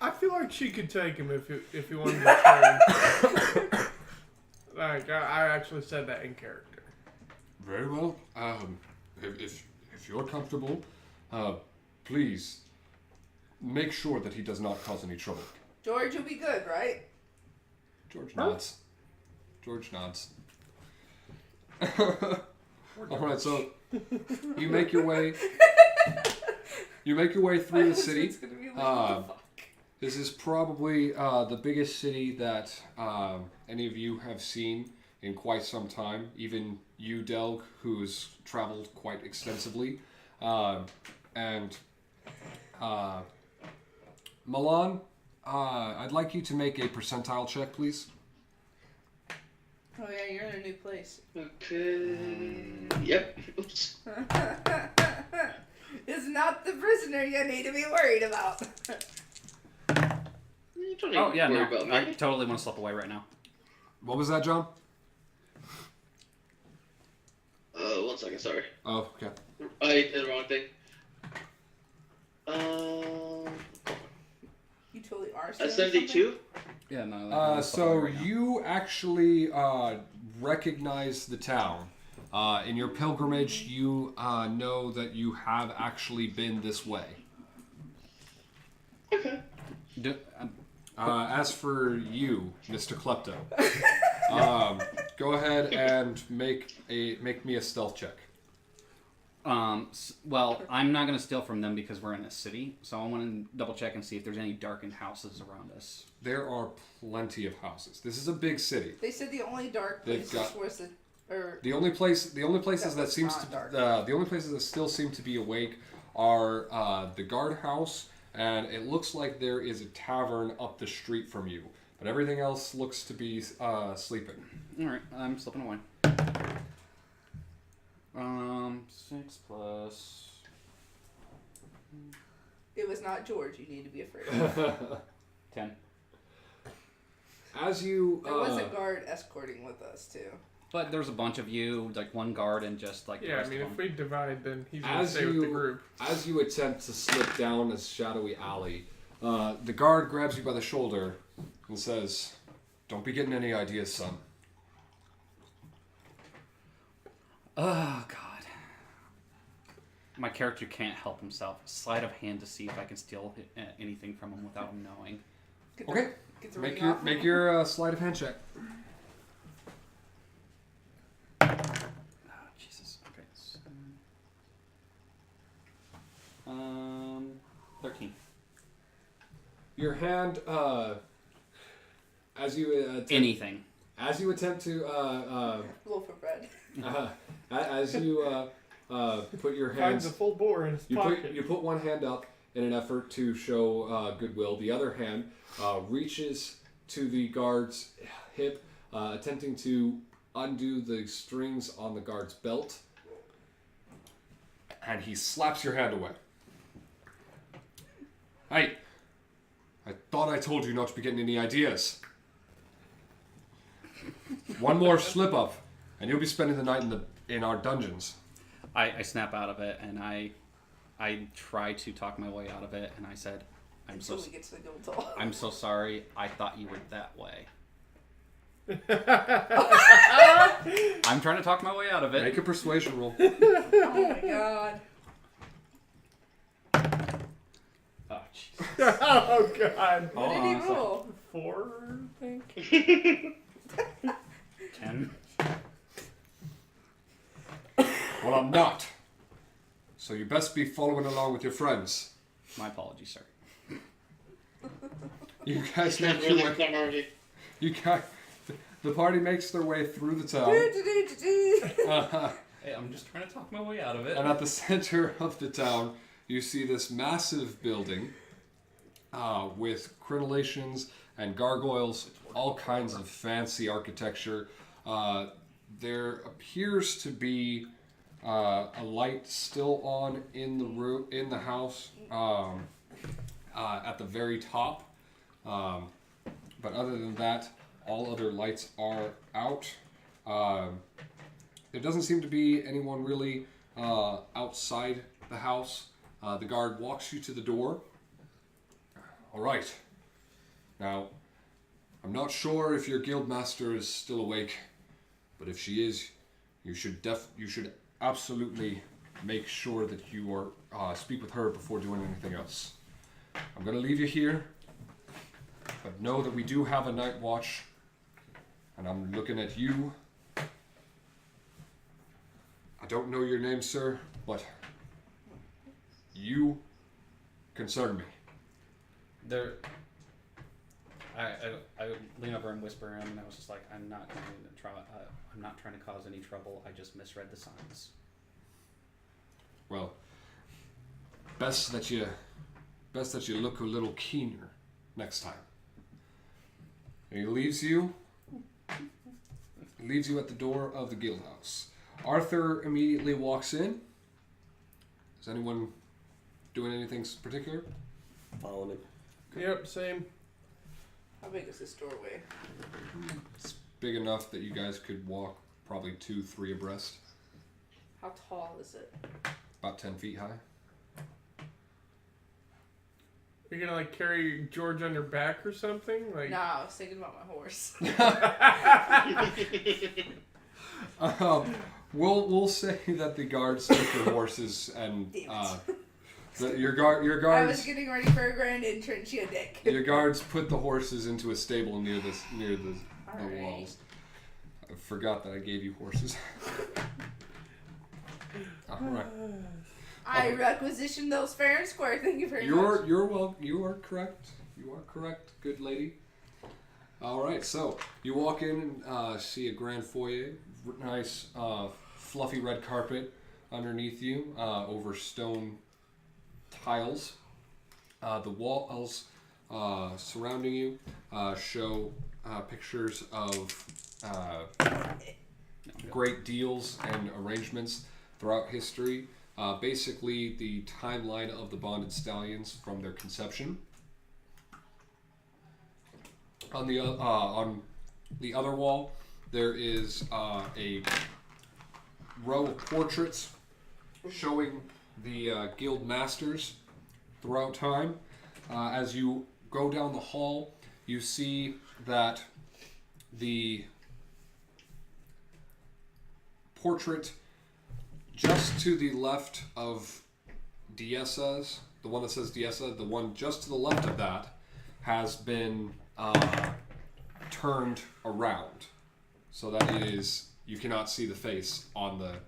Speaker 1: I feel like she could take him if he wanted to train. Like, I actually said that in character.
Speaker 2: very well. If you're comfortable, please make sure that he does not cause any trouble.
Speaker 7: George will be good, right?
Speaker 2: George nods. George nods. All right, so you make your way. You make your way through the city.
Speaker 7: It's gonna be like, what the fuck?
Speaker 2: This is probably the biggest city that any of you have seen in quite some time. Even you, Delg, who's traveled quite extensively. And Milan, I'd like you to make a percentile check, please.
Speaker 7: Oh yeah, you're in a new place.
Speaker 4: Okay. Yep. Oops.
Speaker 7: It's not the prisoner you need to be worried about.
Speaker 4: You don't need
Speaker 6: Oh,
Speaker 4: to
Speaker 6: yeah,
Speaker 4: worry
Speaker 6: no.
Speaker 4: about
Speaker 6: I
Speaker 4: me.
Speaker 6: totally want to slip away right now.
Speaker 2: What was that, John?
Speaker 4: 1 second, sorry.
Speaker 2: Oh, okay.
Speaker 4: I did the wrong thing.
Speaker 7: You totally are.
Speaker 4: At
Speaker 7: stealing
Speaker 4: 72?
Speaker 6: Yeah, no. I wanna slip away
Speaker 2: So
Speaker 6: right now.
Speaker 2: you actually recognize the town. In your pilgrimage, you know that you have actually been this way.
Speaker 4: Okay.
Speaker 2: As for you, Mr. Klepto, go ahead and make me a stealth check.
Speaker 6: Well, I'm not going to steal from them because we're in a city, so I want to double check and see if there's any darkened houses around us.
Speaker 2: There are plenty of houses. This is a big city.
Speaker 7: They said the only dark
Speaker 2: They've
Speaker 7: places
Speaker 2: got-
Speaker 7: was the
Speaker 2: The only places
Speaker 7: That was not dark.
Speaker 2: the only places that still seem to be awake are the guardhouse, and it looks like there is a tavern up the street from you. But everything else looks to be sleeping.
Speaker 6: All right, I'm slipping away. 6 plus.
Speaker 7: It was not George you need to be afraid of.
Speaker 6: 10.
Speaker 2: As you
Speaker 7: There was a guard escorting with us too.
Speaker 6: But there's a bunch of you, like one guard and just like the
Speaker 1: Yeah, I
Speaker 6: rest
Speaker 1: mean,
Speaker 6: of
Speaker 1: if
Speaker 6: them.
Speaker 1: we divide, then he's gonna
Speaker 2: As
Speaker 1: stay with the
Speaker 2: you-
Speaker 1: group.
Speaker 2: as you attempt to slip down a shadowy alley, the guard grabs you by the shoulder and says, "Don't be getting any ideas, son."
Speaker 6: Oh, God. My character can't help himself. Sleight of hand to see if I can steal anything from him without him knowing.
Speaker 2: Okay.
Speaker 7: Get the
Speaker 2: Make
Speaker 7: ring
Speaker 2: your
Speaker 7: off.
Speaker 2: make your sleight of hand check.
Speaker 6: Oh, Jesus. Okay. So, 13.
Speaker 2: Your hand, as you
Speaker 6: Anything.
Speaker 2: as you attempt to
Speaker 7: Loaf of bread.
Speaker 2: as you put your
Speaker 1: Finds
Speaker 2: hands,
Speaker 1: a full bore in his pocket.
Speaker 2: you put one hand up in an effort to show goodwill. The other hand reaches to the guard's hip, attempting to undo the strings on the guard's belt, and he slaps your hand away. Hey, I thought I told you not to be getting any ideas. One more slip up, and you'll be spending the night in our dungeons.
Speaker 6: I snap out of it, and I try to talk my way out of it, and I said,
Speaker 7: Until we get to the guild hall.
Speaker 6: I'm so sorry. I thought you were that way. I'm trying to talk my way out of it.
Speaker 2: Make a persuasion roll.
Speaker 7: Oh my god.
Speaker 6: Oh, jeez.
Speaker 1: Oh god.
Speaker 7: What did he roll?
Speaker 1: 4, I think.
Speaker 6: 10.
Speaker 2: Well, I'm not. So you best be following along with your friends.
Speaker 6: My apologies, sir.
Speaker 2: You guys
Speaker 4: Not
Speaker 2: make your
Speaker 4: really
Speaker 2: way.
Speaker 4: summary.
Speaker 2: You guys, the party makes their way through the town,
Speaker 6: Hey, I'm just trying to talk my way out of it.
Speaker 2: and at the center of the town, you see this massive building with crenellations and gargoyles, all kinds of fancy architecture. There appears to be a light still on in the house at the very top, but other than that, all other lights are out. There doesn't seem to be anyone really outside the house. The guard walks you to the door. All right. Now, I'm not sure if your guildmaster is still awake, but if she is, you should absolutely make sure that you are speak with her before doing anything else. I'm going to leave you here, but know that we do have a night watch, and I'm looking at you. I don't know your name, sir, but you concern me.
Speaker 6: I lean over and whisper him, and I was just like, I'm not going to try. I'm not trying to cause any trouble. I just misread the signs.
Speaker 2: Well, best that you look a little keener next time. And he leaves you at the door of the guild house. Arthur immediately walks in. Is anyone doing anything particular?
Speaker 5: Following it.
Speaker 1: Yep, same.
Speaker 7: How big is this doorway?
Speaker 2: It's big enough that you guys could walk probably 2-3 abreast.
Speaker 7: How tall is it?
Speaker 2: About 10 feet high.
Speaker 1: You're gonna like carry George on your back or something? Like
Speaker 7: Nah, I was thinking about my horse.
Speaker 2: We'll say that the guards took your horses and
Speaker 7: Damn
Speaker 2: your guards.
Speaker 7: I was getting ready for a grand entrance, you dick.
Speaker 2: Your guards put the horses into a stable near the
Speaker 7: Alright.
Speaker 2: walls. I forgot that I gave you horses. All right.
Speaker 7: I requisitioned those fair and square. Thank you very much.
Speaker 2: You are correct. You are correct, good lady. All right. So you walk in and see a grand foyer, nice fluffy red carpet underneath you over stone tiles. The walls surrounding you show pictures of great deals and arrangements throughout history. Basically, the timeline of the bonded stallions from their conception. On the other wall, there is a row of portraits showing the guild masters throughout time. As you go down the hall, you see that the portrait just to the left of Diessa's, the one that says Diessa, the one just to the left of that has been turned around, so that it is you cannot see the face on the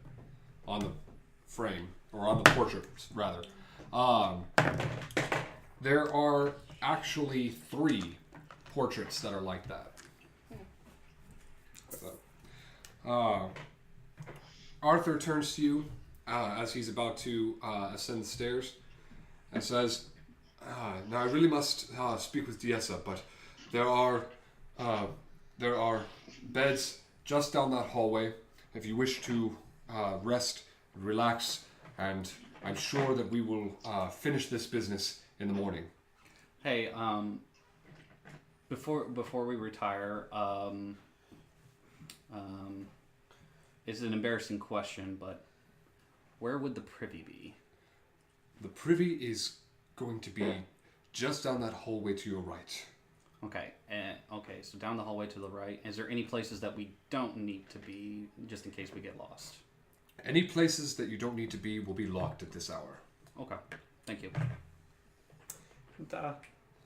Speaker 2: frame, or on the portrait rather. There are actually 3 portraits that are like that. Arthur turns to you as he's about to ascend the stairs and says, "Now I really must speak with Diessa, but there are beds just down that hallway if you wish to rest and relax, and I'm sure that we will finish this business in the morning."
Speaker 6: Hey, before we retire, it's an embarrassing question, but where would the privy be?
Speaker 2: The privy is going to be just down that hallway to your right.
Speaker 6: Okay, so down the hallway to the right. Is there any places that we don't need to be, just in case we get lost?
Speaker 2: Any places that you don't need to be will be locked at this hour.
Speaker 6: Okay, thank you.
Speaker 5: And,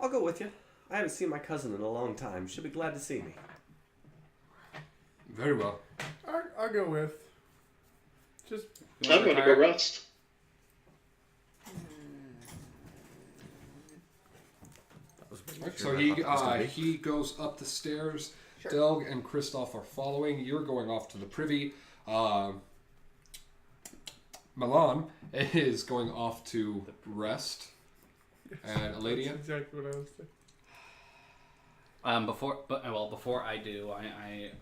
Speaker 5: I'll go with you. I haven't seen my cousin in a long time. She'll be glad to see me.
Speaker 2: Very well.
Speaker 1: I'll go with. Just.
Speaker 4: I'm going to go rest.
Speaker 2: So he goes up the stairs.
Speaker 7: Sure.
Speaker 2: Delg and Kristoff are following. You're going off to the privy. Milan is going off to rest. And Eladia?
Speaker 1: That's exactly what I was thinking.
Speaker 6: Before I do, I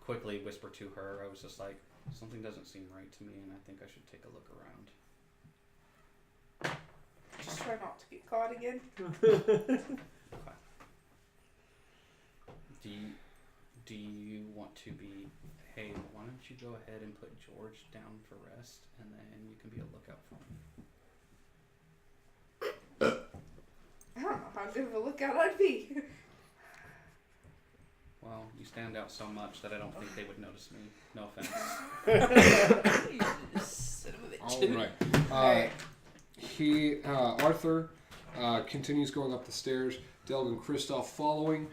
Speaker 6: quickly whisper to her. I was just like, something doesn't seem right to me, and I think I should take a look around.
Speaker 7: Just try not to get caught again.
Speaker 6: Do you want to be? Hey, why don't you go ahead and put George down for rest, and then you can be a lookout for him.
Speaker 7: I don't know how good of a lookout I'd be.
Speaker 6: Well, you stand out so much that I don't think they would notice me. No offense.
Speaker 7: You son of a bitch.
Speaker 2: All right. Arthur continues going up the stairs. Delg and Kristoff following.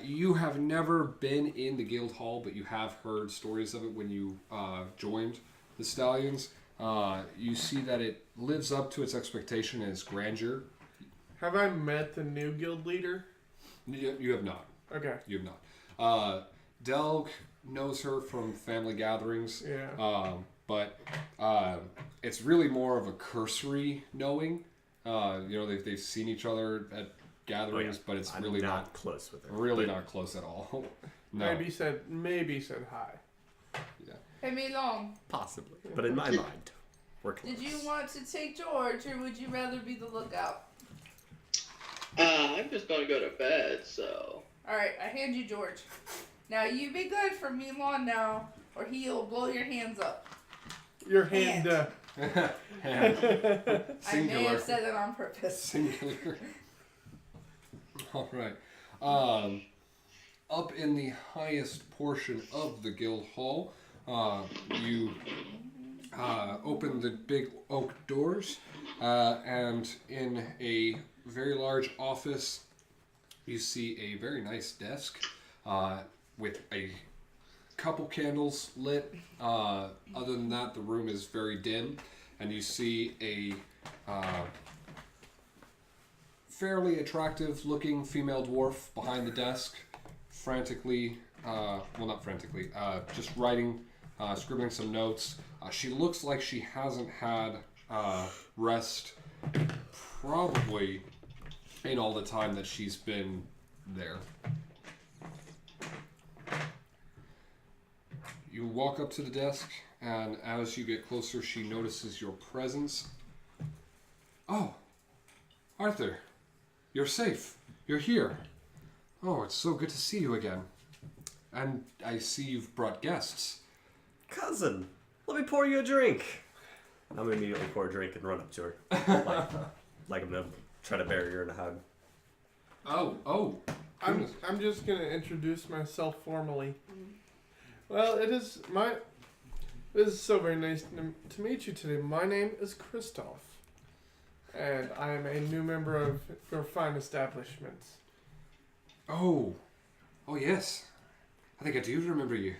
Speaker 2: You have never been in the guild hall, but you have heard stories of it when you joined the Stallions. You see that it lives up to its expectation and its grandeur.
Speaker 1: Have I met the new guild leader?
Speaker 2: You have not.
Speaker 1: Okay.
Speaker 2: You have not. Delg knows her from family gatherings.
Speaker 1: Yeah.
Speaker 2: But it's really more of a cursory knowing. They've seen each other at gatherings, but it's
Speaker 5: I'm
Speaker 2: really
Speaker 5: not close with her.
Speaker 2: Really not close at all. No.
Speaker 1: Maybe said hi.
Speaker 2: Yeah.
Speaker 7: Hey, Milan.
Speaker 5: Possibly. But in my mind, we're close.
Speaker 7: Did you want to take George, or would you rather be the lookout?
Speaker 4: I'm just going to go to bed, so.
Speaker 7: Alright, I hand you George. Now, you be good for Milan now, or he'll blow your hands up.
Speaker 1: Your hand.
Speaker 2: Hand.
Speaker 7: I may have said it on purpose.
Speaker 2: Singular. All right. Up in the highest portion of the guild hall, you open the big oak doors, and in a very large office, you see a very nice desk with a couple candles lit. Other than that, the room is very dim, and you see a fairly attractive looking female dwarf behind the desk, frantically, not frantically, just writing, scribbling some notes. She looks like she hasn't had rest probably in all the time that she's been there. You walk up to the desk, and as you get closer, she notices your presence. Oh, Arthur, you're safe. You're here. Oh, it's so good to see you again. And I see you've brought guests.
Speaker 5: Cousin, let me pour you a drink. I'm gonna immediately pour a drink and run up to her. Like I'm gonna try to bury her in a hug.
Speaker 2: Oh.
Speaker 1: I'm just gonna introduce myself formally. Well, it is so very nice to meet you today. My name is Kristoff. and I am a new member of your fine establishment.
Speaker 2: Oh yes. I think I do remember you.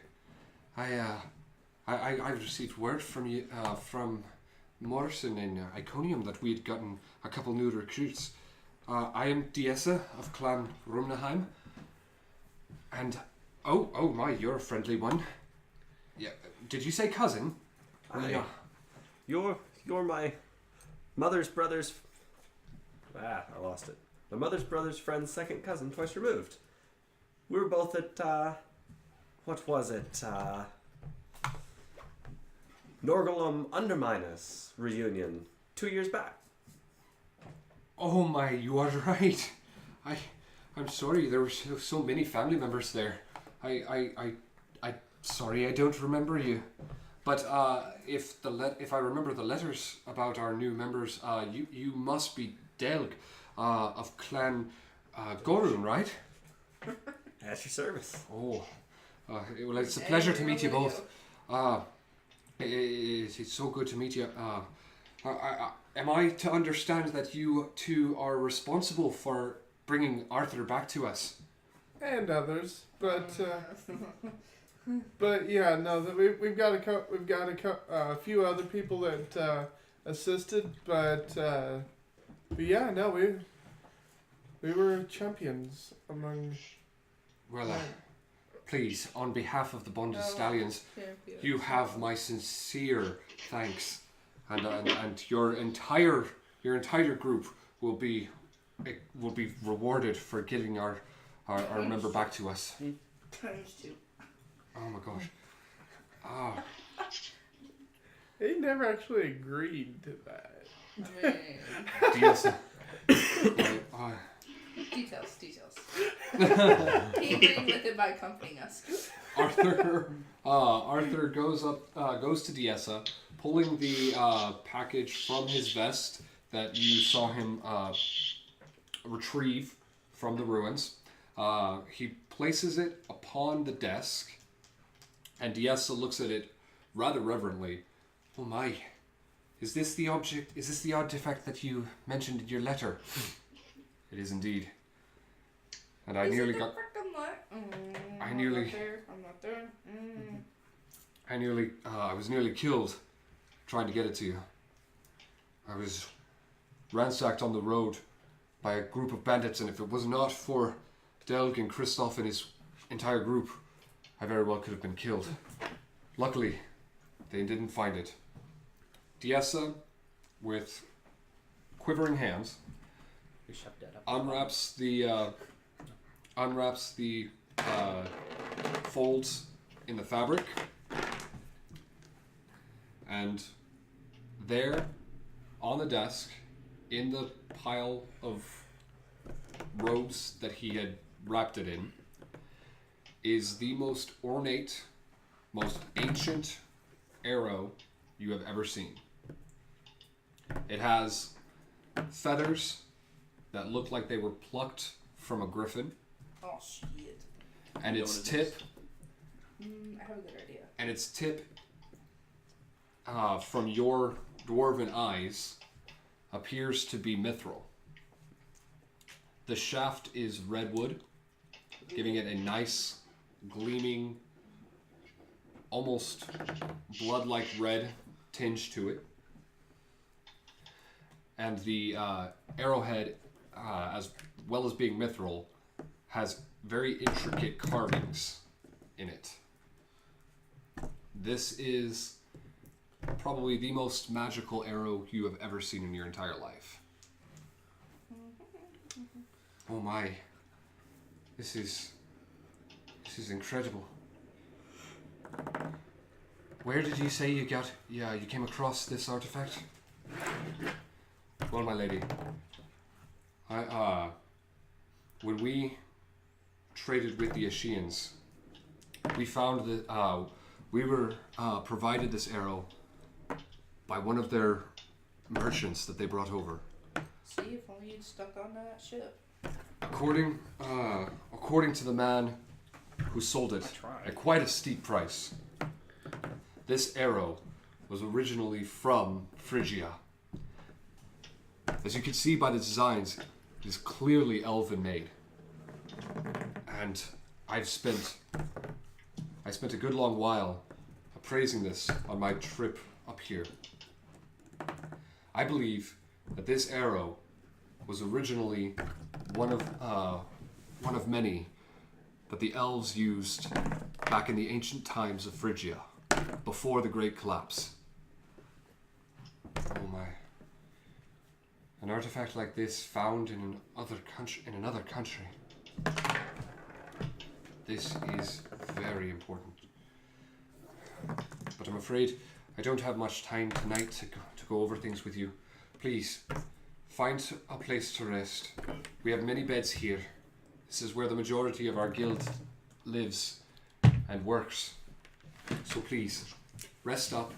Speaker 2: I've received word from you, from Morrison in Iconium that we'd gotten a couple new recruits. I am Diessa of Clan Rumnaheim. And, oh my, you're a friendly one. Yeah, did you say cousin?
Speaker 5: Hi. You're my mother's brother's... I lost it. My mother's brother's friend's second cousin, twice removed. We were both at, what was it? Norgalum Underminus reunion 2 years back.
Speaker 2: Oh my, you are right. I'm sorry, there were so many family members there. Sorry, I don't remember you. But if I remember the letters about our new members, you must be Delg of Clan Gorun, right?
Speaker 5: At your service.
Speaker 2: Oh, well, it's a pleasure to meet you both. It's so good to meet you. Am I to understand that you two are responsible for bringing Arthur back to us?
Speaker 1: And others, but yeah, no, we've got a few other people that assisted, but yeah, no, we were champions among.
Speaker 2: Well, please, on behalf of the Bonded Stallions, you have my sincere thanks, and your entire group will be rewarded for getting our member back to us.
Speaker 7: Times 2.
Speaker 2: Oh my gosh.
Speaker 1: He never actually agreed to that.
Speaker 7: Details. He agreed with it by accompanying us.
Speaker 2: Arthur goes to Diessa, pulling the package from his vest that you saw him retrieve from the ruins. He places it upon the desk, and Diessa looks at it rather reverently. Oh my, is this the object? Is this the artifact that you mentioned in your letter? It is indeed. And I nearly got. I nearly.
Speaker 7: I'm not there.
Speaker 2: I was nearly killed trying to get it to you. I was ransacked on the road by a group of bandits, and if it was not for Delg and Kristoff and his entire group, I very well could have been killed. Luckily, they didn't find it. Diessa, with quivering hands, unwraps the folds in the fabric, and there, on the desk, in the pile of robes that he had wrapped it in, is the most ornate, most ancient arrow you have ever seen. It has feathers that look like they were plucked from a griffin.
Speaker 7: Oh shit.
Speaker 2: And its tip.
Speaker 7: I have a good idea.
Speaker 2: And its tip, from your dwarven eyes, appears to be mithril. The shaft is redwood, giving it a nice, gleaming, almost blood-like red tinge to it. And the arrowhead, as well as being mithril, has very intricate carvings in it. This is probably the most magical arrow you have ever seen in your entire life. Oh my. This is incredible. Where did you say you came across this artifact? Well, my lady, when we traded with the Ashians, we found that we were provided this arrow by one of their merchants that they brought over.
Speaker 7: See, if only you'd stuck on that ship.
Speaker 2: According to the man who sold it at quite a steep price, this arrow was originally from Phrygia. As you can see by the designs, it is clearly elven made. And I spent a good long while appraising this on my trip up here. I believe that this arrow was originally one of many that the elves used back in the ancient times of Phrygia, before the Great Collapse. Oh my. An artifact like this found in another country. This is very important. But I'm afraid I don't have much time tonight to go over things with you. Please, find a place to rest. We have many beds here. This is where the majority of our guild lives and works. So please, rest up,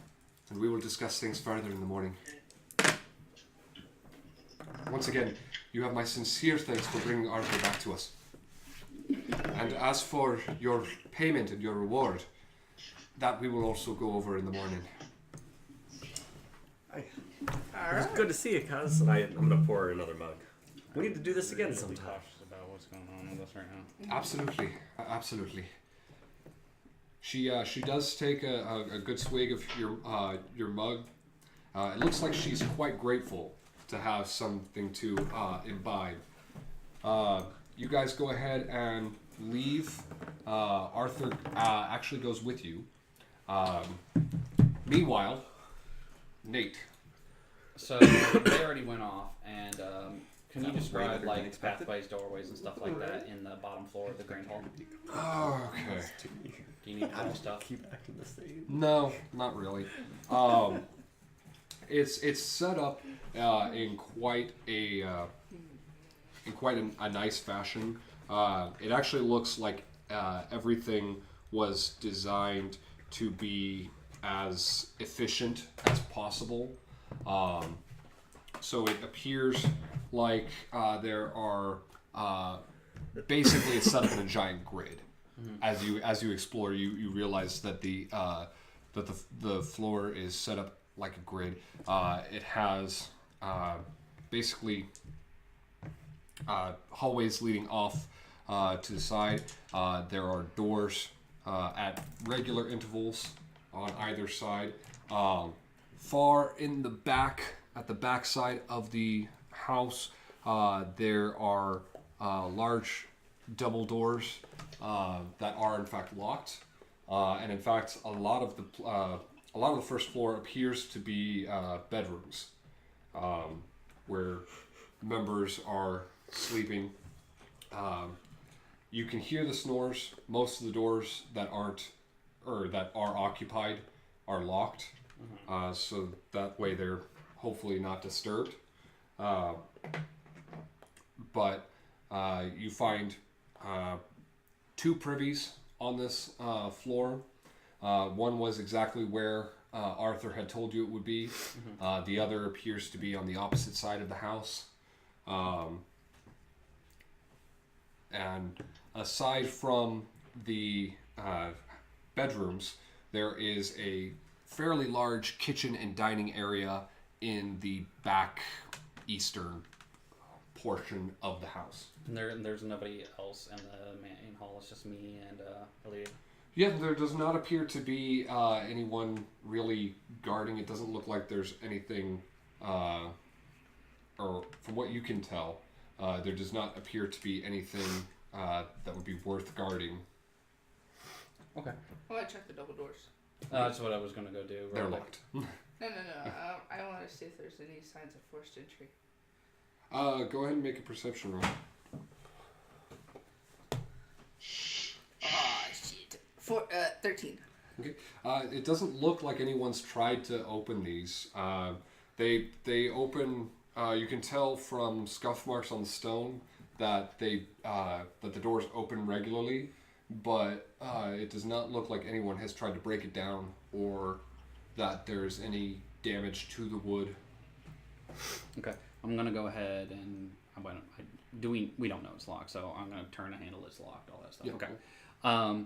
Speaker 2: and we will discuss things further in the morning. Once again, you have my sincere thanks for bringing Arthur back to us. And as for your payment and your reward, that we will also go over in the morning.
Speaker 5: It's good to see you, cuz. I'm gonna pour her another mug. We need to do this again sometime.
Speaker 6: Cautious about what's going on with us right now.
Speaker 2: Absolutely, absolutely. She does take a good swig of your mug. It looks like she's quite grateful to have something to imbibe. You guys go ahead and leave. Arthur actually goes with you. Meanwhile, Nate.
Speaker 6: So they already went off, and can you
Speaker 5: That was way
Speaker 6: describe
Speaker 5: better than
Speaker 6: like
Speaker 5: expected.
Speaker 6: pathways, doorways, and stuff like that in the bottom floor of the Grand Hall?
Speaker 2: Oh, okay.
Speaker 6: Do you need to know stuff?
Speaker 5: Keep acting the same.
Speaker 2: No, not really. It's set up in quite a nice fashion. It actually looks like everything was designed to be as efficient as possible. So it appears like there are basically it's set up in a giant grid. Mm-hmm. As you explore, you realize that the floor is set up like a grid. It has basically hallways leading off to the side. There are doors at regular intervals on either side. Far in the back, at the back side of the house, there are large double doors that are in fact locked, and in fact a lot of the first floor appears to be bedrooms where members are sleeping. You can hear the snores. Most of the doors that are occupied are locked, so that way they're hopefully not disturbed. But you find 2 privies on this floor. One was exactly where Arthur had told you it would be. The other appears to be on the opposite side of the house. And aside from the bedrooms, there is a fairly large kitchen and dining area in the back eastern portion of the house.
Speaker 6: And there's nobody else in the main hall. It's just me and Aaliyah.
Speaker 2: Yeah, there does not appear to be anyone really guarding. It doesn't look like there's anything, or from what you can tell, there does not appear to be anything that would be worth guarding.
Speaker 6: Okay.
Speaker 7: I want to check the double doors.
Speaker 6: That's what I was gonna go do.
Speaker 2: They're
Speaker 6: right?
Speaker 2: locked.
Speaker 7: No. I want to see if there's any signs of forced entry.
Speaker 2: Go ahead and make a perception roll.
Speaker 7: Oh, shit. 13.
Speaker 2: Okay. It doesn't look like anyone's tried to open these. They open. You can tell from scuff marks on the stone that the doors open regularly, but it does not look like anyone has tried to break it down or that there's any damage to the wood.
Speaker 6: Okay. I'm gonna go ahead and we don't know it's locked, so I'm gonna turn a handle that's locked, all that stuff.
Speaker 2: Yeah,
Speaker 6: Okay.
Speaker 2: cool.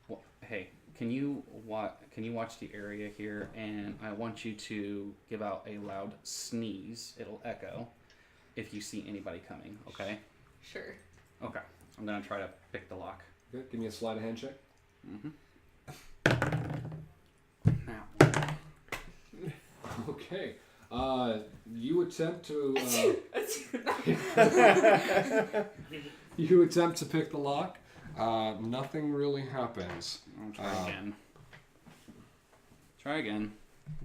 Speaker 6: Well, hey, Can you watch the area here, and I want you to give out a loud sneeze. It'll echo if you see anybody coming. Okay.
Speaker 7: Sure.
Speaker 6: Okay. I'm gonna try to pick the lock.
Speaker 2: Okay, give me a sleight of hand check.
Speaker 6: Now.
Speaker 2: Okay. You attempt to. You attempt to pick the lock. Nothing really happens.
Speaker 6: I'll try again. Try again.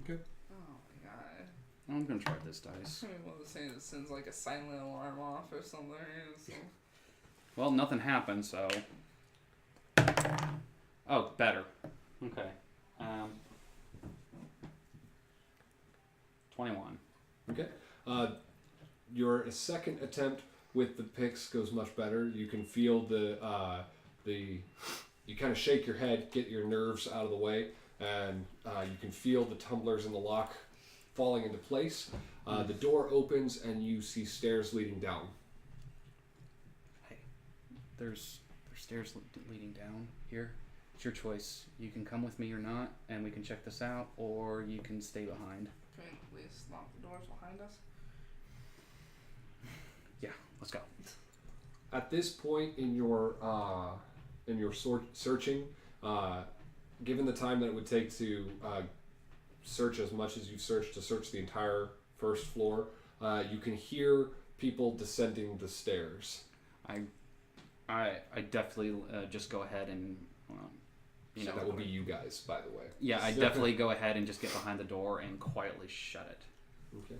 Speaker 2: Okay.
Speaker 7: Oh my god.
Speaker 6: I'm gonna try this dice.
Speaker 7: I mean, one of those things that sends like a silent alarm off or something. So.
Speaker 6: Well, nothing happened, so. Oh, better. Okay. 21.
Speaker 2: Okay. Your second attempt with the picks goes much better. You can feel the you kind of shake your head, get your nerves out of the way, and you can feel the tumblers in the lock falling into place. The door opens and you see stairs leading down.
Speaker 6: Hey, there's stairs leading down here. It's your choice. You can come with me or not, and we can check this out, or you can stay behind.
Speaker 7: Can we at least lock the doors behind us?
Speaker 6: Yeah, let's go.
Speaker 2: At this point in your searching, given the time that it would take to search as much as you've searched to search the entire first floor, you can hear people descending the stairs.
Speaker 6: I definitely just go ahead and
Speaker 2: So that will be you guys, by the way.
Speaker 6: Yeah, I definitely go ahead and just get behind the door and quietly shut it.
Speaker 2: Okay.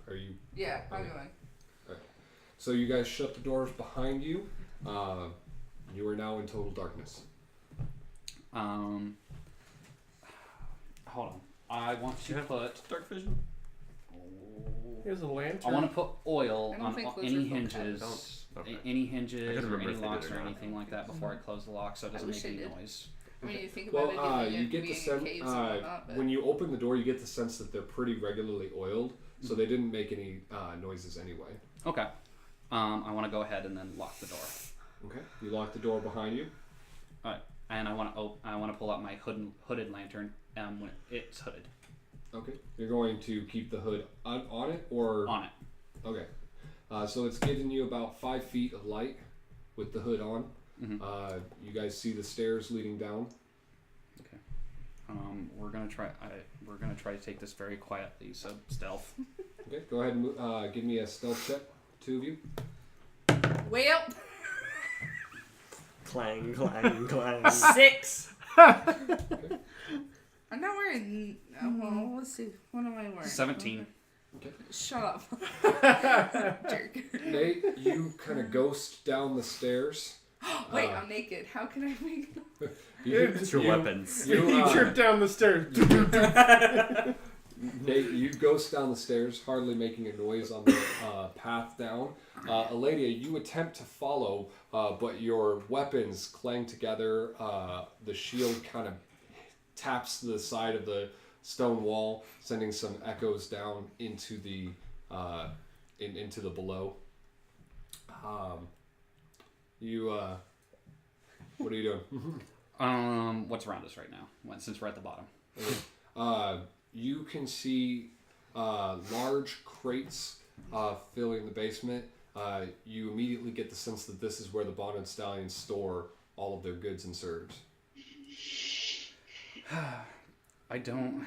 Speaker 2: Are you?
Speaker 7: Yeah, I'm
Speaker 2: Okay.
Speaker 7: going.
Speaker 2: So you guys shut the doors behind you. You are now in total darkness.
Speaker 6: Hold on. I want to put
Speaker 5: dark vision.
Speaker 1: Here's a lantern.
Speaker 6: I want to put oil
Speaker 7: I don't
Speaker 6: on
Speaker 7: think
Speaker 6: any
Speaker 7: lizards don't
Speaker 6: hinges,
Speaker 5: Okay.
Speaker 6: any
Speaker 5: I
Speaker 6: hinges
Speaker 5: couldn't
Speaker 6: or
Speaker 5: remember
Speaker 6: any
Speaker 5: if they
Speaker 6: locks
Speaker 5: did
Speaker 6: or
Speaker 5: or not.
Speaker 6: anything like that before I close the lock, so it doesn't
Speaker 7: wish
Speaker 6: make
Speaker 7: they
Speaker 6: any
Speaker 7: did.
Speaker 6: noise.
Speaker 7: I mean, you think
Speaker 2: Well,
Speaker 7: about it,
Speaker 2: you get the sense
Speaker 7: caves and whatnot, but
Speaker 2: when you open the door, you get the sense that they're pretty regularly oiled, so they didn't make any noises anyway.
Speaker 6: Okay. I want to go ahead and then lock the door.
Speaker 2: Okay. You lock the door behind you.
Speaker 6: All right. And I want to pull out my hooded lantern when it's hooded.
Speaker 2: Okay. You're going to keep the hood on it, or
Speaker 6: On it.
Speaker 2: Okay. So it's giving you about 5 feet of light with the hood on.
Speaker 6: Mm-hmm.
Speaker 2: You guys see the stairs leading down.
Speaker 6: Okay. We're gonna try to take this very quietly. So stealth.
Speaker 2: Okay. Go ahead and give me a stealth check, 2 of you.
Speaker 7: way up.
Speaker 5: Clang, clang, clang.
Speaker 7: 6. I'm not wearing. Well, let's see. What am I wearing?
Speaker 6: 17.
Speaker 7: Shut up. Jerk.
Speaker 2: Nate, you kind of ghost down the stairs.
Speaker 7: Wait, I'm naked. How can I make?
Speaker 5: It's your weapons.
Speaker 1: You trip down the stairs.
Speaker 2: Nate, you ghost down the stairs, hardly making a noise on the path down. Eladia, you attempt to follow, but your weapons clang together. The shield kind of taps the side of the stone wall, sending some echoes down into the into the below. What are you doing?
Speaker 6: What's around us right now? Since we're at the bottom.
Speaker 2: You can see large crates filling the basement. You immediately get the sense that this is where the Bonded Stallions store all of their goods and serves.
Speaker 6: I don't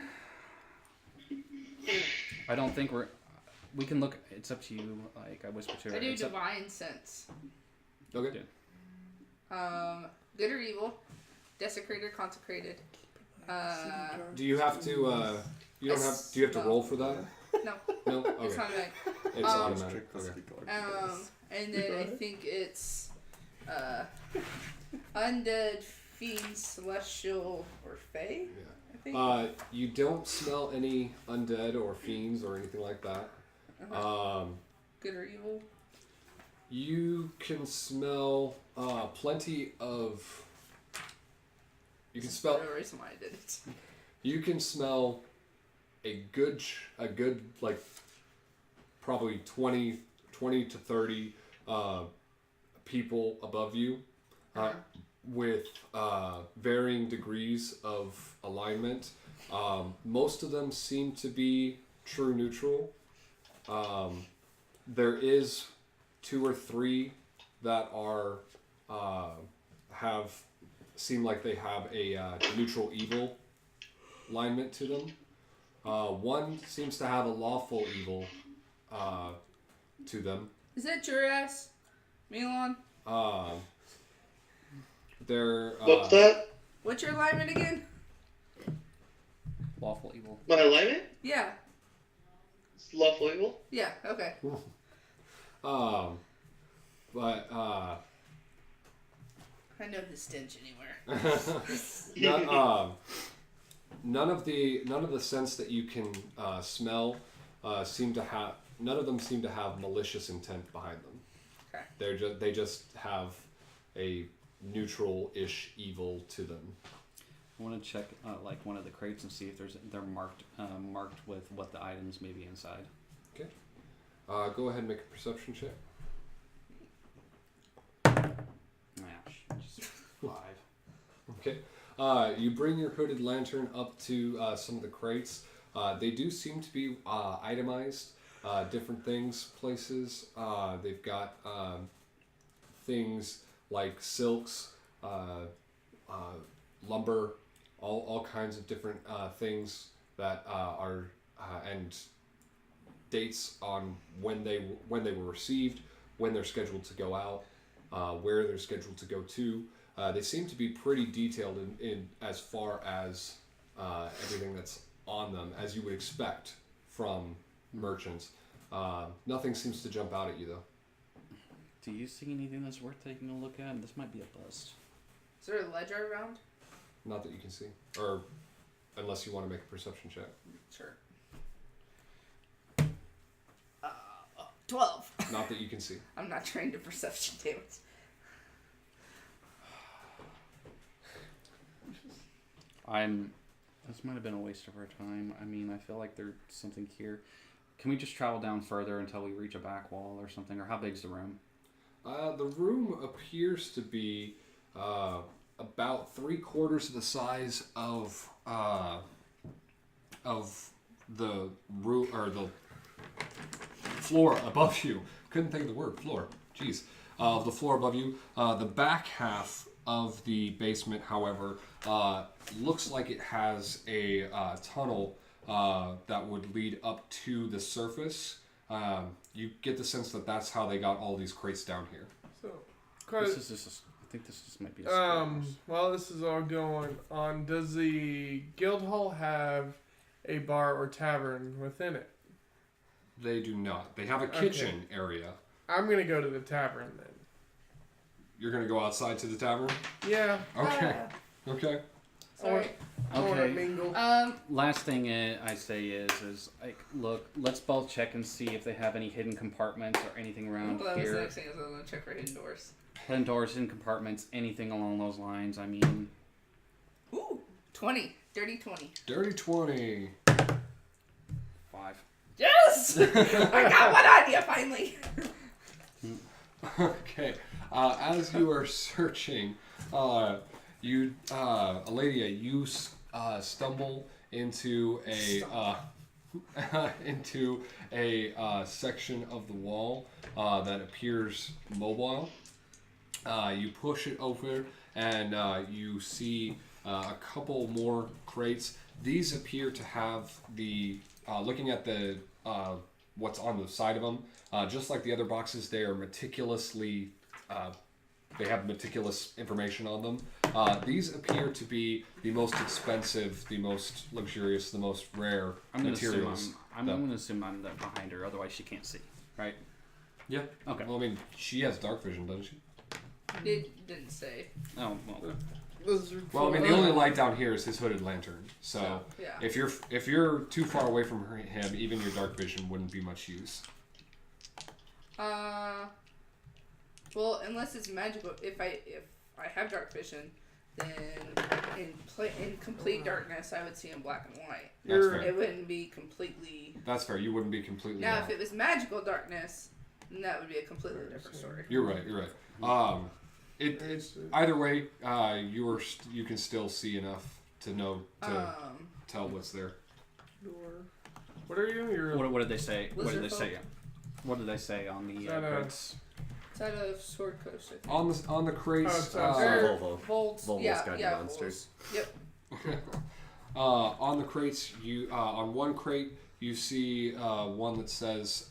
Speaker 6: think we can look. It's up to you. Like I whisper to her.
Speaker 7: I do
Speaker 6: it's up-
Speaker 7: divine sense.
Speaker 2: Okay.
Speaker 7: Good or evil, desecrated, consecrated.
Speaker 2: Do you have to? You don't have. Do you have to roll for that?
Speaker 7: No,
Speaker 2: No. Okay.
Speaker 7: it's not like.
Speaker 2: It's automatic. Okay.
Speaker 7: And then I think it's undead, fiend, celestial, or fae.
Speaker 2: Yeah.
Speaker 7: I think.
Speaker 2: You don't smell any undead or fiends or anything like that.
Speaker 7: Good or evil.
Speaker 2: You can smell plenty of. You can smell.
Speaker 7: The reason why I did it.
Speaker 2: You can smell a good like probably 20 to 30 people above you. with varying degrees of alignment. Most of them seem to be true neutral. There is 2 or 3 that are seem like they have a neutral evil alignment to them. One seems to have a lawful evil to them.
Speaker 7: Is that your ass, Milan?
Speaker 2: They're
Speaker 4: What's that?
Speaker 7: What's your alignment again?
Speaker 6: Lawful evil.
Speaker 4: My alignment?
Speaker 7: Yeah.
Speaker 4: It's lawful evil.
Speaker 7: Yeah. Okay.
Speaker 2: But
Speaker 7: I know his stench anywhere.
Speaker 2: none of the scents that you can smell seem to have. None of them seem to have malicious intent behind them.
Speaker 7: Okay.
Speaker 2: They just have a neutral-ish evil to them.
Speaker 6: I want to check like one of the crates and see if they're marked with what the items may be inside.
Speaker 2: Okay. Go ahead and make a perception check.
Speaker 6: Just 5.
Speaker 2: Okay. You bring your hooded lantern up to some of the crates. They do seem to be itemized. Different things, places. They've got things like silks, lumber, all kinds of different things that are and dates on when they were received, when they're scheduled to go out, where they're scheduled to go to. They seem to be pretty detailed in as far as everything that's on them, as you would expect from merchants. Nothing seems to jump out at you, though.
Speaker 6: Do you see anything that's worth taking a look at? This might be a bust.
Speaker 7: Is there a ledger around?
Speaker 2: Not that you can see. Or unless you want to make a perception check.
Speaker 7: Sure. 12.
Speaker 2: Not that you can see.
Speaker 7: I'm not trained in perception, damn it.
Speaker 6: This might have been a waste of our time. I mean, I feel like there's something here. Can we just travel down further until we reach a back wall or something? Or how big's the room?
Speaker 2: The room appears to be about 3/4 of the size of the room or the floor above you. Couldn't think of the word floor. Jeez. The floor above you. The back half of the basement, however, looks like it has a tunnel that would lead up to the surface. You get the sense that that's how they got all these crates down here.
Speaker 1: So,
Speaker 6: I think this just might be a
Speaker 1: while this is all going on, does the guild hall have a bar or tavern within it?
Speaker 2: They do not. They have a kitchen area.
Speaker 1: I'm gonna go to the tavern then.
Speaker 2: You're gonna go outside to the tavern?
Speaker 1: Yeah.
Speaker 2: Okay. Okay.
Speaker 7: Sorry.
Speaker 1: I want to
Speaker 6: Okay.
Speaker 1: mingle.
Speaker 6: Last thing I say is like, look, let's both check and see if they have any hidden compartments or anything around
Speaker 7: Well, that was the
Speaker 6: here.
Speaker 7: next thing I was going to check for hidden doors.
Speaker 6: Hidden doors, hidden compartments, anything along those lines. I mean,
Speaker 7: Ooh, 20. Dirty 20.
Speaker 2: Dirty 20.
Speaker 6: 5.
Speaker 7: Yes! I got one on you finally.
Speaker 2: Okay. As you are searching, Eladia, you stumble into a section of the wall that appears mobile. You push it over, and you see a couple more crates. These appear to have the looking at the what's on the side of them, just like the other boxes. They are meticulously. They have meticulous information on them. These appear to be the most expensive, the most luxurious, the most rare materials.
Speaker 6: I'm going to assume I'm behind her, otherwise she can't see, right?
Speaker 2: Yeah.
Speaker 6: Okay.
Speaker 2: Well, I mean, she has dark vision, doesn't she?
Speaker 7: It didn't say.
Speaker 6: Oh, well.
Speaker 2: Well, I mean, the only light down here is his hooded lantern. So
Speaker 7: Yeah.
Speaker 2: if you're too far away from him, even your dark vision wouldn't be much use.
Speaker 7: Well, unless it's magical. If I have dark vision, then in complete darkness, I would see in black and white.
Speaker 2: That's fair.
Speaker 7: It wouldn't be completely.
Speaker 2: That's fair. You wouldn't be completely.
Speaker 7: Now,
Speaker 2: wrong.
Speaker 7: if it was magical darkness, then that would be a completely different story.
Speaker 2: You're right. You're right. Either way, you can still see enough to know to tell what's there.
Speaker 1: What are you? You're
Speaker 6: What did they say? What did they
Speaker 7: Lizard
Speaker 6: say? What did they say on the crates?
Speaker 7: It's out of Sword Coast, I think.
Speaker 2: On the crates.
Speaker 5: Volvo.
Speaker 7: Volts.
Speaker 5: Volvo's
Speaker 7: Yeah,
Speaker 5: Guide to
Speaker 7: yeah,
Speaker 5: Monsters.
Speaker 7: Volts. Yep.
Speaker 2: On the crates, you on one crate you see one that says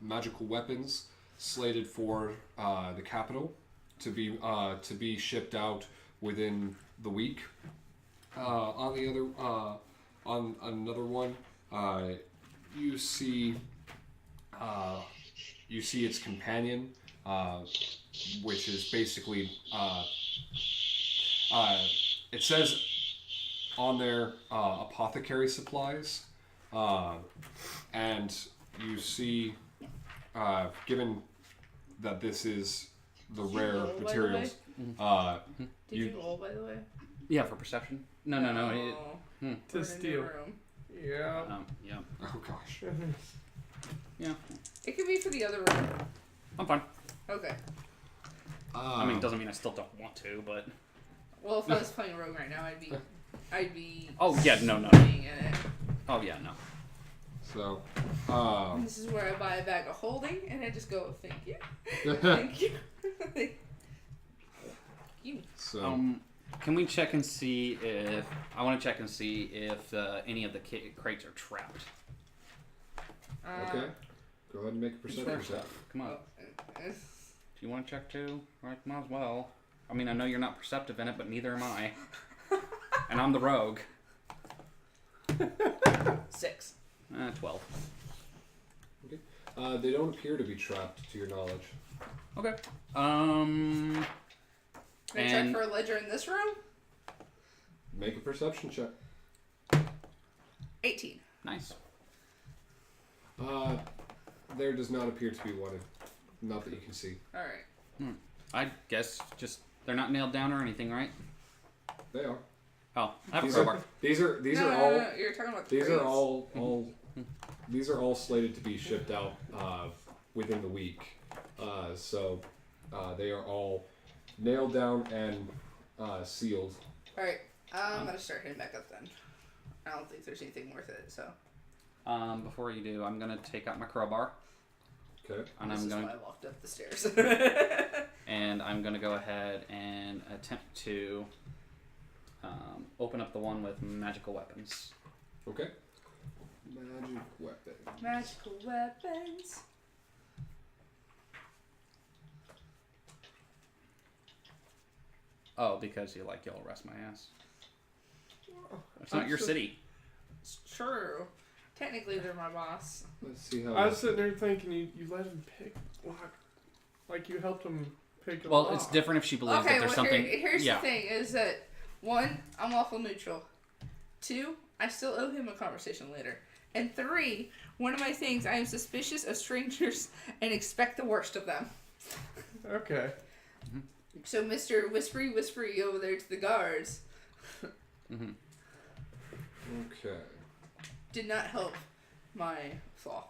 Speaker 2: magical weapons slated for the capital to be shipped out within the week. On the other on another one, you see its companion, which is basically it says on there apothecary supplies, and you see, given that this is the
Speaker 7: Did you
Speaker 2: rare
Speaker 7: roll, by the
Speaker 2: materials,
Speaker 7: Did you roll, by the way?
Speaker 6: Yeah, for perception. No.
Speaker 7: We're
Speaker 1: to
Speaker 7: in
Speaker 1: steal.
Speaker 7: the room.
Speaker 1: Yeah.
Speaker 6: Yeah.
Speaker 2: oh gosh.
Speaker 6: Yeah.
Speaker 7: It could be for the other room.
Speaker 6: I'm fine.
Speaker 7: Okay.
Speaker 6: I mean, it doesn't mean I still don't want to, but.
Speaker 7: Well, if I was playing rogue right now, I'd be.
Speaker 6: Oh yeah, no.
Speaker 7: being in it.
Speaker 6: Oh yeah, no.
Speaker 2: So,
Speaker 7: This is where I buy a bag of holding, and I just go, thank you, thank you, thank you.
Speaker 2: so
Speaker 6: Can we check and see if I want to check and see if any of the crates are trapped?
Speaker 2: okay. Go ahead and make a perception check.
Speaker 6: Come on. If you want to check too, right? Might as well. I mean, I know you're not perceptive in it, but neither am I. And I'm the rogue.
Speaker 7: 6.
Speaker 6: 12.
Speaker 2: They don't appear to be trapped, to your knowledge.
Speaker 6: Okay.
Speaker 7: Can I check
Speaker 6: And-
Speaker 7: for a ledger in this room?
Speaker 2: Make a perception check.
Speaker 7: 18.
Speaker 6: Nice.
Speaker 2: There does not appear to be one, not that you can see.
Speaker 7: All right.
Speaker 6: I guess just they're not nailed down or anything, right?
Speaker 2: They are.
Speaker 6: Oh, I have a
Speaker 2: These
Speaker 6: crowbar.
Speaker 2: are these are these
Speaker 7: no,
Speaker 2: are
Speaker 7: no,
Speaker 2: all
Speaker 7: no, no, you're talking about the
Speaker 2: these
Speaker 7: crates.
Speaker 2: are all these are all slated to be shipped out within the week. So they are all nailed down and sealed.
Speaker 7: All right. I'm gonna start heading back up then. I don't think there's anything worth it. So.
Speaker 6: Before you do, I'm gonna take out my crowbar.
Speaker 2: Okay.
Speaker 6: And
Speaker 7: This
Speaker 6: I'm
Speaker 7: is
Speaker 6: going
Speaker 7: why I walked up the stairs.
Speaker 6: and I'm gonna go ahead and attempt to open up the one with magical weapons.
Speaker 2: Okay. Magic weapon.
Speaker 7: Magical weapons.
Speaker 6: Oh, because you'll arrest my ass. It's not your city.
Speaker 7: It's true. Technically, they're my boss.
Speaker 2: Let's see how.
Speaker 1: I was sitting there thinking you let him pick lock, like you helped him pick a
Speaker 6: Well,
Speaker 1: lock.
Speaker 6: it's different if she believes
Speaker 7: Okay,
Speaker 6: that there's
Speaker 7: well,
Speaker 6: something.
Speaker 7: here's
Speaker 6: yeah.
Speaker 7: the thing: is that 1, I'm lawful neutral. 2, I still owe him a conversation later. And 3, one of my things: I am suspicious of strangers and expect the worst of them.
Speaker 1: Okay.
Speaker 7: So, Mr. Whispery over there to the guards
Speaker 6: Mm-hmm.
Speaker 2: Okay.
Speaker 7: did not help my flaw.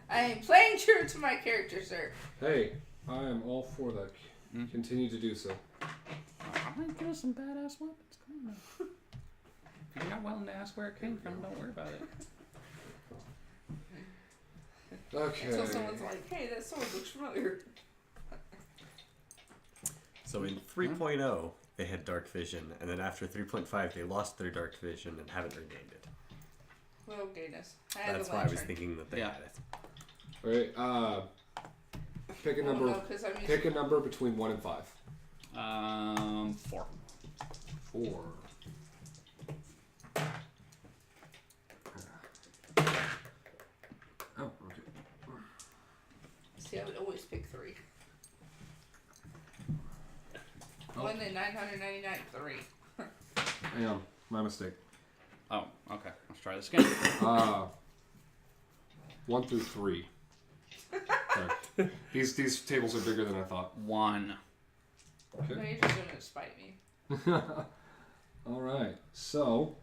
Speaker 7: I am playing true to my character, sir.
Speaker 2: Hey, I am all for that. Continue to do so.
Speaker 6: I'm gonna give us some badass weapons. Come on. If you're not willing to ask where it came from, don't worry about it.
Speaker 2: Okay.
Speaker 7: Until someone's like, hey, that sword looks familiar.
Speaker 5: So in 3.0, they had dark vision, and then after 3.5, they lost their dark vision and haven't regained it.
Speaker 7: Well, gayness. I had
Speaker 5: That's
Speaker 7: the
Speaker 5: why I was
Speaker 7: lantern.
Speaker 5: thinking that they
Speaker 6: Yeah.
Speaker 5: had it.
Speaker 2: All right. Pick a
Speaker 7: Well,
Speaker 2: number.
Speaker 7: no, 'cause I'm
Speaker 2: Pick a number between 1 and 5.
Speaker 6: 4.
Speaker 2: 4. Oh, okay.
Speaker 7: See, I would always pick 3.
Speaker 2: Oh.
Speaker 7: 1 in 999, 3.
Speaker 2: Hang on, my mistake.
Speaker 6: Oh, okay. Let's try this again.
Speaker 2: 1 through 3. Okay. These tables are bigger than I thought.
Speaker 6: 1.
Speaker 7: No,
Speaker 2: Okay.
Speaker 7: you're just doing it to spite me.
Speaker 2: All right. So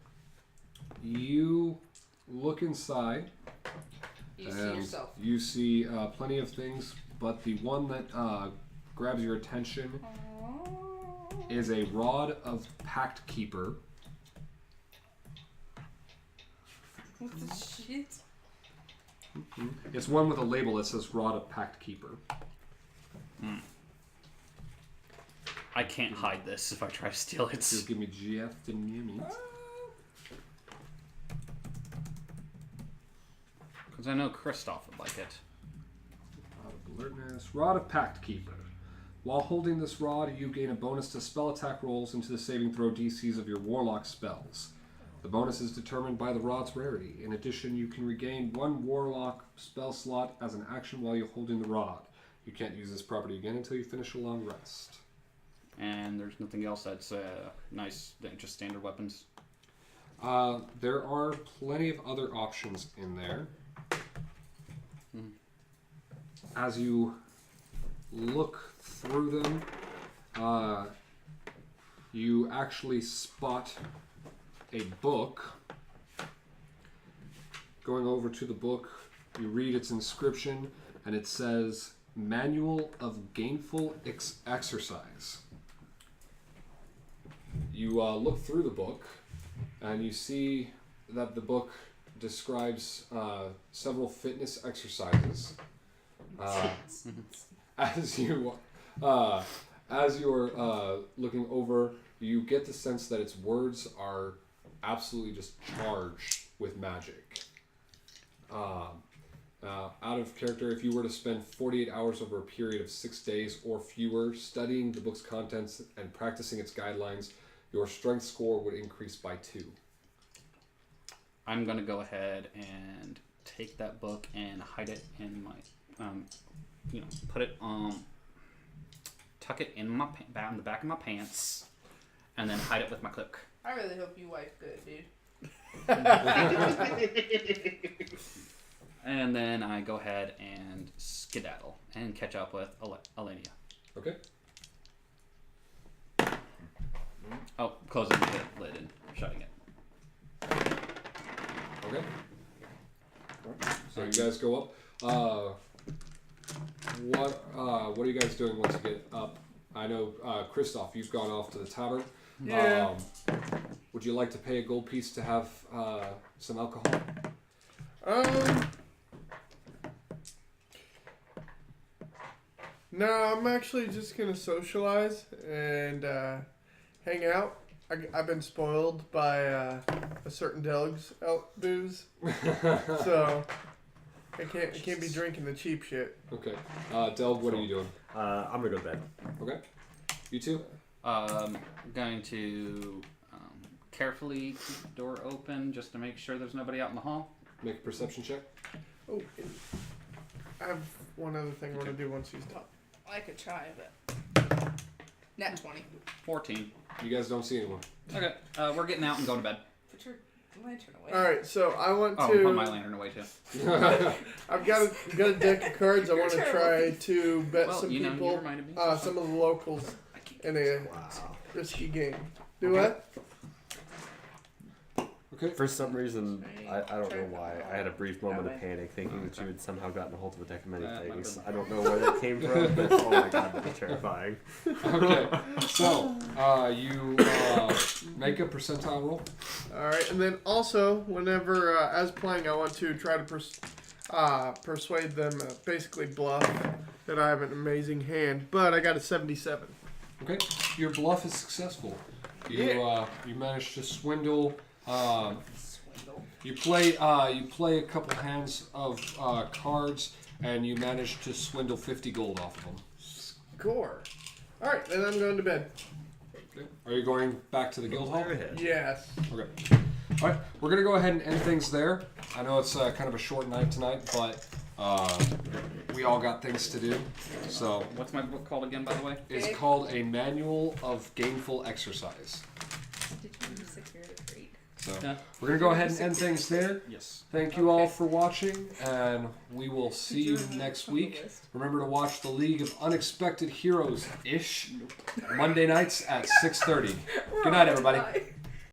Speaker 2: you look inside.
Speaker 7: You see
Speaker 2: and
Speaker 7: yourself.
Speaker 2: You see plenty of things but the one that grabs your attention is a Rod of Pact Keeper.
Speaker 7: What the shit?
Speaker 2: It's one with a label that says Rod of Pact Keeper.
Speaker 6: I can't hide this if I try to steal it.
Speaker 2: Just give me Jeff and Yummy.
Speaker 6: Because I know Kristoff would like it.
Speaker 2: Rod of Alertness. Rod of Pact Keeper. While holding this rod, you gain a bonus to spell attack rolls into the saving throw DCs of your Warlock spells. The bonus is determined by the rod's rarity. In addition, you can regain 1 Warlock spell slot as an action while you're holding the rod. You can't use this property again until you finish a long rest.
Speaker 6: And there's nothing else that's nice, just standard weapons.
Speaker 2: There are plenty of other options in there. As you look through them, you actually spot a book. Going over to the book, you read its inscription, and it says, Manual of Gainful Exercise. You look through the book, and you see that the book describes several fitness exercises. As you're looking over, you get the sense that its words are absolutely just charged with magic. Out of character, if you were to spend 48 hours over a period of 6 days or fewer studying the book's contents and practicing its guidelines, your strength score would increase by 2.
Speaker 6: I'm going to go ahead and take that book and hide it in my, put it tuck it in my in the back of my pants, and then hide it with my cloak.
Speaker 7: I really hope you wipe good, dude.
Speaker 6: And then I go ahead and skedaddle and catch up with Alenia.
Speaker 2: Okay.
Speaker 6: Oh, closing the lid and shutting it.
Speaker 2: Okay. So you guys go up. What are you guys doing once you get up? I know, Kristoff, you've gone off to the tavern.
Speaker 1: Yeah.
Speaker 2: Would you like to pay a gold piece to have some alcohol?
Speaker 1: No, I'm actually just gonna socialize and hang out. I've been spoiled by a certain Delg's booze, so I can't be drinking the cheap shit.
Speaker 2: Okay. Delg, what are you doing?
Speaker 5: I'm gonna go to bed.
Speaker 2: Okay. You too?
Speaker 6: I'm going to carefully keep the door open just to make sure there's nobody out in the hall.
Speaker 2: Make a perception check.
Speaker 1: Oh, I have one other thing I want to do once you stop.
Speaker 7: I could try, but nat 20.
Speaker 6: 14.
Speaker 2: You guys don't see anyone.
Speaker 6: Okay, we're getting out and going to bed.
Speaker 7: Put your lantern away.
Speaker 1: All right, so I want
Speaker 6: Oh,
Speaker 1: to.
Speaker 6: put my lantern away too.
Speaker 1: I've got a deck of cards. I want to try to bet
Speaker 6: Well,
Speaker 1: some
Speaker 6: you
Speaker 1: people,
Speaker 6: reminded me.
Speaker 1: some of the locals, in a risky game. Do what?
Speaker 2: Okay.
Speaker 5: For some reason, I don't know why, I had a brief moment of panic thinking that you had somehow gotten a hold of a deck of many things. I don't know where that came from, but oh my god, that was terrifying.
Speaker 2: Okay. So, you make a percentile roll.
Speaker 1: All right, and then also, whenever as playing, I want to try to persuade them, basically bluff, that I have an amazing hand. But I got a 77.
Speaker 2: Okay. Your bluff is successful. You managed to swindle. You play a couple hands of cards, and you manage to swindle 50 gold off of them.
Speaker 1: Score. All right, then I'm going to bed.
Speaker 2: Okay. Are you going back to the guild hall?
Speaker 1: Yes.
Speaker 2: Okay. All right, we're gonna go ahead and end things there. I know it's kind of a short night tonight, but we all got things to do. So
Speaker 6: What's my book called again, by the way?
Speaker 2: it's called A Manual of Gainful Exercise.
Speaker 7: Did you secure the crate?
Speaker 2: So
Speaker 6: Yeah.
Speaker 2: we're gonna go ahead and end things there.
Speaker 6: Yes.
Speaker 2: Thank you all for watching, and we will see you next week. Remember to watch the League of Unexpected Heroes-ish Monday nights at 6:30. Good night, everybody.